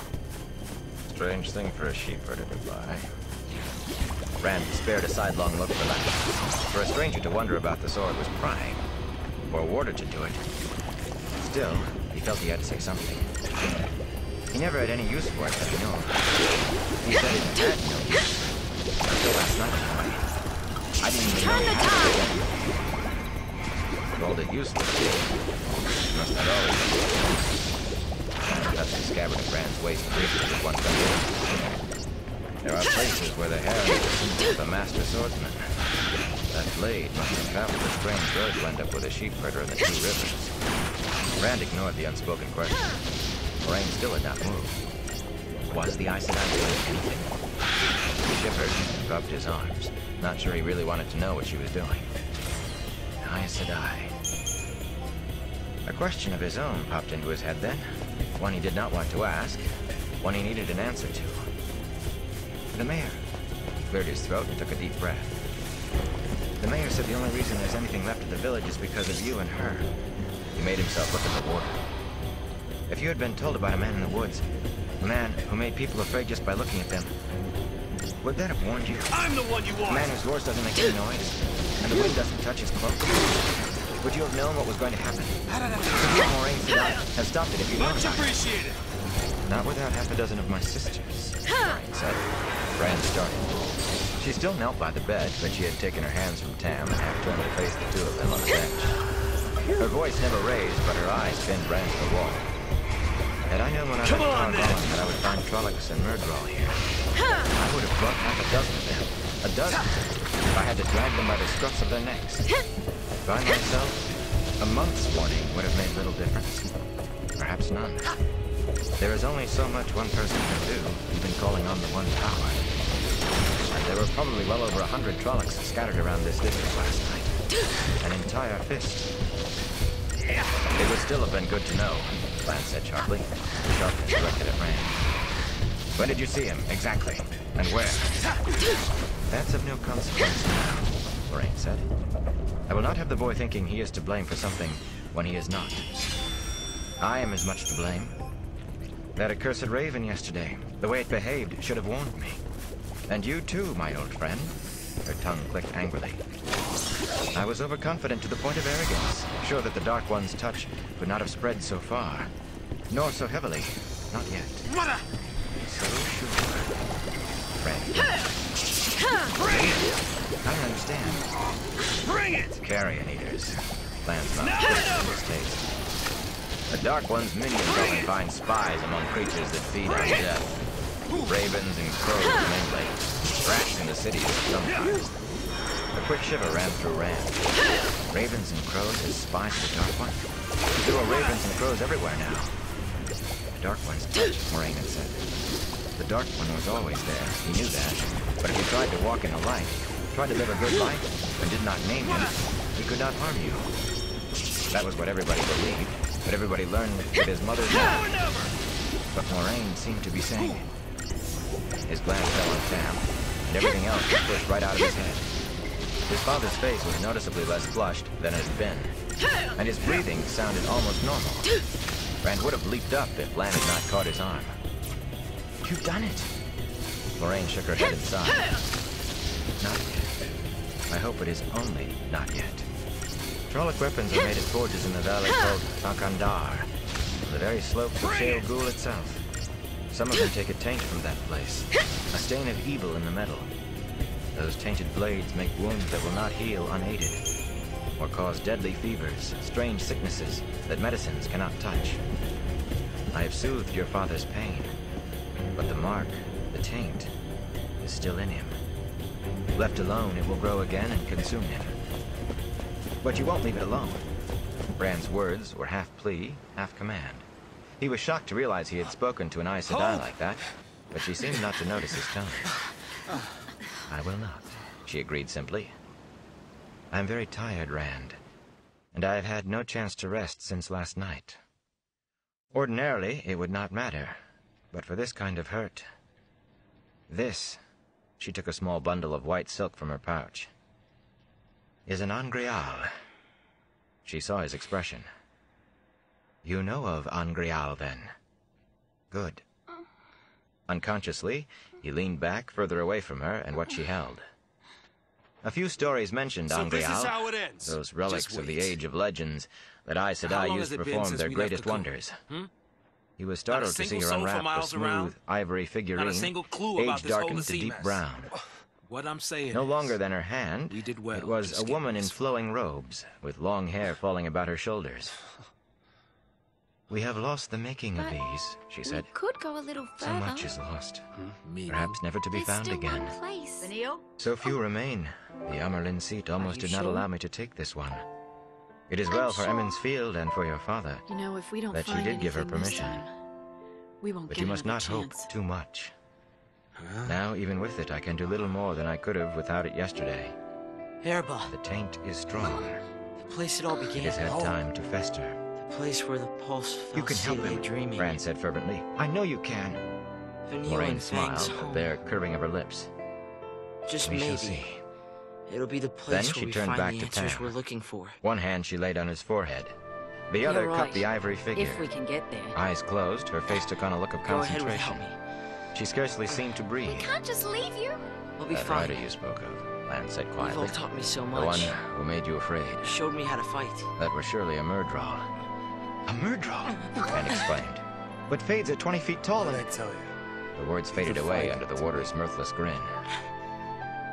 Strange thing for a sheepherder to buy. Rand spared a sidelong look for Lance. For a stranger to wonder about the sword was prying. For a warder to do it. Still, he felt he had to say something. He never had any use for it that he knew of. He said it had no use. Until last night, anyway. I didn't even know he had it. Called it useless. Must not always be. Rand touched the scabbard of Rand's waist briefly with one finger. There are places where the heron is a symbol of the master swordsman. That blade must have traveled a strange road to end up with a sheepherder in the two rivers. Rand ignored the unspoken question. Moraine still had not moved. Was the Aes Sedai doing anything? He shivered and rubbed his arms, not sure he really wanted to know what she was doing. Aes Sedai. A question of his own popped into his head then. One he did not want to ask. One he needed an answer to. The mayor. He cleared his throat and took a deep breath. The mayor said the only reason there's anything left of the village is because of you and her. He made himself look at the warder. If you had been told about a man in the woods, a man who made people afraid just by looking at them, would that have warned you? I'm the one you want! A man whose roars doesn't make any noise, and the wind doesn't touch his cloak? Would you have known what was going to happen? Could you, Moraine Sedai, have stopped it if you'd known about it? Much appreciated! Not without half a dozen of my sisters, Moraine said. Rand started. She still knelt by the bed, but she had taken her hands from Tam and half turned to face the two of them on the bench. Her voice never raised, but her eyes pinned Rand to the wall. Had I known when I left Targon that I would find Trollocs and Myrddraal here, I would have brought half a dozen of them. A dozen! If I had to drag them by the scruffs of their necks. By myself, a month's warning would have made little difference. Perhaps none. There is only so much one person can do, even calling on the one power. And there were probably well over 100 Trollocs scattered around this district last night. An entire fist. It would still have been good to know, Lance said sharply. The sharpness directed at Rand. When did you see him, exactly? And where? That's of no consequence now, Moraine said. I will not have the boy thinking he is to blame for something when he is not. I am as much to blame. That accursed raven yesterday, the way it behaved, should have warned me. And you too, my old friend. Her tongue clicked angrily. I was overconfident to the point of arrogance, sure that the Dark One's touch could not have spread so far. Nor so heavily. Not yet. So sure. Friend. I don't understand. Bring it! Carrion eaters. Lance mouth his taste. The Dark One's minions often find spies among creatures that feed on death. Ravens and crows mainly. Rats in the cities sometimes. A quick shiver ran through Rand. Ravens and crows as spies of the Dark One? There were ravens and crows everywhere now. The Dark One's touch, Moraine had said. The Dark One was always there, he knew that. But if you tried to walk in the light, tried to live a good life, and did not name him, he could not harm you. That was what everybody believed, but everybody learned with his mother's mouth. But Moraine seemed to be saying it. His glance fell on Tam, and everything else was pushed right out of his head. His father's face was noticeably less flushed than it had been, and his breathing sounded almost normal. Rand would have leaped up if Lan had not caught his arm. You've done it! Moraine shook her head and sighed. Not yet. I hope it is only not yet. Trolloc weapons are made at forges in the valley called Akandar, on the very slopes of Shale Ghul itself. Some of them take a taint from that place, a stain of evil in the metal. Those tainted blades make wounds that will not heal unaided, or cause deadly fevers, strange sicknesses that medicines cannot touch. I have soothed your father's pain, but the mark, the taint, is still in him. Left alone, it will grow again and consume him. But you won't leave it alone. Brand's words were half plea, half command. He was shocked to realize he had spoken to an Aes Sedai like that, but she seemed not to notice his tone. I will not, she agreed simply. I'm very tired, Rand, and I have had no chance to rest since last night. Ordinarily, it would not matter, but for this kind of hurt... This, she took a small bundle of white silk from her pouch, is an Angreal. She saw his expression. You know of Angreal, then? Good. Unconsciously, he leaned back further away from her and what she held. A few stories mentioned Angreal, this is how it ends. those relics of the Age of Legends that Aes Sedai used to perform their greatest wonders. He was startled to see her unwrap the smooth, ivory figurine, age-darkened to deep brown. What I'm saying No longer than her hand, we did well. it was Just a give woman me in this. flowing robes, with long hair falling about her shoulders. We have lost the making of But these, she said. We could go a little further. So much is lost, Meaning? perhaps never to be There's found still again. one place. Benio? So few remain. The Amerlin seat almost you did not sure? allow me to take this one. It is well for sure. Emmons Field and for your father, You know, if we don't That she find did give her anything this permission. time, we won't but get you must another not hope chance. too much. Now, even with it, I can do little more than I could have without it yesterday. Erba, The taint is strong. the place it all It began. has had time to fester. The place where the pulse fell You can help seemingly him, dreaming. Rand said fervently. I know you can. Vanilla Moraine and Fang's smiled, home. their curving of her lips. Just We shall maybe. see. It'll be the place Then where she we turned find back the to answers Tam. we're looking for. One hand she laid on his forehead. The other You're cupped right. the ivory figure. If we can get there. Eyes closed, her face took on a look of Go ahead concentration. without me. She scarcely seemed to breathe. We can't just leave you. We'll be That fine. rider you spoke of, Lance said You've all quietly. taught me so The much. one who made you afraid. Showed me how to fight. That was surely a Myrddraal. A Myrddraal? Rand exclaimed. But Fade's at 20 feet tall What and... did I tell you? The words faded away under the warder's mirthless grin.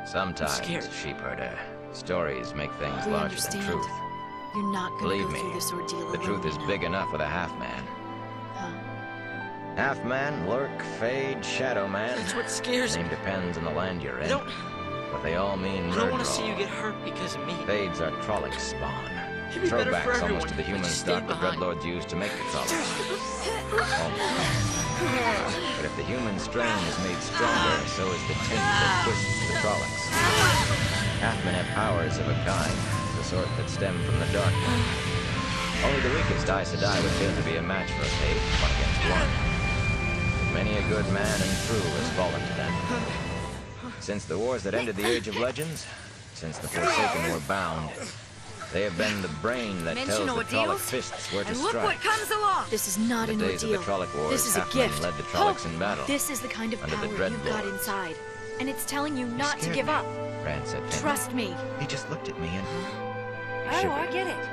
Sometimes, scared. sheepherder, stories make things We larger than understand. truth. You're not gonna Believe go me, through this ordeal the truth alone, is you know. big enough with a half-man. Huh. Half-man, lurk, fade, shadow man. That's what scares me. Name depends on the land you're in. But they all mean I don't want to see you Myrddraal. get hurt because of me. Fades are Trollocs spawn. It'd be better for Throwbacks everyone almost to the if we human just stock stayed the behind. Dreadlords used to make the Trollocs. Almost. But if the human strain is made stronger, so is the tint that twists the Trollocs. Halfmen have powers of a kind, the sort that stem from the darkness. Only the weakest Aes Sedai would fail to be a match for a Fade, 1 against 1. Many a good man and true has fallen to them. Since the wars that ended the Age of Legends, since the Forsaken were bound, they have been the brain that tells the Trolloc fists where to strike. comes along! This is not The an days of ordeal. the Trolloc Wars, This is a halfmen gift. led the Trollocs in battle. This is the kind of under the power you've got Dreadlords. inside. And it's telling you not to scared give me. up. Rand said faintly. Trust me. He just looked at me and Oh, I get it.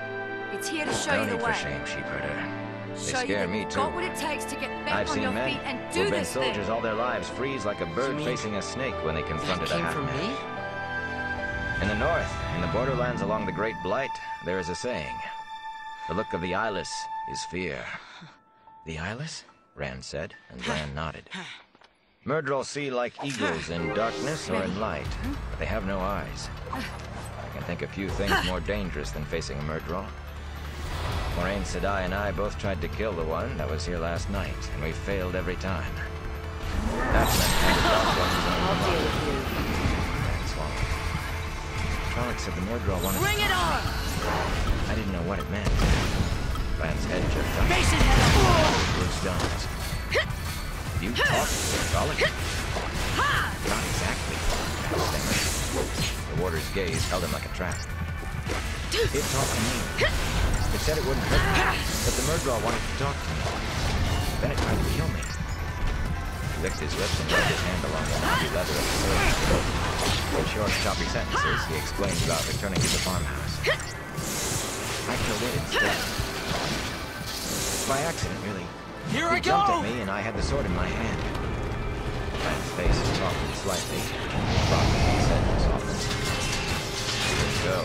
It's here to show no you the need for way. shame, sheepherder. They Show you scare that me you've too. got what it takes to get back I've on seen your men feet and who've do been this soldiers thing. all their lives freeze like a bird mean facing a snake when they confronted a That came from half-man. me? In the north, in the borderlands along the Great Blight, there is a saying. The look of the eyeless is fear. The eyeless? Rand said, and Rand nodded. Myrddraal see like eagles in darkness or in light, but they have no eyes. I can think of few things more dangerous than facing a Myrddraal. Moraine Sedai and I both tried to kill the one that was here last night, and we failed every time. That meant the dark ones on the I'll deal with you. Rand swallowed. Trolloc said the Myrddraal wanted Bring it on! I didn't know what it meant. Rand's head jerked up. Mason head up! Blue stones. You talked to the Trolloc? Not exactly. He stammered. The warder's gaze held him like a trap. It talked to me. It said it wouldn't hurt me, but the Myrddraal wanted to talk to me. Then it tried to kill me. He licked his lips and rubbed his hand along the knobby leather of the sword. In short, choppy sentences, he explained about returning to the farmhouse. I killed it instead. By accident, really. Here He I jumped go! at me, and I had the sword in my hand. Rand's face softened slightly. Frosty said softly. Let's go.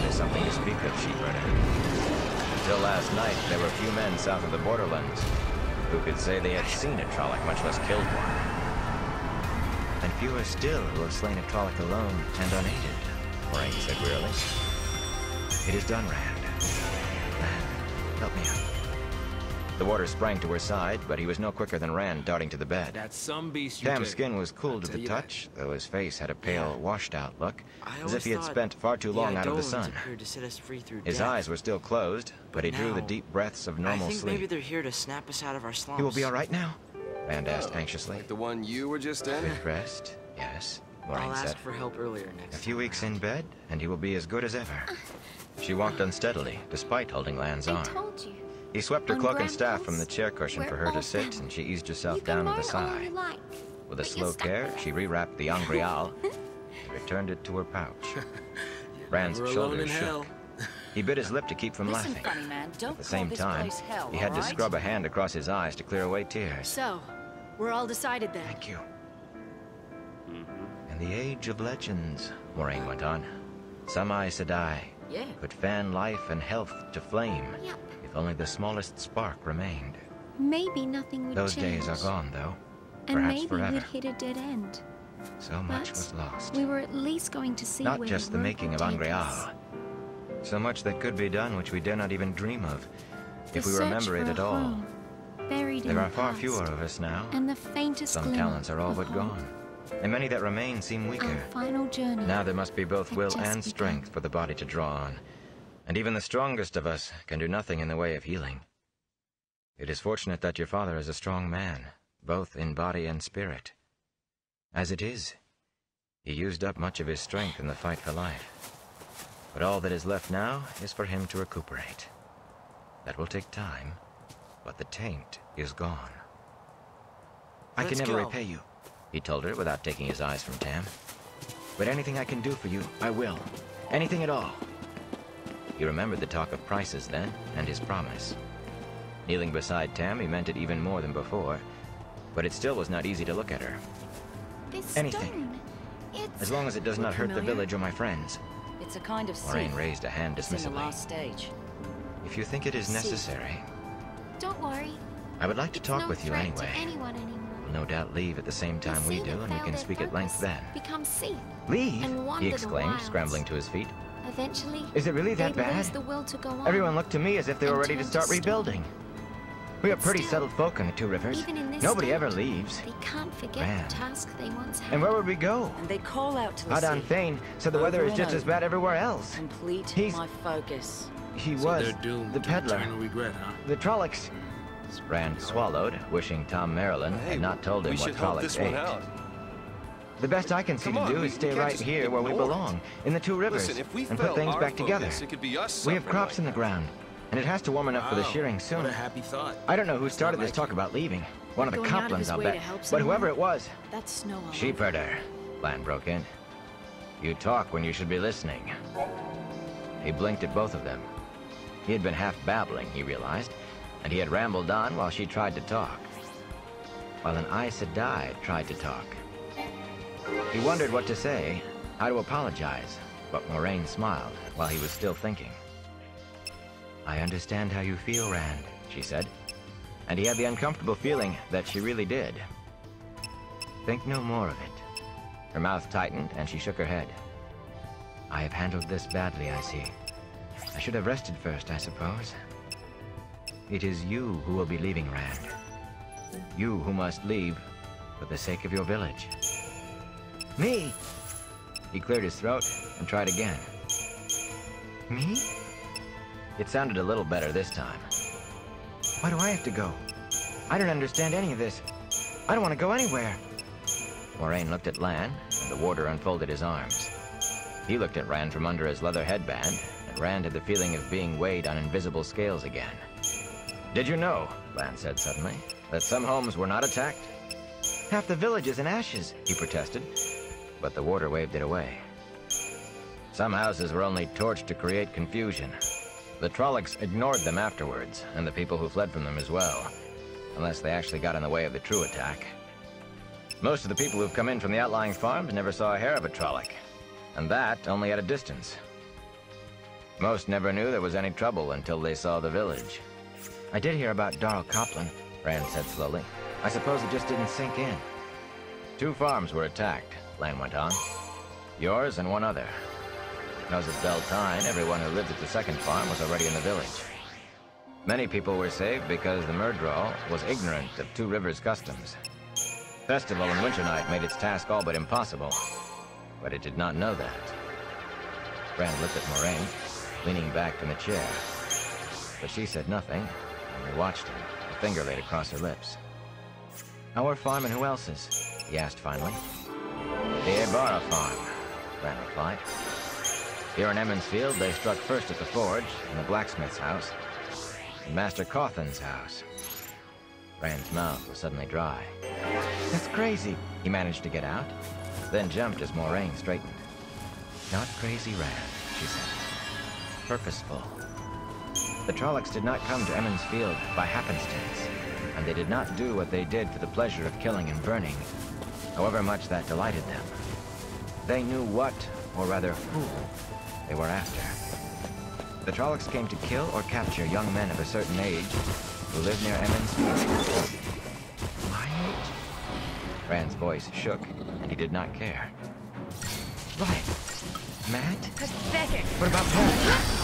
There's something to speak of, sheepherder. Until last night, there were few men south of the borderlands who could say they had seen a Trolloc, much less killed one. fewer still who have slain a Trolloc alone and unaided, Moraine said wearily. It is done, Rand. Rand, help me out. The warder sprang to her side, but he was no quicker than Rand darting to the bed. That's some beast you Tam's took. skin was cool to the touch, though his face had a pale, washed-out look, as if he had spent far too long out of the sun. To set us free through His death. eyes were still closed, but he drew the deep breaths of normal I think sleep. maybe they're here to snap us out of our slumps. He will be all right now? Rand asked anxiously. Like the one you were just in? With rest, yes, Moraine I'll said. ask for help earlier next A few weeks in bed, and he will be as good as ever. She walked unsteadily, despite holding Lan's arm. I told you. He swept her On cloak and staff Grandpa's, from the chair cushion for her we're to all sit, family. and she eased You herself can down with a moan all sigh. you like, With a but slow you're stuck care, with she it. rewrapped the Angreal and returned it to her pouch. Rand's We're alone shoulders in hell. shook. He bit his lip to keep from Listen, laughing. funny man, don't At the call same this time, place hell, he had to all right? scrub a hand across his eyes to clear away tears. So, we're all decided then. Thank you. In the age of legends, Moraine went on, some Aes Sedai Yeah. could fan life and health to flame Yep. if only the smallest spark remained. Maybe nothing would Those change. days are gone, though. And Perhaps maybe forever. we'd hit a dead end. So much But was lost. we were at least going to see Not where just the road making would of take us. Angreal. So much that could be done which we dare not even dream of, if The we search remember it for at a all. home, buried in There the are far past, fewer of us now. and the faintest Some glimmer talents are all of but hope. gone, and many that remain seem Our weaker. final journey. Now there must be both had will just and begun. strength for the body to draw on, and even the strongest of us can do nothing in the way of healing. It is fortunate that your father is a strong man, both in body and spirit. As it is, he used up much of his strength in the fight for life. But all that is left now is for him to recuperate. That will take time, but the taint is gone. I can Let's never go. repay you, he told her without taking his eyes from Tam. But anything I can do for you, I will. Anything at all. He remembered the talk of prices then, and his promise. Kneeling beside Tam, he meant it even more than before, but it still was not easy to look at her. This Anything. stone, it's... As long as it does not hurt the familiar? village or my friends. It's a kind of Moraine Sith. raised a hand It's in the dismissively. last stage. If you think it is Sith. necessary, Don't worry. I would like to It's talk no with you threat anyway. to anyone anymore. We'll no doubt leave at the same The time we Sith do, that and we failed can their speak at length purpose then. Become Sith. Leave? And wander He the exclaimed, wilds. scrambling to his feet. Eventually, Is it really that they'd bad? lose the will to go on. Everyone looked to me as if they were And ready to turn start stone. rebuilding. We are pretty Still, settled folk on the Two Rivers. Even in this Nobody state, ever leaves. They can't forget Rand. the task they once had. And where would we go? And they call out to the Adan sea. Thane said the weather Over is and just as over. bad everywhere else. Complete He's- my focus. He So was they're doomed the to peddler, eternal regret, huh? the Trollocs. Rand swallowed, wishing Tom Marilyn had not told him we what should help Trollocs this one ate. out. The best I can see Come to on, do we is stay can't right just here where we ignore it. belong, in the Two Rivers, Listen, if we and put fell things our back together. focus, it could be us We have suffering crops like in the that. ground, and it has to warm enough for the Wow, shearing soon. What a happy thought. I don't know who started not this like talk you. about leaving. One of the Going out of Coplans, his I'll way bet. to help But someone? whoever it was, That's no one. Sheepherder, Lan broke in. You talk when you should be listening. He blinked at both of them. He had been half babbling, he realized, and he had rambled on while she tried to talk. While an Aes Sedai tried to talk. He wondered what to say, how to apologize, but Moraine smiled while he was still thinking. I understand how you feel, Rand, she said, and he had the uncomfortable feeling that she really did. Think no more of it. Her mouth tightened, and she shook her head. I have handled this badly, I see. I should have rested first, I suppose. It is you who will be leaving, Rand. You who must leave for the sake of your village. Me? He cleared his throat and tried again. Me? It sounded a little better this time. Why do I have to go? I don't understand any of this. I don't want to go anywhere. Moraine looked at Lan, and the warder unfolded his arms. He looked at Rand from under his leather headband, and Rand had the feeling of being weighed on invisible scales again. Did you know, Lan said suddenly, that some homes were not attacked? Half the village is in ashes, he protested, but the warder waved it away. Some houses were only torched to create confusion. The Trollocs ignored them afterwards, and the people who fled from them as well, unless they actually got in the way of the true attack. Most of the people who've come in from the outlying farms never saw a hair of a Trolloc, and that only at a distance. Most never knew there was any trouble until they saw the village. I did hear about Darl Copland, Rand said slowly. I suppose it just didn't sink in. 2 farms were attacked, Lan went on. Yours and one other. As of Beltane, everyone who lived at the second farm was already in the village. Many people were saved because the Myrddraal was ignorant of Two Rivers customs. Festival and Winter Night made its task all but impossible, but it did not know that. Rand looked at Moraine, leaning back in the chair. But she said nothing, only watched him, a finger laid across her lips. Our farm and who else's? He asked finally. The Aybara farm, Rand replied. Here in Emmonsfield, they struck first at the forge, and the blacksmith's house, and Master Cawthon's house. Rand's mouth was suddenly dry. That's crazy, he managed to get out, then jumped as Moraine straightened. Not crazy, Rand, she said. Purposeful. The Trollocs did not come to Emmonsfield by happenstance, and they did not do what they did for the pleasure of killing and burning, however much that delighted them. They knew what, or rather who, they were after. The Trollocs came to kill or capture young men of a certain age who lived near Emmonsfield. My age? Rand's voice shook, and he did not care. Right. Matt? Pathetic. What about Pat?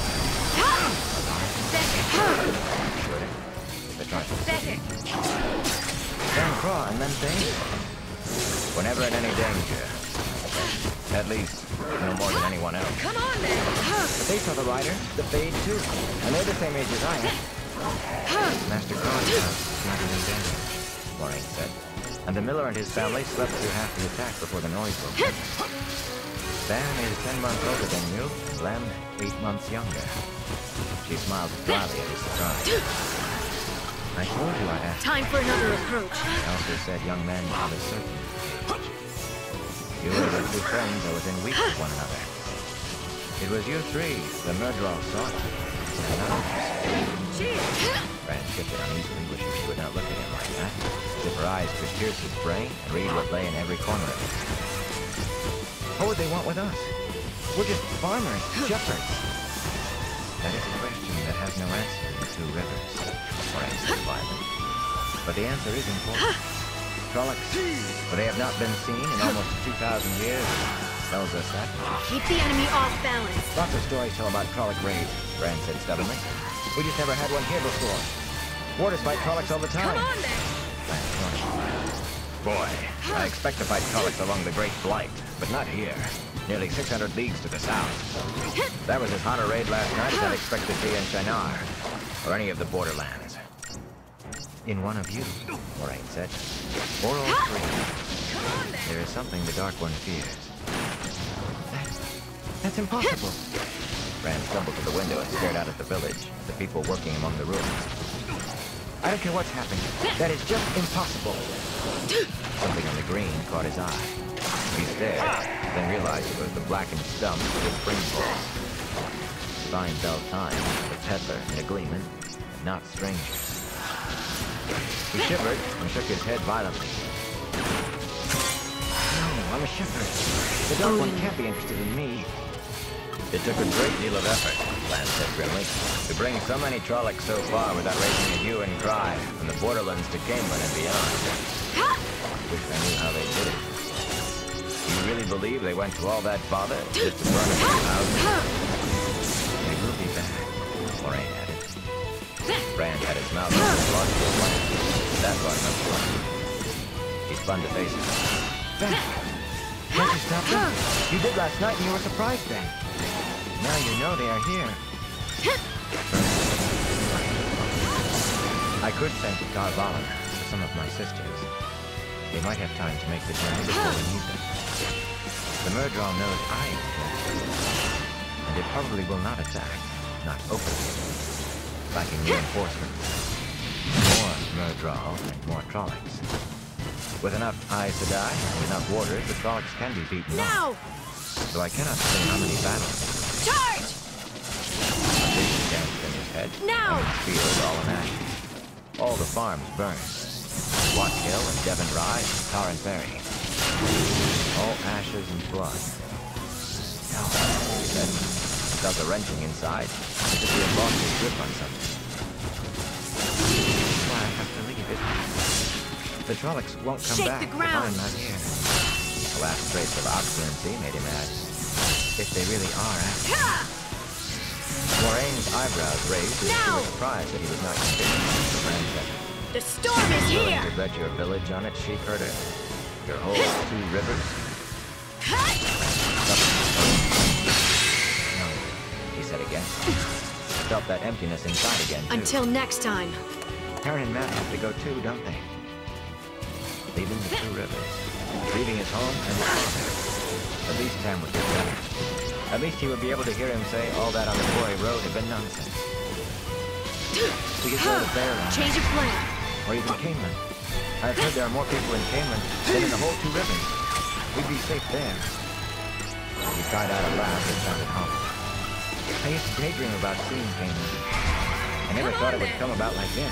Pathetic. Sam Craw and then Thane? Whenever in any danger. At least, no more than anyone else. Come on, then. But they saw the Rider, the Fade, too. And they're the same age as I am. Master Craw's house is not even damaged, Moraine said. And the Miller and his family slept through half the attack before the noise broke in. Sam is 10 months older than you, and Lem 8 months younger. She smiled dryly at his surprise. I told you I'd ask. Time for another approach. I also said young men of a certain age. You were the 2 friends are within weeks of one another. It was you 3, the Myrddraal sought, and others. Rand shifted uneasily, wishing she would not look at him like that, as if her eyes could pierce his brain and read what lay in every corner of it. What would they want with us? We're just farmers, shepherds. That is a question that has no answer in the Two Rivers, Moraine said quietly. But the answer is important. Trollocs, for they have not been seen in almost 2,000 years, tells us that. Keep the enemy off balance. Lots of stories tell about Trolloc raids, Rand said stubbornly. We just never had one here before. Warders fight Trollocs all the time. Come on, then. Rand flushed. Boy, I expect to fight Trollocs along the Great Blight, but not here. Nearly 600 leagues to the south. That was as hot a raid last night as I'd expect to see in Shinar, or any of the borderlands. In one of you, Moraine said. Or all 3. There is something the Dark One fears. That's impossible. Rand stumbled to the window and stared out at the village, the people working among the ruins. I don't care what's happening. That is just impossible. Something on the green caught his eye. He stared, then realized it was the blackened stump of his springpole. Fine Beltane, a peddler and a gleeman, not strangers. He shivered and shook his head violently. No, I'm a shepherd. The Dark One can't be interested in me. It took a great deal of effort, Lan said grimly, to bring so many Trollocs so far without raising a hue and cry from the borderlands to Caemlyn and beyond. Wish I knew how they did it. Do you really believe they went to all that bother just to burn a few houses? They will be back, Moraine added. Rand had his mouth open and lost his plan. That brought him up short. He spun to face him. Back! Can't you stop them? You did last night and you were surprised then. Now you know they are here. I could send to Tar Valon for some of my sisters. They might have time to make the journey before we need them. The Myrddraal knows I am, and it probably will not attack, not openly. Lacking reinforcements. More Myrddraal and more Trollocs. With enough Aes Sedai and enough warders, the Trollocs can be beaten now. Off. Though I cannot say how many battles. Charge! A vision danced in his head. Now! And his field all in ashes. All the farms burned. Watt Hill and Devon Rye and Tarrant Ferry. All ashes and blood. No, he said. He felt a wrenching inside, as if he had lost his grip on something. That's why I have to leave it. The Trollocs won't come Shake back the if ground. I'm not here. The last trace of obstinacy made him ask, if they really are after him. Moraine's eyebrows raised as if she was surprised that he was not convinced. Rand said, The storm is willing here! to bet your village on it, sheep herder? Your whole 2 rivers? No, he said again. Felt that emptiness inside again, too. Until next time. Perrin and Matt have to go too, don't they? Leaving the 2 rivers. Leaving his home and his father. At least Tam would be better. At least he would be able to hear him say all that on the quarry road had been nonsense. We could go to Bearland. Change of plan. Or even Caemlyn. I've heard there are more people in Caemlyn than in the whole 2 rivers. We'd be safe there. He tried out a laugh that sounded hollow. I used to daydream about seeing Caemlyn. I never thought it would come about like this.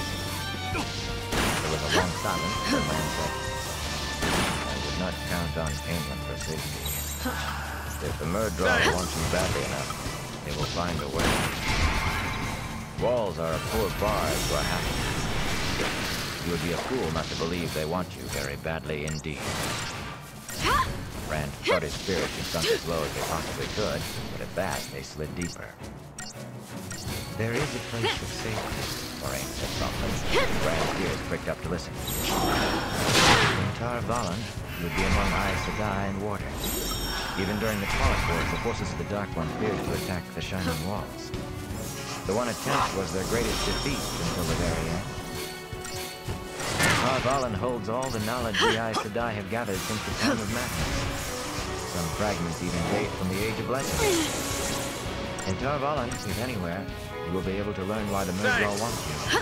There was a long silence, and the man said, I would not count on Caemlyn for safety. If the Murdral wants you badly enough, they will find a way. Walls are a poor bar to a happiness. You would be a fool not to believe they want you very badly indeed. Rand thought his spirits had sunk as low as they possibly could, but at that, they slid deeper. There is a place of safety, Moraine said softly. Rand's ears pricked up to listen. In Tar Valon, you would be among Aes Sedai and Warder. Even during the Trolloc Wars, the forces of the Dark One feared to attack the Shining Walls. The one attempt was their greatest defeat until the very end. Tar Valon holds all the knowledge the Aes Sedai have gathered since the time of madness. Some fragments even date from the Age of Legend. In Tar Valon, if anywhere, you will be able to learn why the Murdral wants you.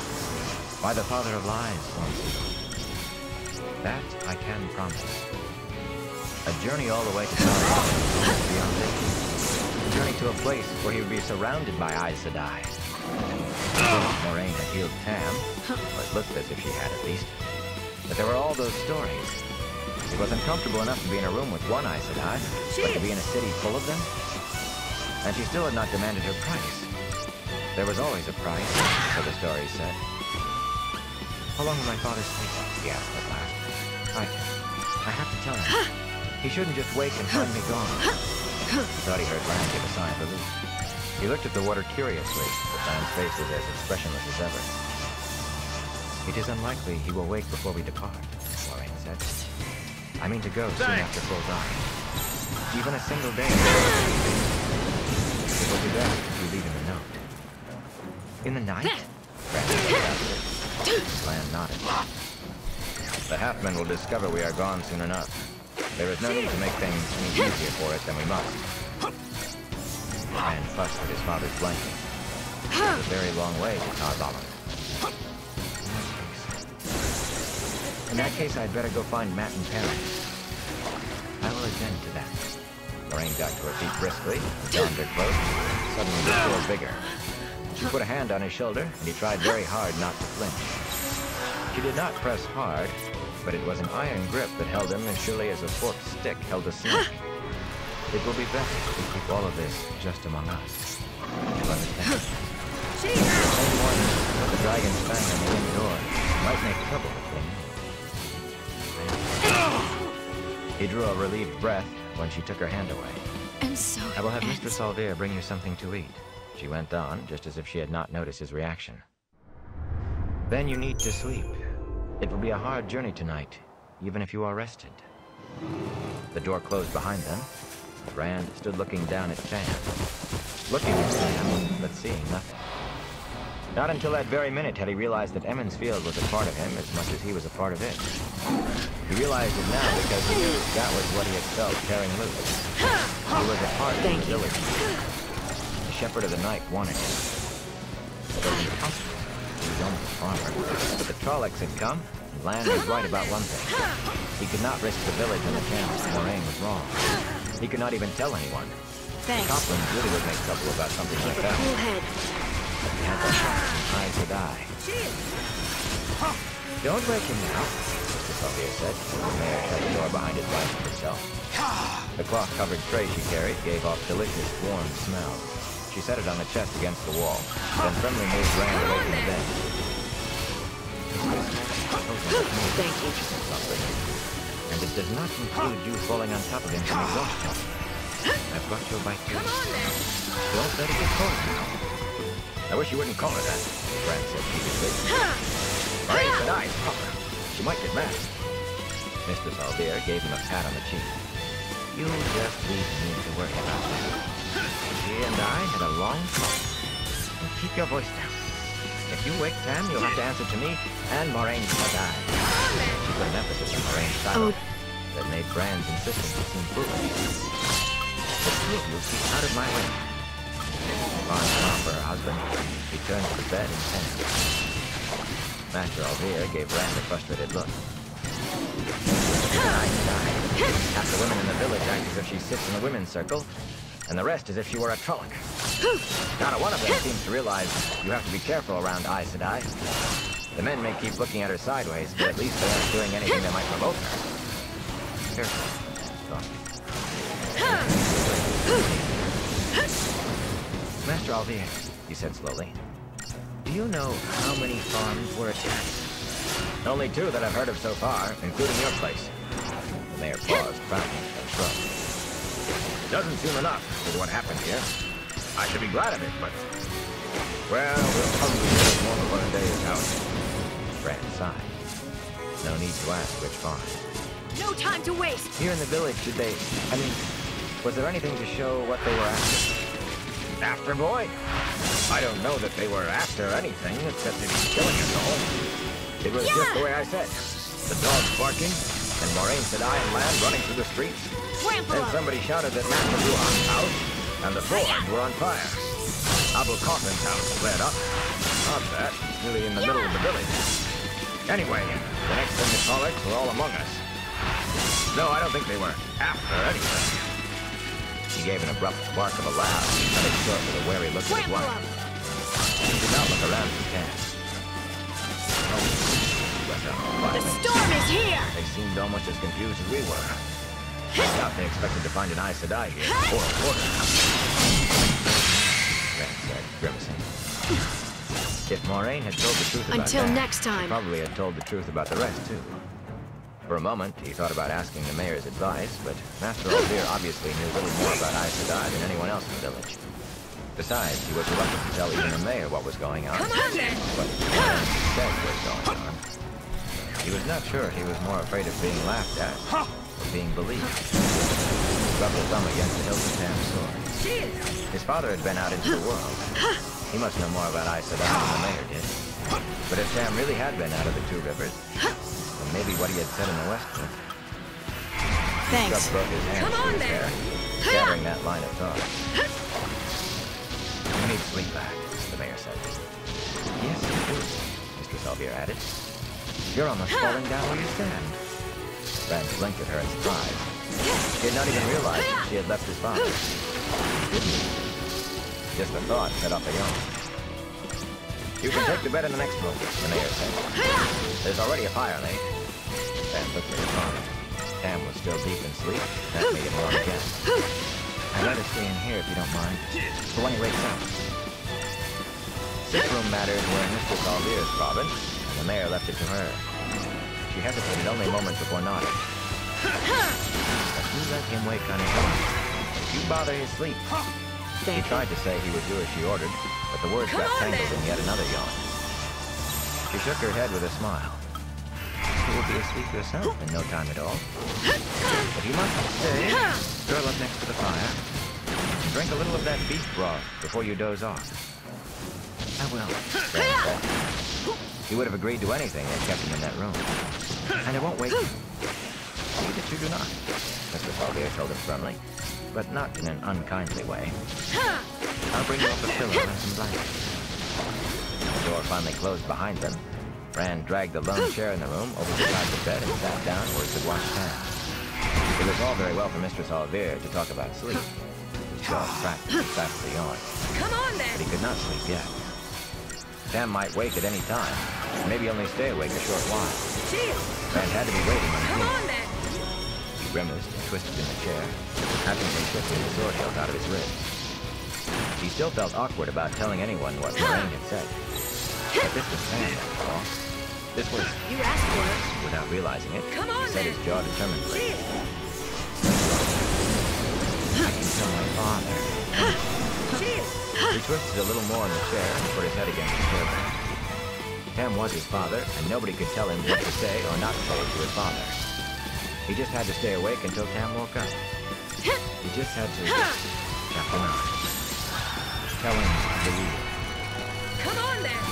Why the Father of Lies wants you. That I can promise. A journey all the way to Tar Valon is beyond thinking. A journey to a place where he would be surrounded by Aes Sedai. Moraine had healed Tam, or it looked as if she had at least. But there were all those stories. It was uncomfortable enough to be in a room with one Aes Sedai, but to be in a city full of them? And she still had not demanded her price. There was always a price, so the stories said. How long will my father sleep? He asked at last. I have to tell him. He shouldn't just wake and find me gone. He thought he heard Rand give a sigh of relief. He looked at the water curiously, but Rand's face was as expressionless as ever. It is unlikely he will wake before we depart, Moraine said. I mean to go soon after full dawn. Even a single day. It will be best if you leave him a note. In the night? Rand said. Lan nodded. The Halfmen will discover we are gone soon enough. There is no need to make things any easier for us than we must. Rand fussed at his father's blanket. It was a very long way to Tar Valon. In that case, I'd better go find Matt and Perrin. I will attend to that. Moraine got to her feet briskly, donned her cloak, suddenly restored vigor. She put a hand on his shoulder, and he tried very hard not to flinch. She did not press hard, but it was an iron grip that held him as surely as a forked stick held a snake. It will be best if we keep all of this just among us. You understand? Anyone with the dragon's fang on the inn door might make trouble if they knew. He drew a relieved breath when she took her hand away. And so I will have Mr. Salvir bring you something to eat, she went on, just as if she had not noticed his reaction. Then you need to sleep. It will be a hard journey tonight, even if you are rested. The door closed behind them. Rand stood looking down at Tam. Looking at Tam, but seeing nothing. Not until that very minute had he realized that Emond's Field was a part of him as much as he was a part of it. He realized it now because he knew that was what he had felt tearing loose. He was a part of the village. The Shepherd of the Night wanted him. It was impossible. He was only a farmer. But the Trollocs had come, and Lan was right about one thing. He could not risk the village and the camp if Moraine was wrong. He could not even tell anyone. Thanks. Coplans really would make trouble about something like that. Cool head. But he had that Aes Sedai. Don't wake him now, Mr. Salvir said. The mayor shut the door behind his wife and herself. The cloth-covered tray she carried gave off delicious, warm smells. She set it on the chest against the wall, then firmly moved Rand away from the bed. Thank you. Softly. And it does not include you falling on top of him from exhaustion. I've got your bite too. Come on, then. Don't let it get cold now. I wish you wouldn't call her that, Brand said peevishly. Maureen said I stop her. She might get mad. Mistress Alvear gave him a pat on the cheek. You just leave me to worry about that. She and I had a long talk. And keep your voice down. If you wake Tam, you'll have to answer to me and Moraine Sadai. She put an emphasis on Moraine's title that made Brand's insistence seem foolish. The two of you keep out of my way. Upon calm for her husband, she turned to the bed and sang. Master Alvear gave Brand a frustrated look. Half the women in the village act as if she sits in the women's circle, and the rest as if she were a Trolloc. Not a one of them seems to realize you have to be careful around Aes Sedai. The men may keep looking at her sideways, but at least they aren't doing anything that might provoke her. Careful. Master Alvear, he said slowly, do you know how many farms were attacked? Only 2 that I've heard of so far, including your place. The mayor paused, frowning, and shrugged. It doesn't seem enough with what happened here. I should be glad of it, but... well, we'll probably get more of one day is out. Brand sighed. No need to ask which farm. No time to waste! Here in the village, did they... I mean, was there anything to show what they were after? After, boy? I don't know that they were after anything, except maybe killing us all. It was just the way I said. The dogs barking, and Moraine Sedai and Land running through the streets. Then somebody shouted that Master Buhan's house and the forge were on fire. Abu Khotrin's house flared up. Not that, nearly in the middle of the village. Anyway, the next thing the Trollocs were all among us. No, I don't think they were after anything. He gave an abrupt bark of a laugh, cut it short with a wary look at his wife. He did not look around his camp. The storm is here! They seemed almost as confused as we were. I doubt they expected to find an Aes Sedai here, or a quarter. Brand said, grimacing. If Moraine had told the truth about Until that, next time. she probably had told the truth about the rest, too. For a moment, he thought about asking the mayor's advice, but Master Alvear obviously knew little more about Aes Sedai than anyone else in the village. Besides, he was reluctant to tell even the mayor what was going on. Come on, then! What said was going on. He was not sure he was more afraid of being laughed at, or being believed. He rubbed his thumb against the hilt of Tam's sword. His father had been out into the world. He must know more about Aes Sedai than the mayor did. But if Tam really had been out of the 2 rivers, then maybe what he had said in the West would. Thanks. Struck broke his hand through his hair, scattering that line of thought. You need sleep back, the mayor said. Yes, you do, Mistress Alvear added. You're almost falling down where you stand. Brand blinked at her in surprise. She had not even realized that she had left his father. Didn't he? Just the thought set off a yawn. You can take the bed in the next room, the mayor said. There's already a fire laid. Brand looked at his father. Tam was still deep in sleep. That made him warm again. I'd rather stay in here if you don't mind, for when he wakes up. Sick room matters were in Mistress Alvear's province, and the mayor left it to her. She hesitated only a moment before nodding. But you let him wake on his own. If you bother his sleep. He tried to say he would do as she ordered, but the words got tangled in yet another yawn. She shook her head with a smile. You will be asleep yourself in no time at all. But you must stay, curl up next to the fire, and drink a little of that beef broth before you doze off. I will, Brand said. He would have agreed to anything that kept him in that room. And I won't wake you. See that you do not, Mistress Alvear told him firmly, but not in an unkindly way. I'll bring you up a pillow and some blankets. The door finally closed behind them. Brand dragged the lone chair in the room over beside the bed and sat down where he could watch Tam. It was all very well for Mistress Alvear to talk about sleep. His jaw cracked and fastly yawned. Come on, then! But he could not sleep yet. Tam might wake at any time, and maybe only stay awake a short while. Brand had to be waiting on his Come on, then! He grimaced and twisted in the chair, absently shifting the sword hilt out of his wrist. He still felt awkward about telling anyone what Moraine had said. But this was Tam, after all. This was... You asked for it. Without realizing it, Come on, he set his jaw determinedly. I can tell my father. He twisted a little more in the chair and put his head against the table. Tam was his father, and nobody could tell him what to say or not say to his father. He just had to stay awake until Tam woke up. He just had to tap him out. Tell him the real. Come on there!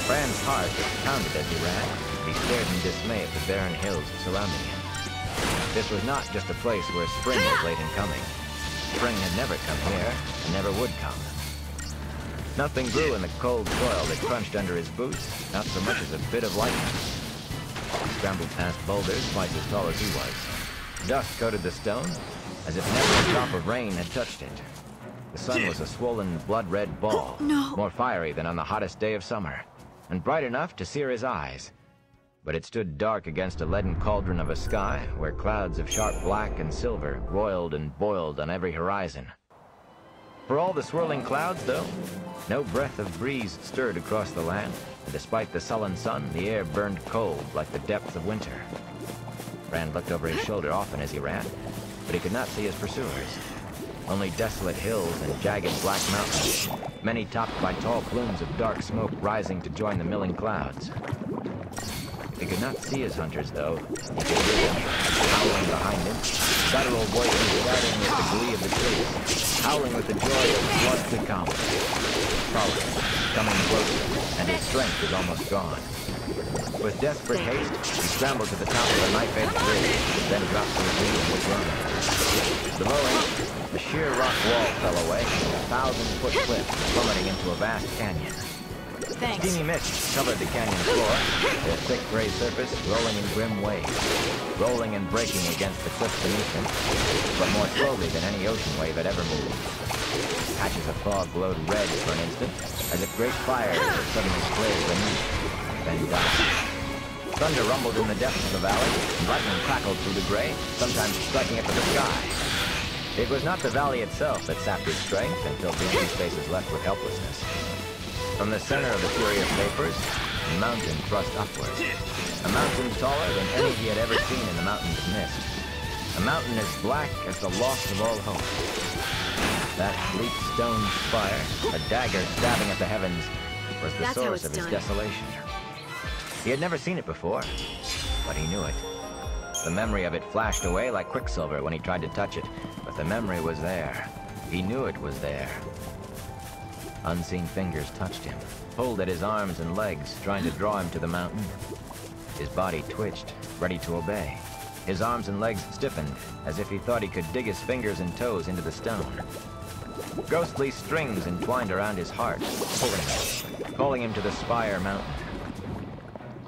Bran's heart pounded as he ran. He stared in dismay at the barren hills surrounding him. This was not just a place where spring was late in coming. Spring had never come here, and never would come. Nothing grew in the cold soil that crunched under his boots, not so much as a bit of lightning. He scrambled past boulders twice as tall as he was. Dust coated the stone, as if never a drop of rain had touched it. The sun was a swollen, blood-red ball, more fiery than on the hottest day of summer, and bright enough to sear his eyes. But it stood dark against a leaden cauldron of a sky where clouds of sharp black and silver roiled and boiled on every horizon. For all the swirling clouds, though, no breath of breeze stirred across the land, and despite the sullen sun, the air burned cold like the depths of winter. Bran looked over his shoulder often as he ran, but he could not see his pursuers. Only desolate hills and jagged black mountains, many topped by tall plumes of dark smoke rising to join the milling clouds. He could not see his hunters, though. He could hear them, howling behind him, guttural voices shouting with the glee of the chase, howling with the joy of blood to come. Following, coming closer, and his strength was almost gone. With desperate haste, he scrambled to the top of a knife-edged ridge, then dropped to his knees and was running. Below him, the sheer rock wall fell away, a 1,000-foot cliff plummeting into a vast canyon. Thanks. Steamy mist covered the canyon floor, their thick gray surface rolling in grim waves, rolling and breaking against the cliff beneath them, but more slowly than any ocean wave had ever moved. Patches of fog glowed red for an instant, as if great fires had suddenly flared beneath, then died. Thunder rumbled in the depths of the valley, and lightning crackled through the gray, sometimes striking up to the sky. It was not the valley itself that sapped his strength and filled the empty spaces left with helplessness. From the center of the fury of vapors, a mountain thrust upward. A mountain taller than any he had ever seen in the mountains of mist. A mountain as black as the lost of all hope. That bleak stone spire, a dagger stabbing at the heavens, was the source of his desolation. He had never seen it before, but he knew it. The memory of it flashed away like quicksilver when he tried to touch it, but the memory was there. He knew it was there. Unseen fingers touched him, pulled at his arms and legs, trying to draw him to the mountain. His body twitched, ready to obey. His arms and legs stiffened, as if he thought he could dig his fingers and toes into the stone. Ghostly strings entwined around his heart, pulling him, calling him to the Spire Mountain.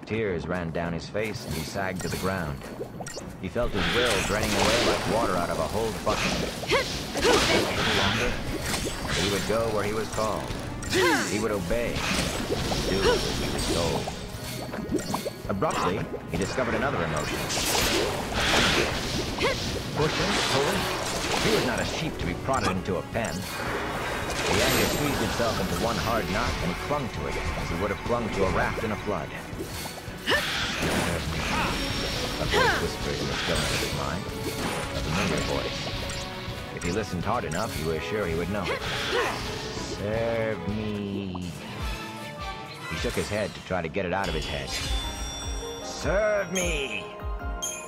Tears ran down his face, and he sagged to the ground. He felt his will draining away like water out of a whole bucket. A little longer, and he would go where he was called. He would obey, do as he was told. Abruptly, he discovered another emotion. Pushing, pulling. He was not a sheep to be prodded into a pen. The anger squeezed itself into one hard knot, and he clung to it as he would have clung to a raft in a flood. A voice whispered in the stillness of his mind, a familiar voice. If he listened hard enough, he was sure he would know it. Serve me. He shook his head to try to get it out of his head. Serve me!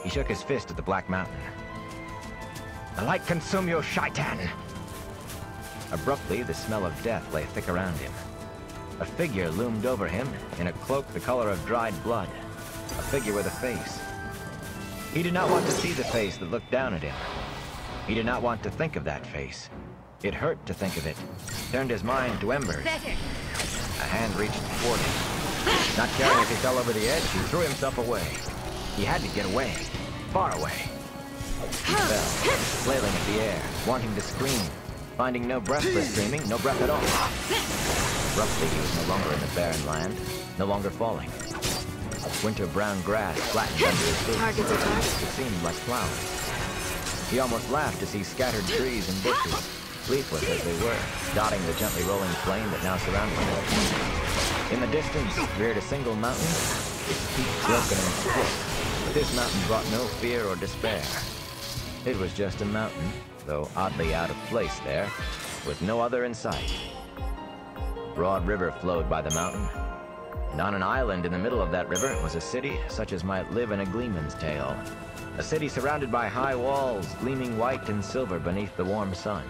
He shook his fist at the Black Mountain. The light consume you, Shaitan! Abruptly, the smell of death lay thick around him. A figure loomed over him in a cloak the color of dried blood. A figure with a face. He did not want to see the face that looked down at him. He did not want to think of that face. It hurt to think of it. Turned his mind to embers. A hand reached toward him. Not caring if he fell over the edge, he threw himself away. He had to get away. Far away. He fell, flailing at the air, wanting to scream, finding no breath for screaming, no breath at all. Abruptly, he was no longer in the barren land, no longer falling. Winter-brown grass flattened under his feet. It seemed like flowers. He almost laughed to see scattered trees and bushes, leafless as they were, dotting the gently rolling plain that now surrounded him. In the distance reared a single mountain, its peak broken and split. But this mountain brought no fear or despair. It was just a mountain, though oddly out of place there, with no other in sight. A broad river flowed by the mountain, and on an island in the middle of that river was a city such as might live in a gleeman's tale. A city surrounded by high walls, gleaming white and silver beneath the warm sun.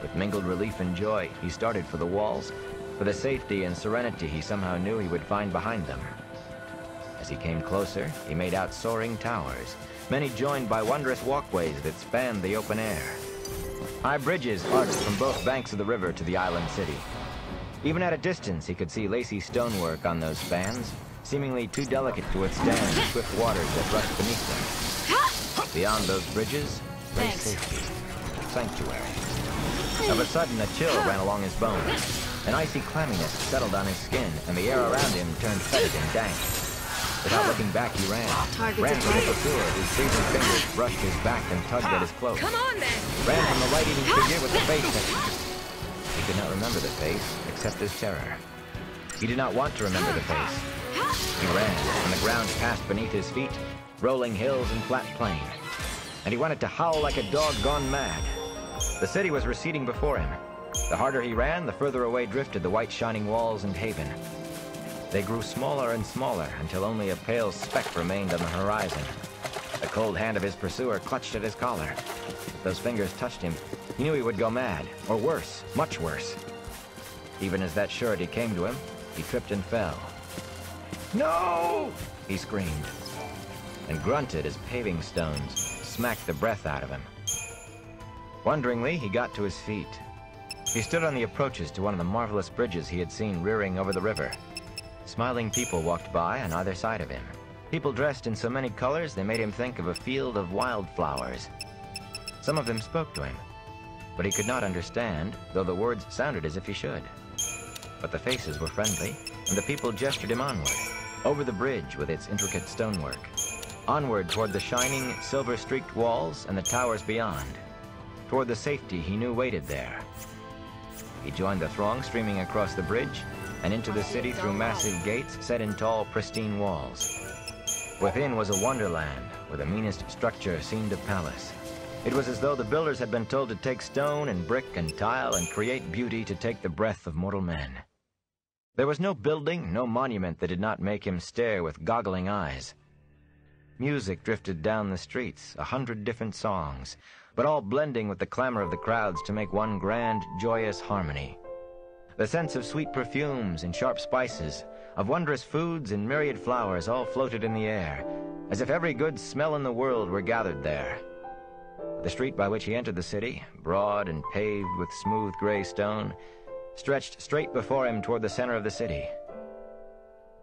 With mingled relief and joy, he started for the walls, for the safety and serenity he somehow knew he would find behind them. As he came closer, he made out soaring towers, many joined by wondrous walkways that spanned the open air. High bridges arched from both banks of the river to the island city. Even at a distance, he could see lacy stonework on those spans, seemingly too delicate to withstand the swift waters that rushed beneath them. Beyond those bridges lay safety, sanctuary. Of a sudden, a chill ran along his bones. An icy clamminess settled on his skin, and the air around him turned fetid and dank. Without looking back, he ran for the pursuer, whose freezing fingers brushed his back and tugged at his cloak. Come on, then! Ran from the light-eating figure with the face that... He could not remember the face, except his terror. He did not want to remember the face. He ran, and the ground passed beneath his feet, rolling hills and flat plain. And he wanted to howl like a dog gone mad. The city was receding before him. The harder he ran, the further away drifted the white shining walls and haven. They grew smaller and smaller until only a pale speck remained on the horizon. The cold hand of his pursuer clutched at his collar. If those fingers touched him, he knew he would go mad, or worse, much worse. Even as that surety came to him, he tripped and fell. "No!" he screamed, and grunted as paving stones smacked the breath out of him. Wonderingly, he got to his feet. He stood on the approaches to one of the marvelous bridges he had seen rearing over the river. Smiling people walked by on either side of him. People dressed in so many colors they made him think of a field of wildflowers. Some of them spoke to him, but he could not understand, though the words sounded as if he should. But the faces were friendly, and the people gestured him onward, over the bridge with its intricate stonework, onward toward the shining, silver-streaked walls and the towers beyond, toward the safety he knew waited there. He joined the throng streaming across the bridge and into the city through massive gates set in tall, pristine walls. Within was a wonderland where the meanest structure seemed a palace. It was as though the builders had been told to take stone and brick and tile and create beauty to take the breath of mortal men. There was no building, no monument that did not make him stare with goggling eyes. Music drifted down the streets, 100 different songs, but all blending with the clamor of the crowds to make one grand, joyous harmony. The sense of sweet perfumes and sharp spices, of wondrous foods and myriad flowers all floated in the air, as if every good smell in the world were gathered there. The street by which he entered the city, broad and paved with smooth gray stone, stretched straight before him toward the center of the city.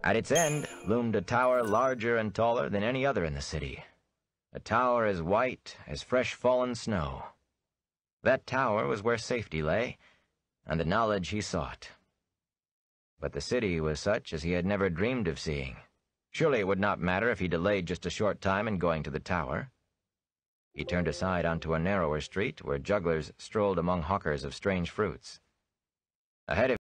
At its end loomed a tower larger and taller than any other in the city, a tower as white as fresh fallen snow. That tower was where safety lay, and the knowledge he sought. But the city was such as he had never dreamed of seeing. Surely it would not matter if he delayed just a short time in going to the tower. He turned aside onto a narrower street where jugglers strolled among hawkers of strange fruits. Ahead of